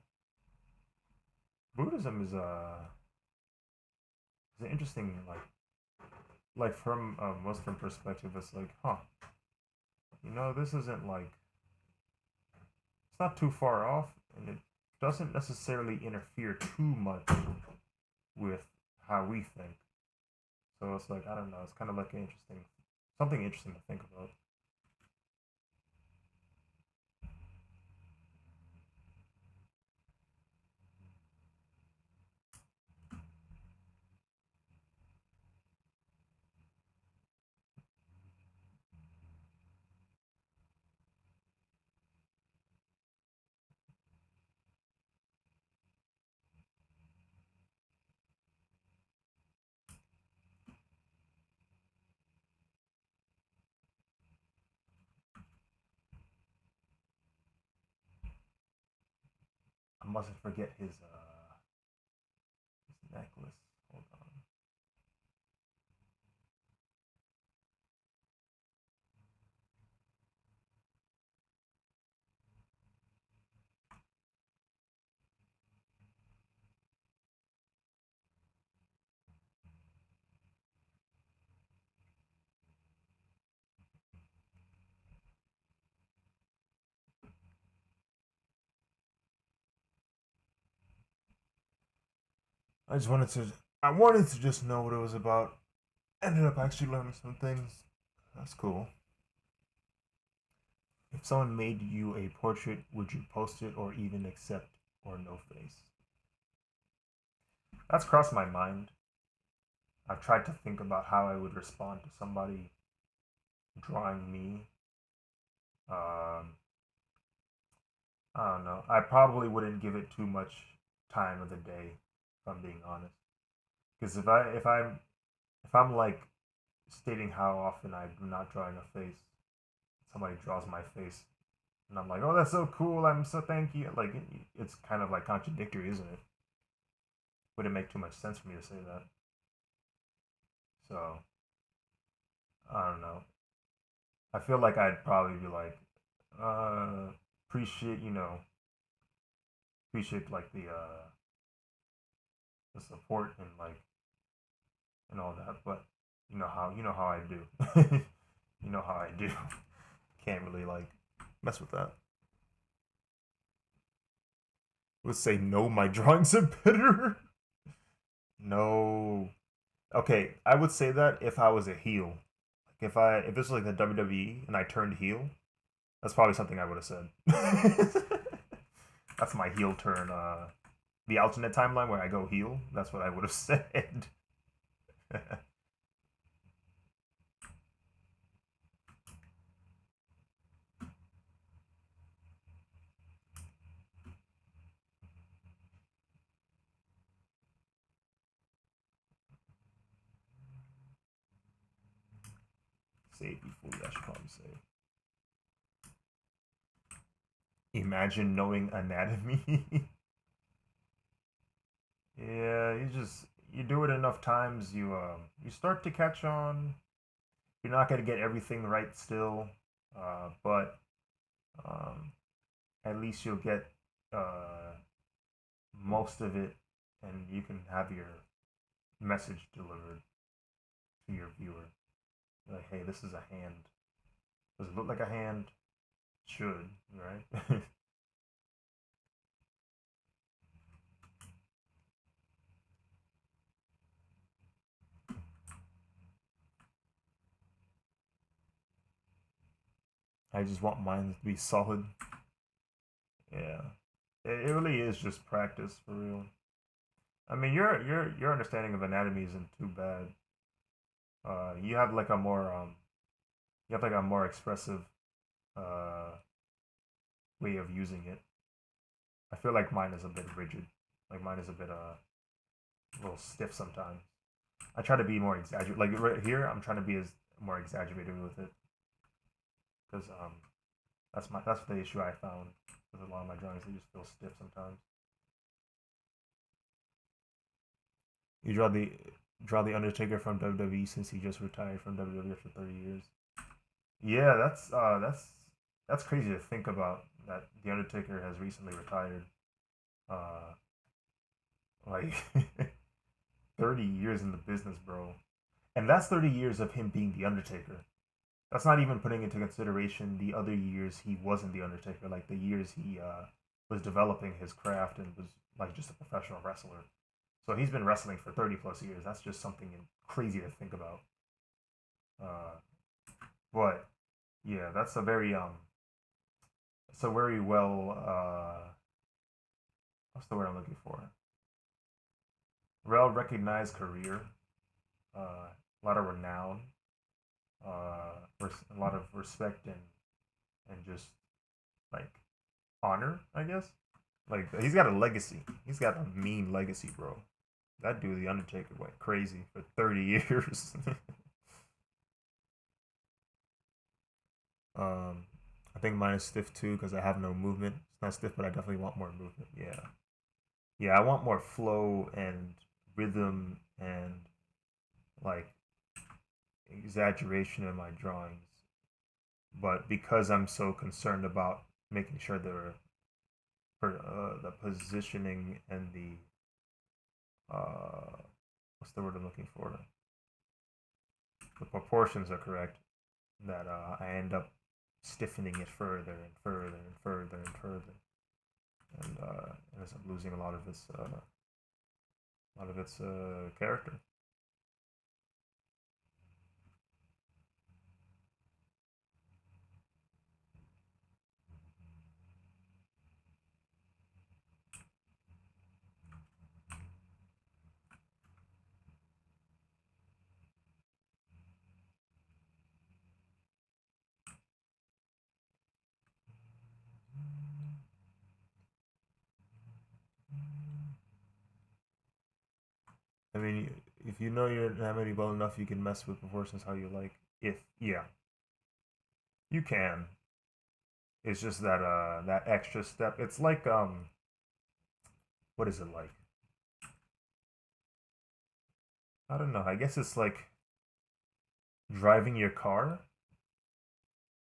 A: Buddhism is an interesting like from a Muslim perspective. It's like, this isn't like it's not too far off, and it doesn't necessarily interfere too much with how we think. So it's like I don't know. It's kind of like something interesting to think about. I mustn't forget his necklace. Hold on. I just wanted to. I wanted to just know what it was about. Ended up actually learning some things. That's cool. If someone made you a portrait, would you post it or even accept or no face? That's crossed my mind. I've tried to think about how I would respond to somebody drawing me. Um, I don't know. I probably wouldn't give it too much time of the day, if I'm being honest. Because if I'm like stating how often I'm not drawing a face, somebody draws my face, and I'm like, oh, that's so cool. I'm so thank you. Like it's kind of like contradictory, isn't it? Wouldn't make too much sense for me to say that. So I don't know. I feel like I'd probably be like, appreciate appreciate like the support and like and all that, but you know how I do. You know how I do. Can't really like mess with that. Would say no, my drawings are better. No. Okay, I would say that if I was a heel. Like if this was like the WWE and I turned heel, that's probably something I would have said. That's my heel turn. The alternate timeline where I go heel. That's what I would have said. Say before I should probably say. Imagine knowing anatomy. Yeah, you do it enough times, you start to catch on. You're not gonna get everything right still, but um, at least you'll get uh, most of it, and you can have your message delivered to your viewer. Like, hey, this is a hand. Does it look like a hand? It should, right? I just want mine to be solid. Yeah, it really is just practice for real. I mean, your understanding of anatomy isn't too bad. You have like a more you have like a more expressive uh way of using it. I feel like mine is a bit rigid. Like mine is a bit a little stiff sometimes. I try to be more exaggerated. Like right here, I'm trying to be as more exaggerated with it because that's the issue I found with a lot of my drawings. They just feel stiff sometimes. You draw the Undertaker from WWE since he just retired from WWE after 30 years. Yeah, that's crazy to think about. That the Undertaker has recently retired. Uh, like 30 years in the business, bro, and that's 30 years of him being the Undertaker. That's not even putting into consideration the other years he wasn't the Undertaker, like the years he was developing his craft and was like just a professional wrestler. So he's been wrestling for 30 plus years. That's just something crazy to think about. Uh, but yeah, it's a very well what's the word I'm looking for? Well recognized career, a lot of renown, a lot of respect and just like honor, I guess. Like he's got a legacy. He's got a mean legacy, bro. That dude, the Undertaker, went crazy for 30 years. um, I think mine is stiff too because I have no movement. It's not stiff, but I definitely want more movement. Yeah, yeah, I want more flow and rhythm and like exaggeration in my drawings. But because I'm so concerned about making sure the positioning and uh, what's the word I'm looking for? The proportions are correct, that I end up stiffening it further and further and further and further, and ends up losing a lot of its A lot of it's character. I mean, if you know your anatomy well enough, you can mess with proportions how you like. If yeah, you can. It's just that that extra step. It's like what is it like? I don't know. I guess it's like driving your car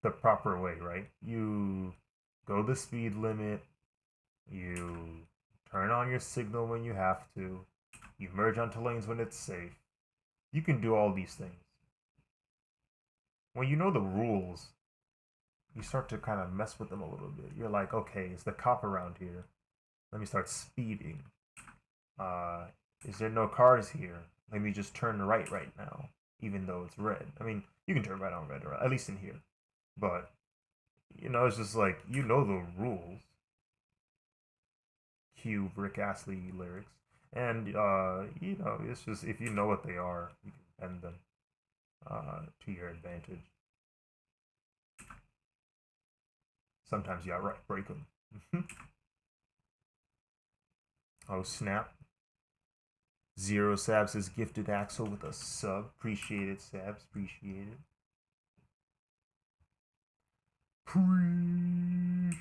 A: the proper way, right? You go the speed limit, you turn on your signal when you have to, you merge onto lanes when it's safe. You can do all these things. When you know the rules, you start to kind of mess with them a little bit. You're like, okay, it's the cop around here. Let me start speeding. Uh, is there no cars here? Let me just turn right now, even though it's red. I mean, you can turn right on red, at least in here. But it's just like you know the rules. Cue Rick Astley lyrics, and it's just if you know what they are, you can bend them to your advantage. Sometimes you outright break them. Oh snap! Zero Sabs has gifted Axel with a sub. Appreciate it, Sabs. Appreciate it. Preach.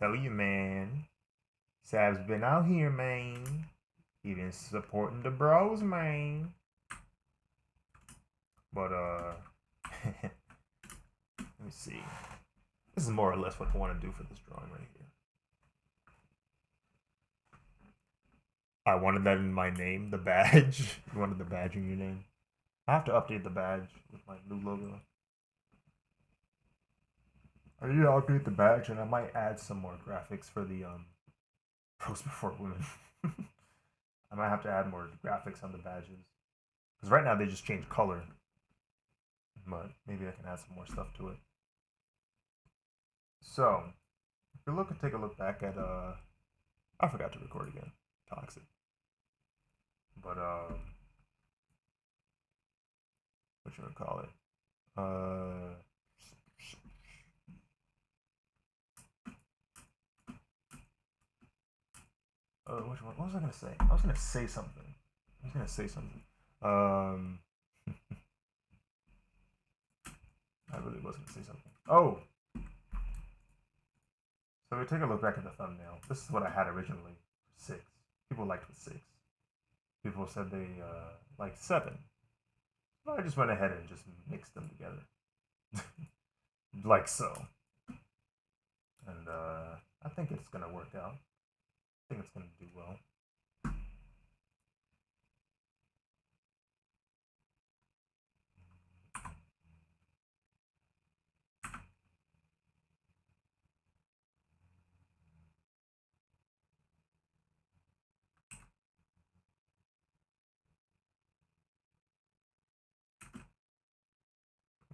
A: Tell you, man. Sab's been out here, man. He been supporting the bros, man. But let me see. This is more or less what I want to do for this drawing right here. I wanted that in my name, the badge. You wanted the badge in your name. I have to update the badge with my new logo. I need to update the badge, and I might add some more graphics for the Pros Before Women. I might have to add more graphics on the badges because right now they just change color. But maybe I can add some more stuff to it. So, if you take a look back at I forgot to record again. Toxic. But what should I call it? Which one? What was I gonna say? I was gonna say something. I really was gonna say something. Oh, so we take a look back at the thumbnail. This is what I had originally for 6. People liked with 6. People said they liked 7. So I just went ahead and just mixed them together, like so. And I think it's gonna work out. I think it's gonna do well.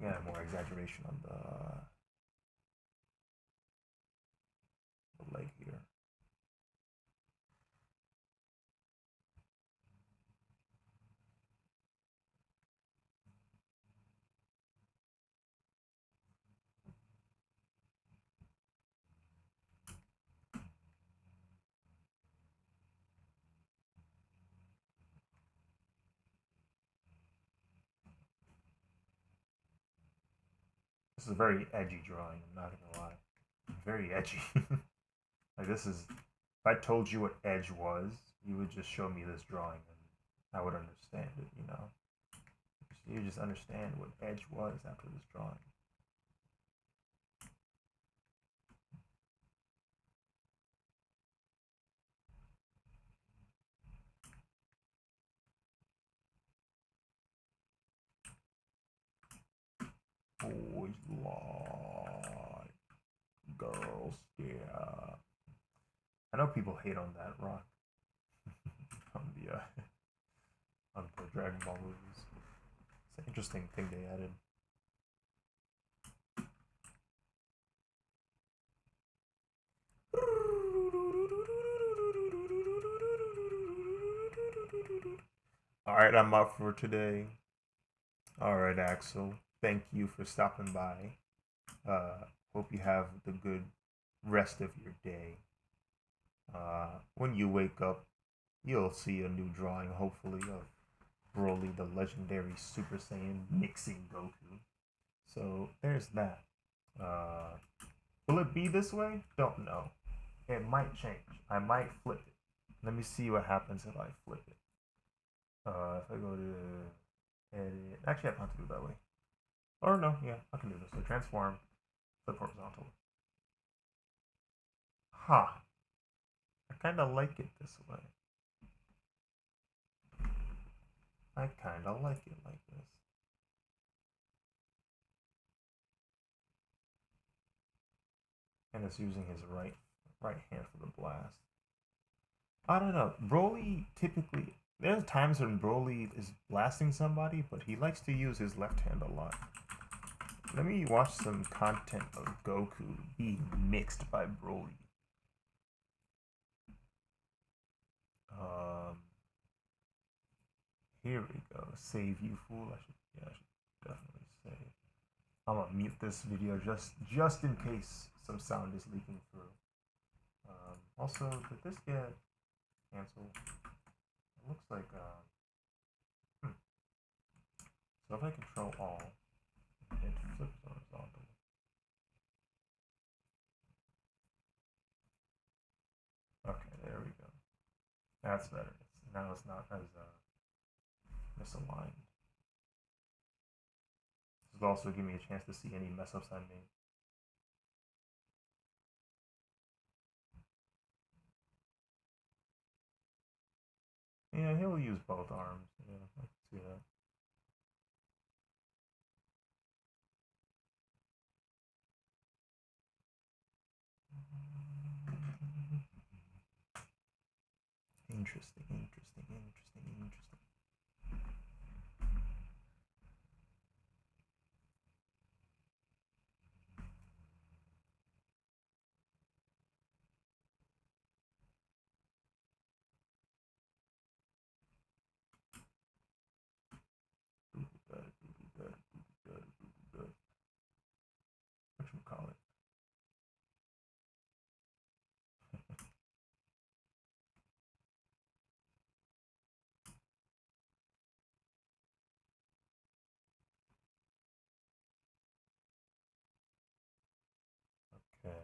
A: Yeah, more exaggeration on the leg here. This is a very edgy drawing, I'm not gonna lie. Very edgy. Like this is if I told you what edge was, you would just show me this drawing and I would understand it, you know. You just understand what edge was after this drawing. Boys like girls, yeah. I know people hate on that rock on the on the Dragon Ball movies. It's an interesting thing they added. All right, I'm out for today. All right, Axel. Thank you for stopping by. Hope you have the good rest of your day. When you wake up, you'll see a new drawing, hopefully, of BROLY, the legendary Super Saiyan mixing Goku. So there's that. Uh, will it be this way? Don't know. It might change. I might flip it. Let me see what happens if I flip it. If I go to edit, actually, I have to do it that way. Or no, yeah, I can do this. So transform, flip horizontal. Huh. I kind of like it this way. I kind of like it like this. And it's using his right hand for the blast. I don't know. BROLY typically, there's times when BROLY is blasting somebody, but he likes to use his left hand a lot. Let me watch some content of Goku being mixed by BROLY. Um, Here we go. Save you, fool. I should definitely save. I'm gonna mute this video just in case some sound is leaking through. Also, did this get canceled? It looks like So if I control all, it flips horizontally. Okay, there we go. That's better. Now it's not as misaligned. This will also give me a chance to see any mess ups I made. Yeah, he'll use both arms. Yeah, I can see that. Interesting, interesting, interesting, interesting. Whatchamacallit? Okay.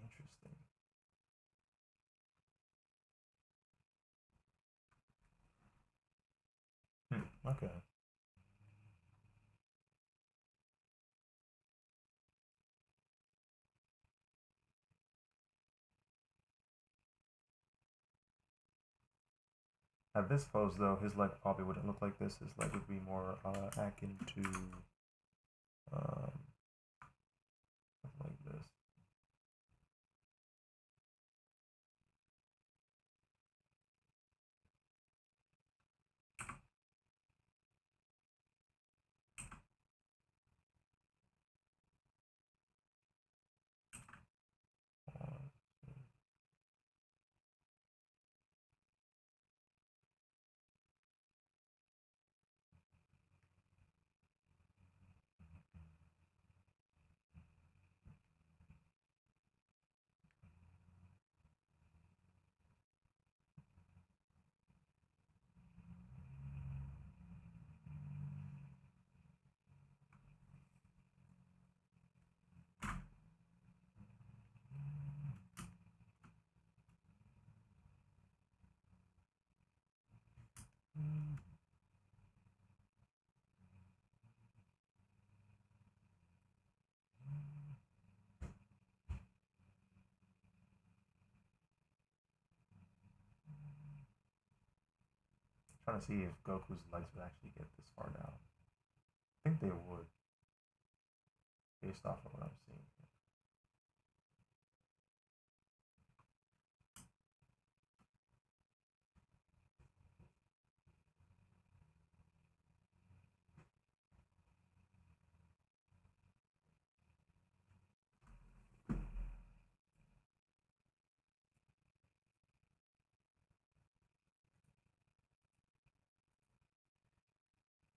A: Interesting. Okay. At this pose, though, his leg probably wouldn't look like this. His leg would be more akin to um, like this. Trying to see if Goku's legs would actually get this far down. I think they would, based off of what I'm seeing.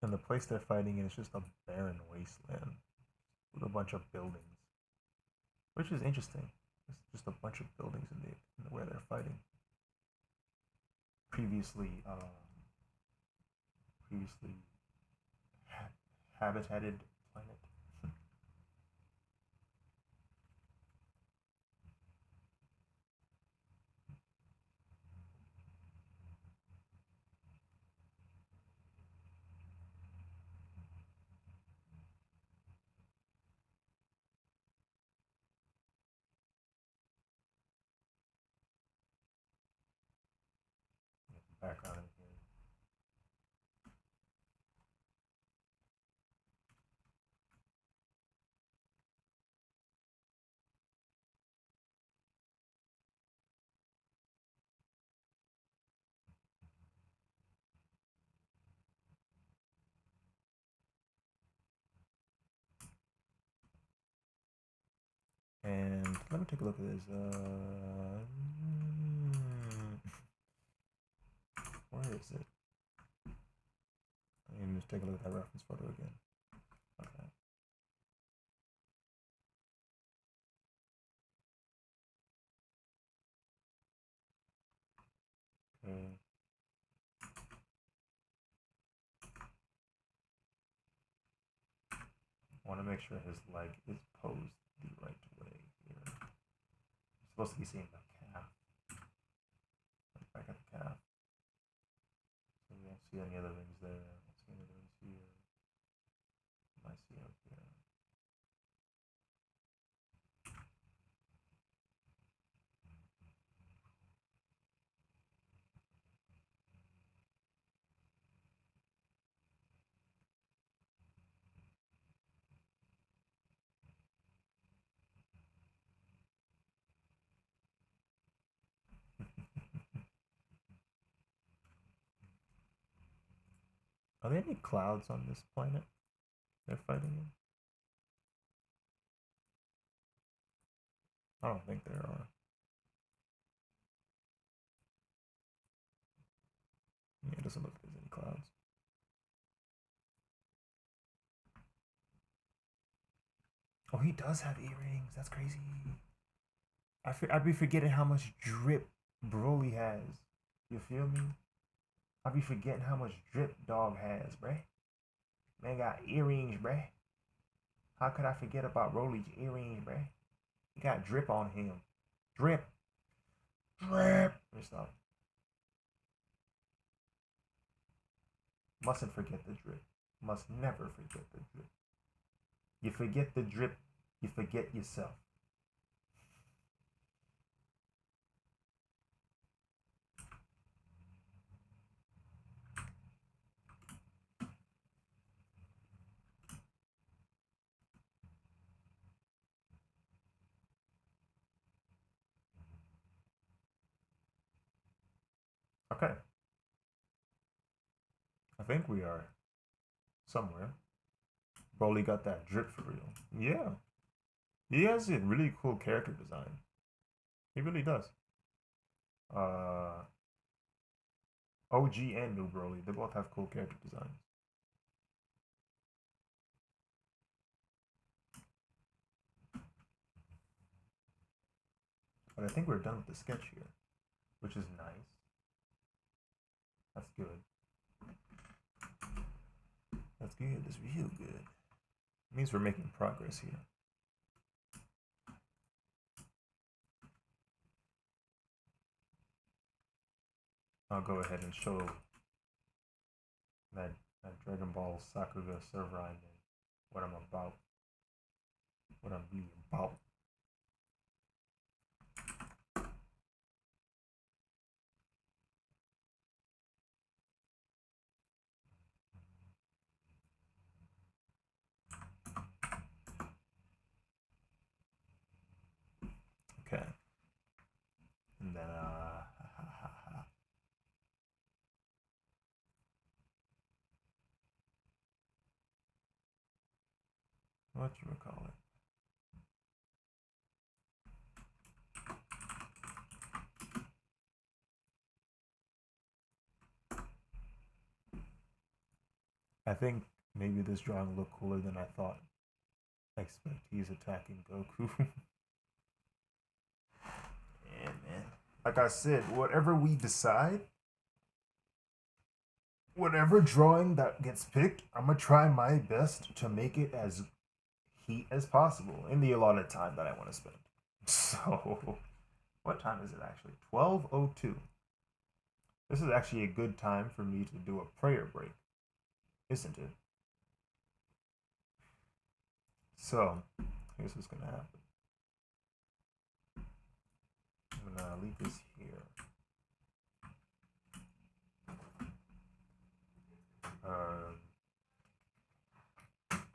A: And the place they're fighting in is just a barren wasteland with a bunch of buildings, which is interesting. It's just a bunch of buildings in where they're fighting. Previously, previously habitated planet. Background in here. And let me take a look at this. Where is it? Let me just take a look at that reference photo again. Okay. Okay. I want to make sure his leg is posed the right way here. You're supposed to be seeing the calf. Back at the calf. So we don't see any other rings there. I don't see any other rings here. I see up here. Are there any clouds on this planet they're fighting in? I don't think there are. Yeah, it doesn't look like there's any clouds. Oh, he does have earrings. That's crazy. I'd be forgetting how much drip BROLY has. You feel me? I'd be forgetting how much drip dog has, bruh. Man got earrings, bruh. How could I forget about BROLY's earrings, bruh? He got drip on him. Drip. Drip. Let me stop. Mustn't forget the drip. Must never forget the drip. You forget the drip, you forget yourself. Okay. I think we are somewhere. BROLY got that drip for real. Yeah. He has a really cool character design. He really does. OG and New BROLY, they both have cool character designs. But I think we're done with the sketch here, which is nice. That's good. That's good. That's real good. It means we're making progress here. I'll go ahead and show that Dragon Ball Sakuga server I'm in. What I'm about. What I'm really about. Okay. And then what you would call it? I think maybe this drawing looked cooler than I thought. I expect he's attacking Goku. Yeah, man. Like I said, whatever we decide, whatever drawing that gets picked, I'm gonna try my best to make it as heat as possible in the allotted time that I want to spend. So, what time is it actually? 12:02. This is actually a good time for me to do a prayer break, isn't it? So, here's what's gonna happen. I'm gonna leave this here.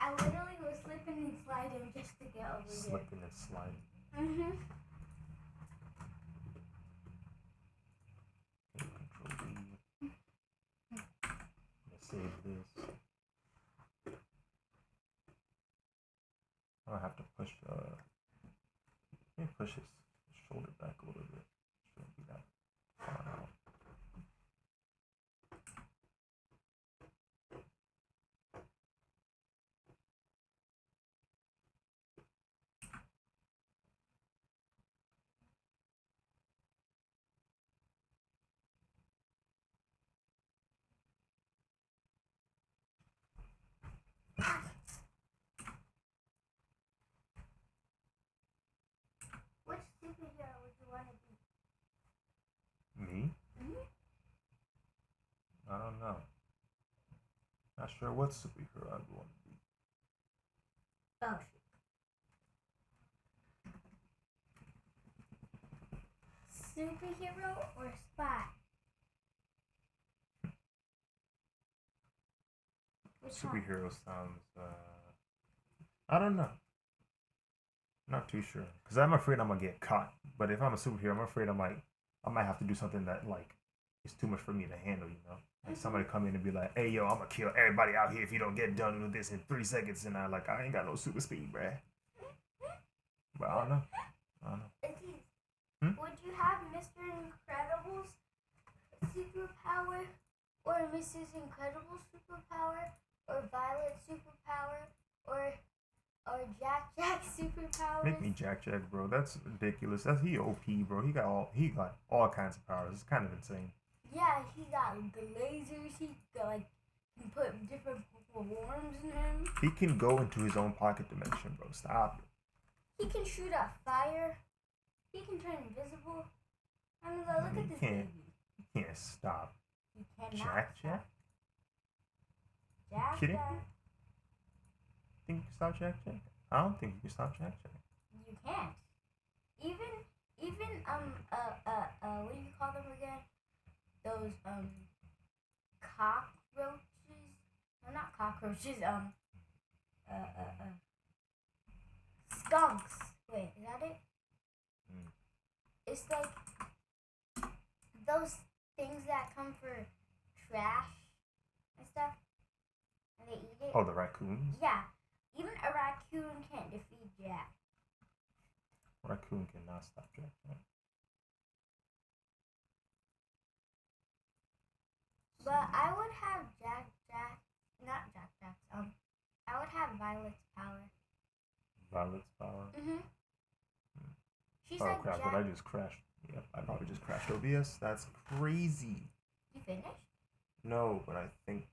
B: I literally was slipping and sliding just to get over here.
A: Slipping and sliding.
B: Mm-hmm.
A: Okay, Control D. Save this. I have to push. Let me push his shoulder back a little bit. Shouldn't be that far out.
B: Which superhero would you want to be?
A: Me?
B: Mm-hmm.
A: I don't know. Not sure what superhero I'd want to be.
B: Oh, shit. Superhero or spy? Which
A: Superhero sounds. I don't know. Not too sure, cause I'm afraid I'm gonna get caught. But if I'm a superhero, I'm afraid I might have to do something that like is too much for me to handle. You know, like somebody come in and be like, "Hey, yo, I'm gonna kill everybody out here if you don't get done with this in 3 seconds," and I ain't got no super speed, bruh. But I don't know.
B: Would you have Mr. Incredible's superpower, or Mrs. Incredible's superpower, or Violet's superpower, or Jack's superpower?
A: Make me Jack, bro. That's ridiculous. That's he OP, bro. He got all kinds of powers. It's kind of insane.
B: Yeah, he got the lasers. He got can put different forms in him.
A: He can go into his own pocket dimension, bro. Stop it.
B: He can shoot out fire. He can turn invisible. I mean, look at this baby.
A: You can't stop.
B: You cannot
A: Jack?
B: Jack.
A: Kidding me? Think you can stop Jack? I don't think you can stop Jack.
B: You can't. Even what do you call them again? Those cockroaches? No, not cockroaches. Skunks. Wait, is that it? It's like those things that come for trash and stuff, and they eat it.
A: Oh, the raccoons?
B: Yeah. Even a raccoon can't defeat Jack.
A: Raccoon cannot stop Jack.
B: But I would have I would have Violet's power.
A: Violet's power?
B: Mm-hmm. She's
A: Oh
B: like
A: crap,
B: Jack.
A: did I just crash? Yep, I probably just crashed OBS. That's crazy.
B: You finished?
A: No, but I think...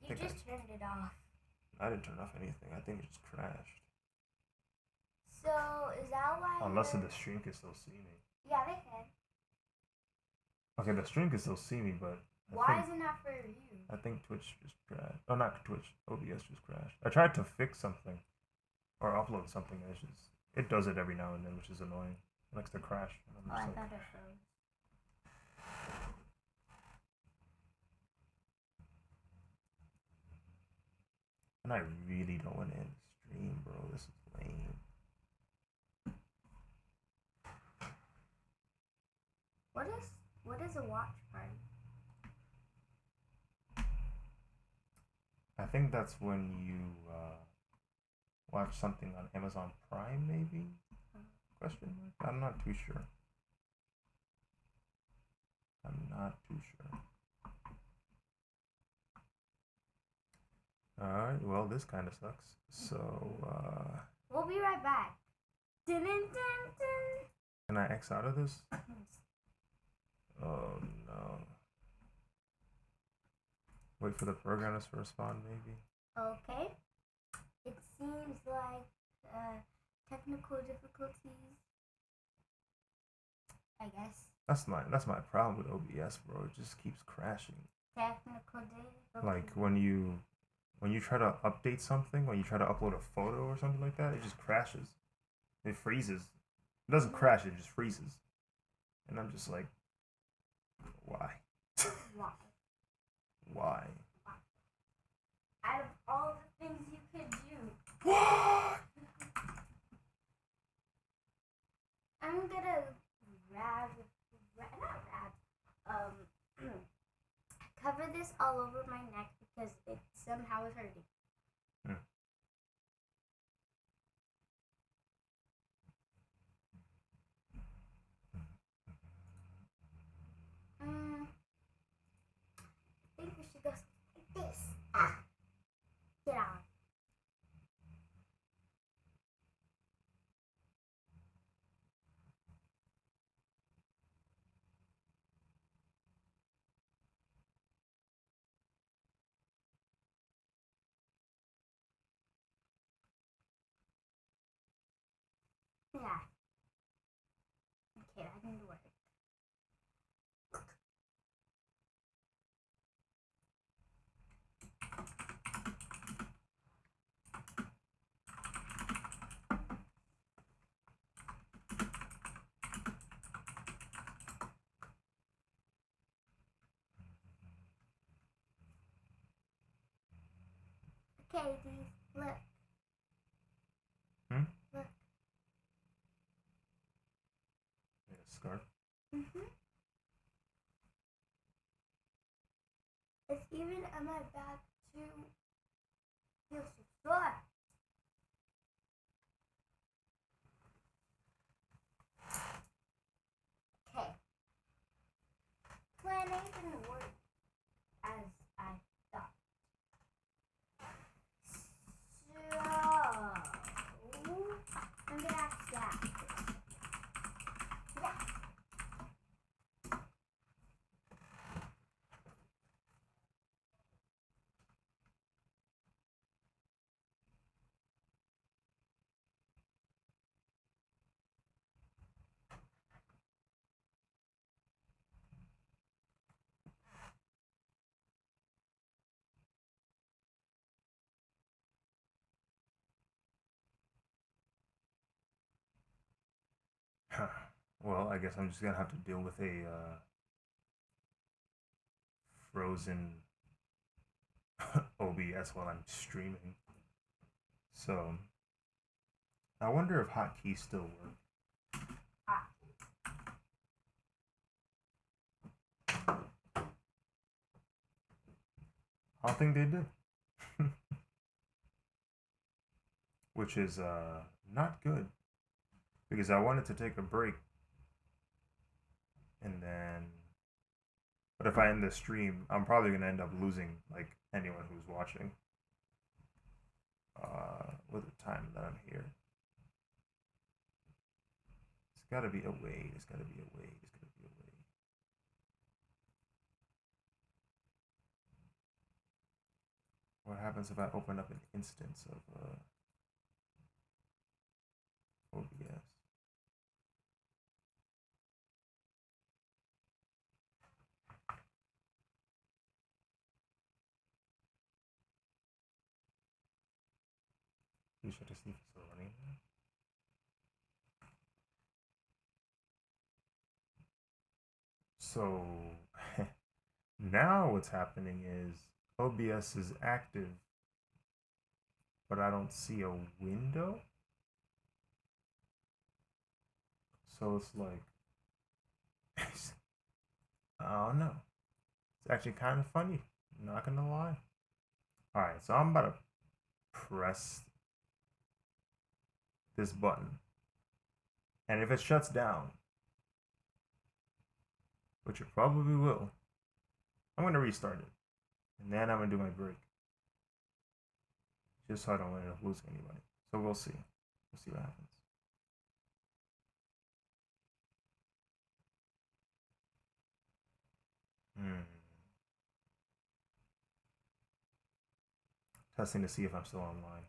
B: You just turned it off.
A: I didn't turn off anything. I think it just crashed.
B: So, is that why...
A: Unless the stream can still see me.
B: Yeah, they can.
A: Okay, the stream can still see me, but
B: Why is it not for you?
A: I think Twitch just crashed. Oh, not Twitch. OBS just crashed. I tried to fix something or upload something, and it does it every now and then, which is annoying. It likes to crash.
B: Oh, I thought it froze.
A: And I really don't want to end the stream, bro. This is lame.
B: What is a watch party?
A: I think that's when you watch something on Amazon Prime, maybe? Question mark? I'm not too sure. Alright, well, this kind of sucks. So,
B: we'll be right back. Dun, dun, dun.
A: Can I X out of this? Oh, no. Wait for the programmers to respond, maybe?
B: Okay. It seems like technical difficulties. I guess.
A: That's my problem with OBS, bro. It just keeps crashing.
B: Technical difficulties.
A: Like when you try to update something, when you try to upload a photo or something like that, it just crashes. It freezes. It doesn't crash, it just freezes. And I'm just like, why?
B: Why?
A: Why?
B: Out of all the things you could do.
A: What?
B: I'm gonna cover this all over my neck because it somehow is hurting. I think we should go like this. Get out. Yeah. Okay, that didn't work. Okay, these look. Look.
A: A scarf?
B: It's even on my back too. Feels so soft. Okay. Planning didn't work as I thought. So I'm gonna ask Dad. Yeah.
A: Well, I guess I'm just gonna have to deal with a frozen OBS while I'm streaming. So, I wonder if hotkeys still work. I don't think they do. Which is not good. Because I wanted to take a break. And then... But if I end the stream, I'm probably going to end up losing, like, anyone who's watching. With the time that I'm here. There's gotta be a way. There's gotta be a way. There's gotta be a way. What happens if I open up an instance of OBS? Please check to see if it's still running. So now what's happening is OBS is active, but I don't see a window. So it's like, I don't know. It's actually kind of funny. I'm not gonna lie. All right, so I'm about to press this button, and if it shuts down, which it probably will, I'm gonna restart it, and then I'm gonna do my break, just so I don't end up losing anybody. So we'll see. We'll see what happens. Testing to see if I'm still online.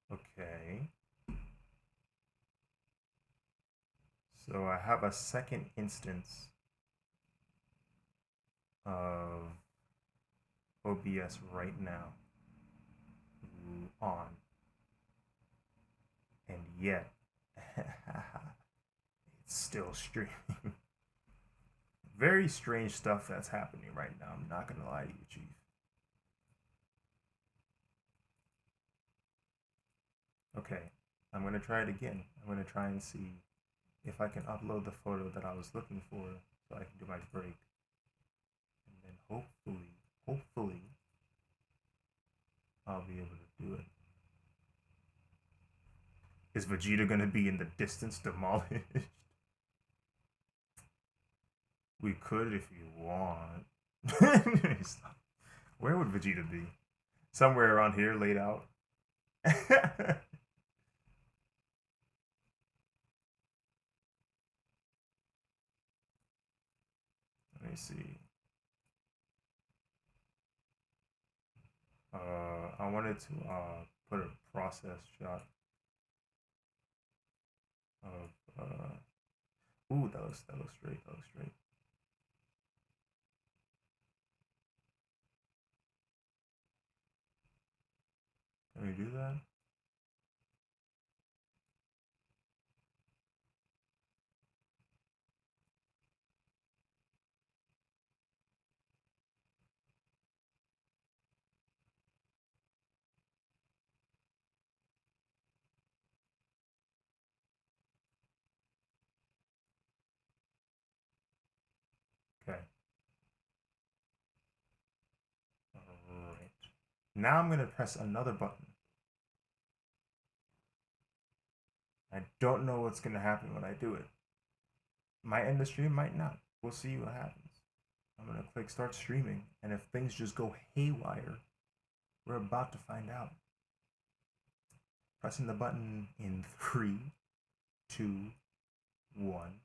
A: Okay. So I have a second instance of OBS right now on. And yet, it's still streaming. Very strange stuff that's happening right now. I'm not gonna lie to you, Chief. Okay, I'm gonna try it again. I'm gonna try and see if I can upload the photo that I was looking for so I can do my break. And then hopefully, I'll be able to do it. Is Vegeta gonna be in the distance demolished? We could if you want. Where would Vegeta be? Somewhere around here, laid out. Let me see. I wanted to put a process shot of. Ooh, that looks straight. That looks straight. Can we do that? Okay. Alright. Now I'm going to press another button. I don't know what's going to happen when I do it. Might end the stream, might not. We'll see what happens. I'm going to click start streaming, and if things just go haywire, we're about to find out. Pressing the button in 3, 2, 1.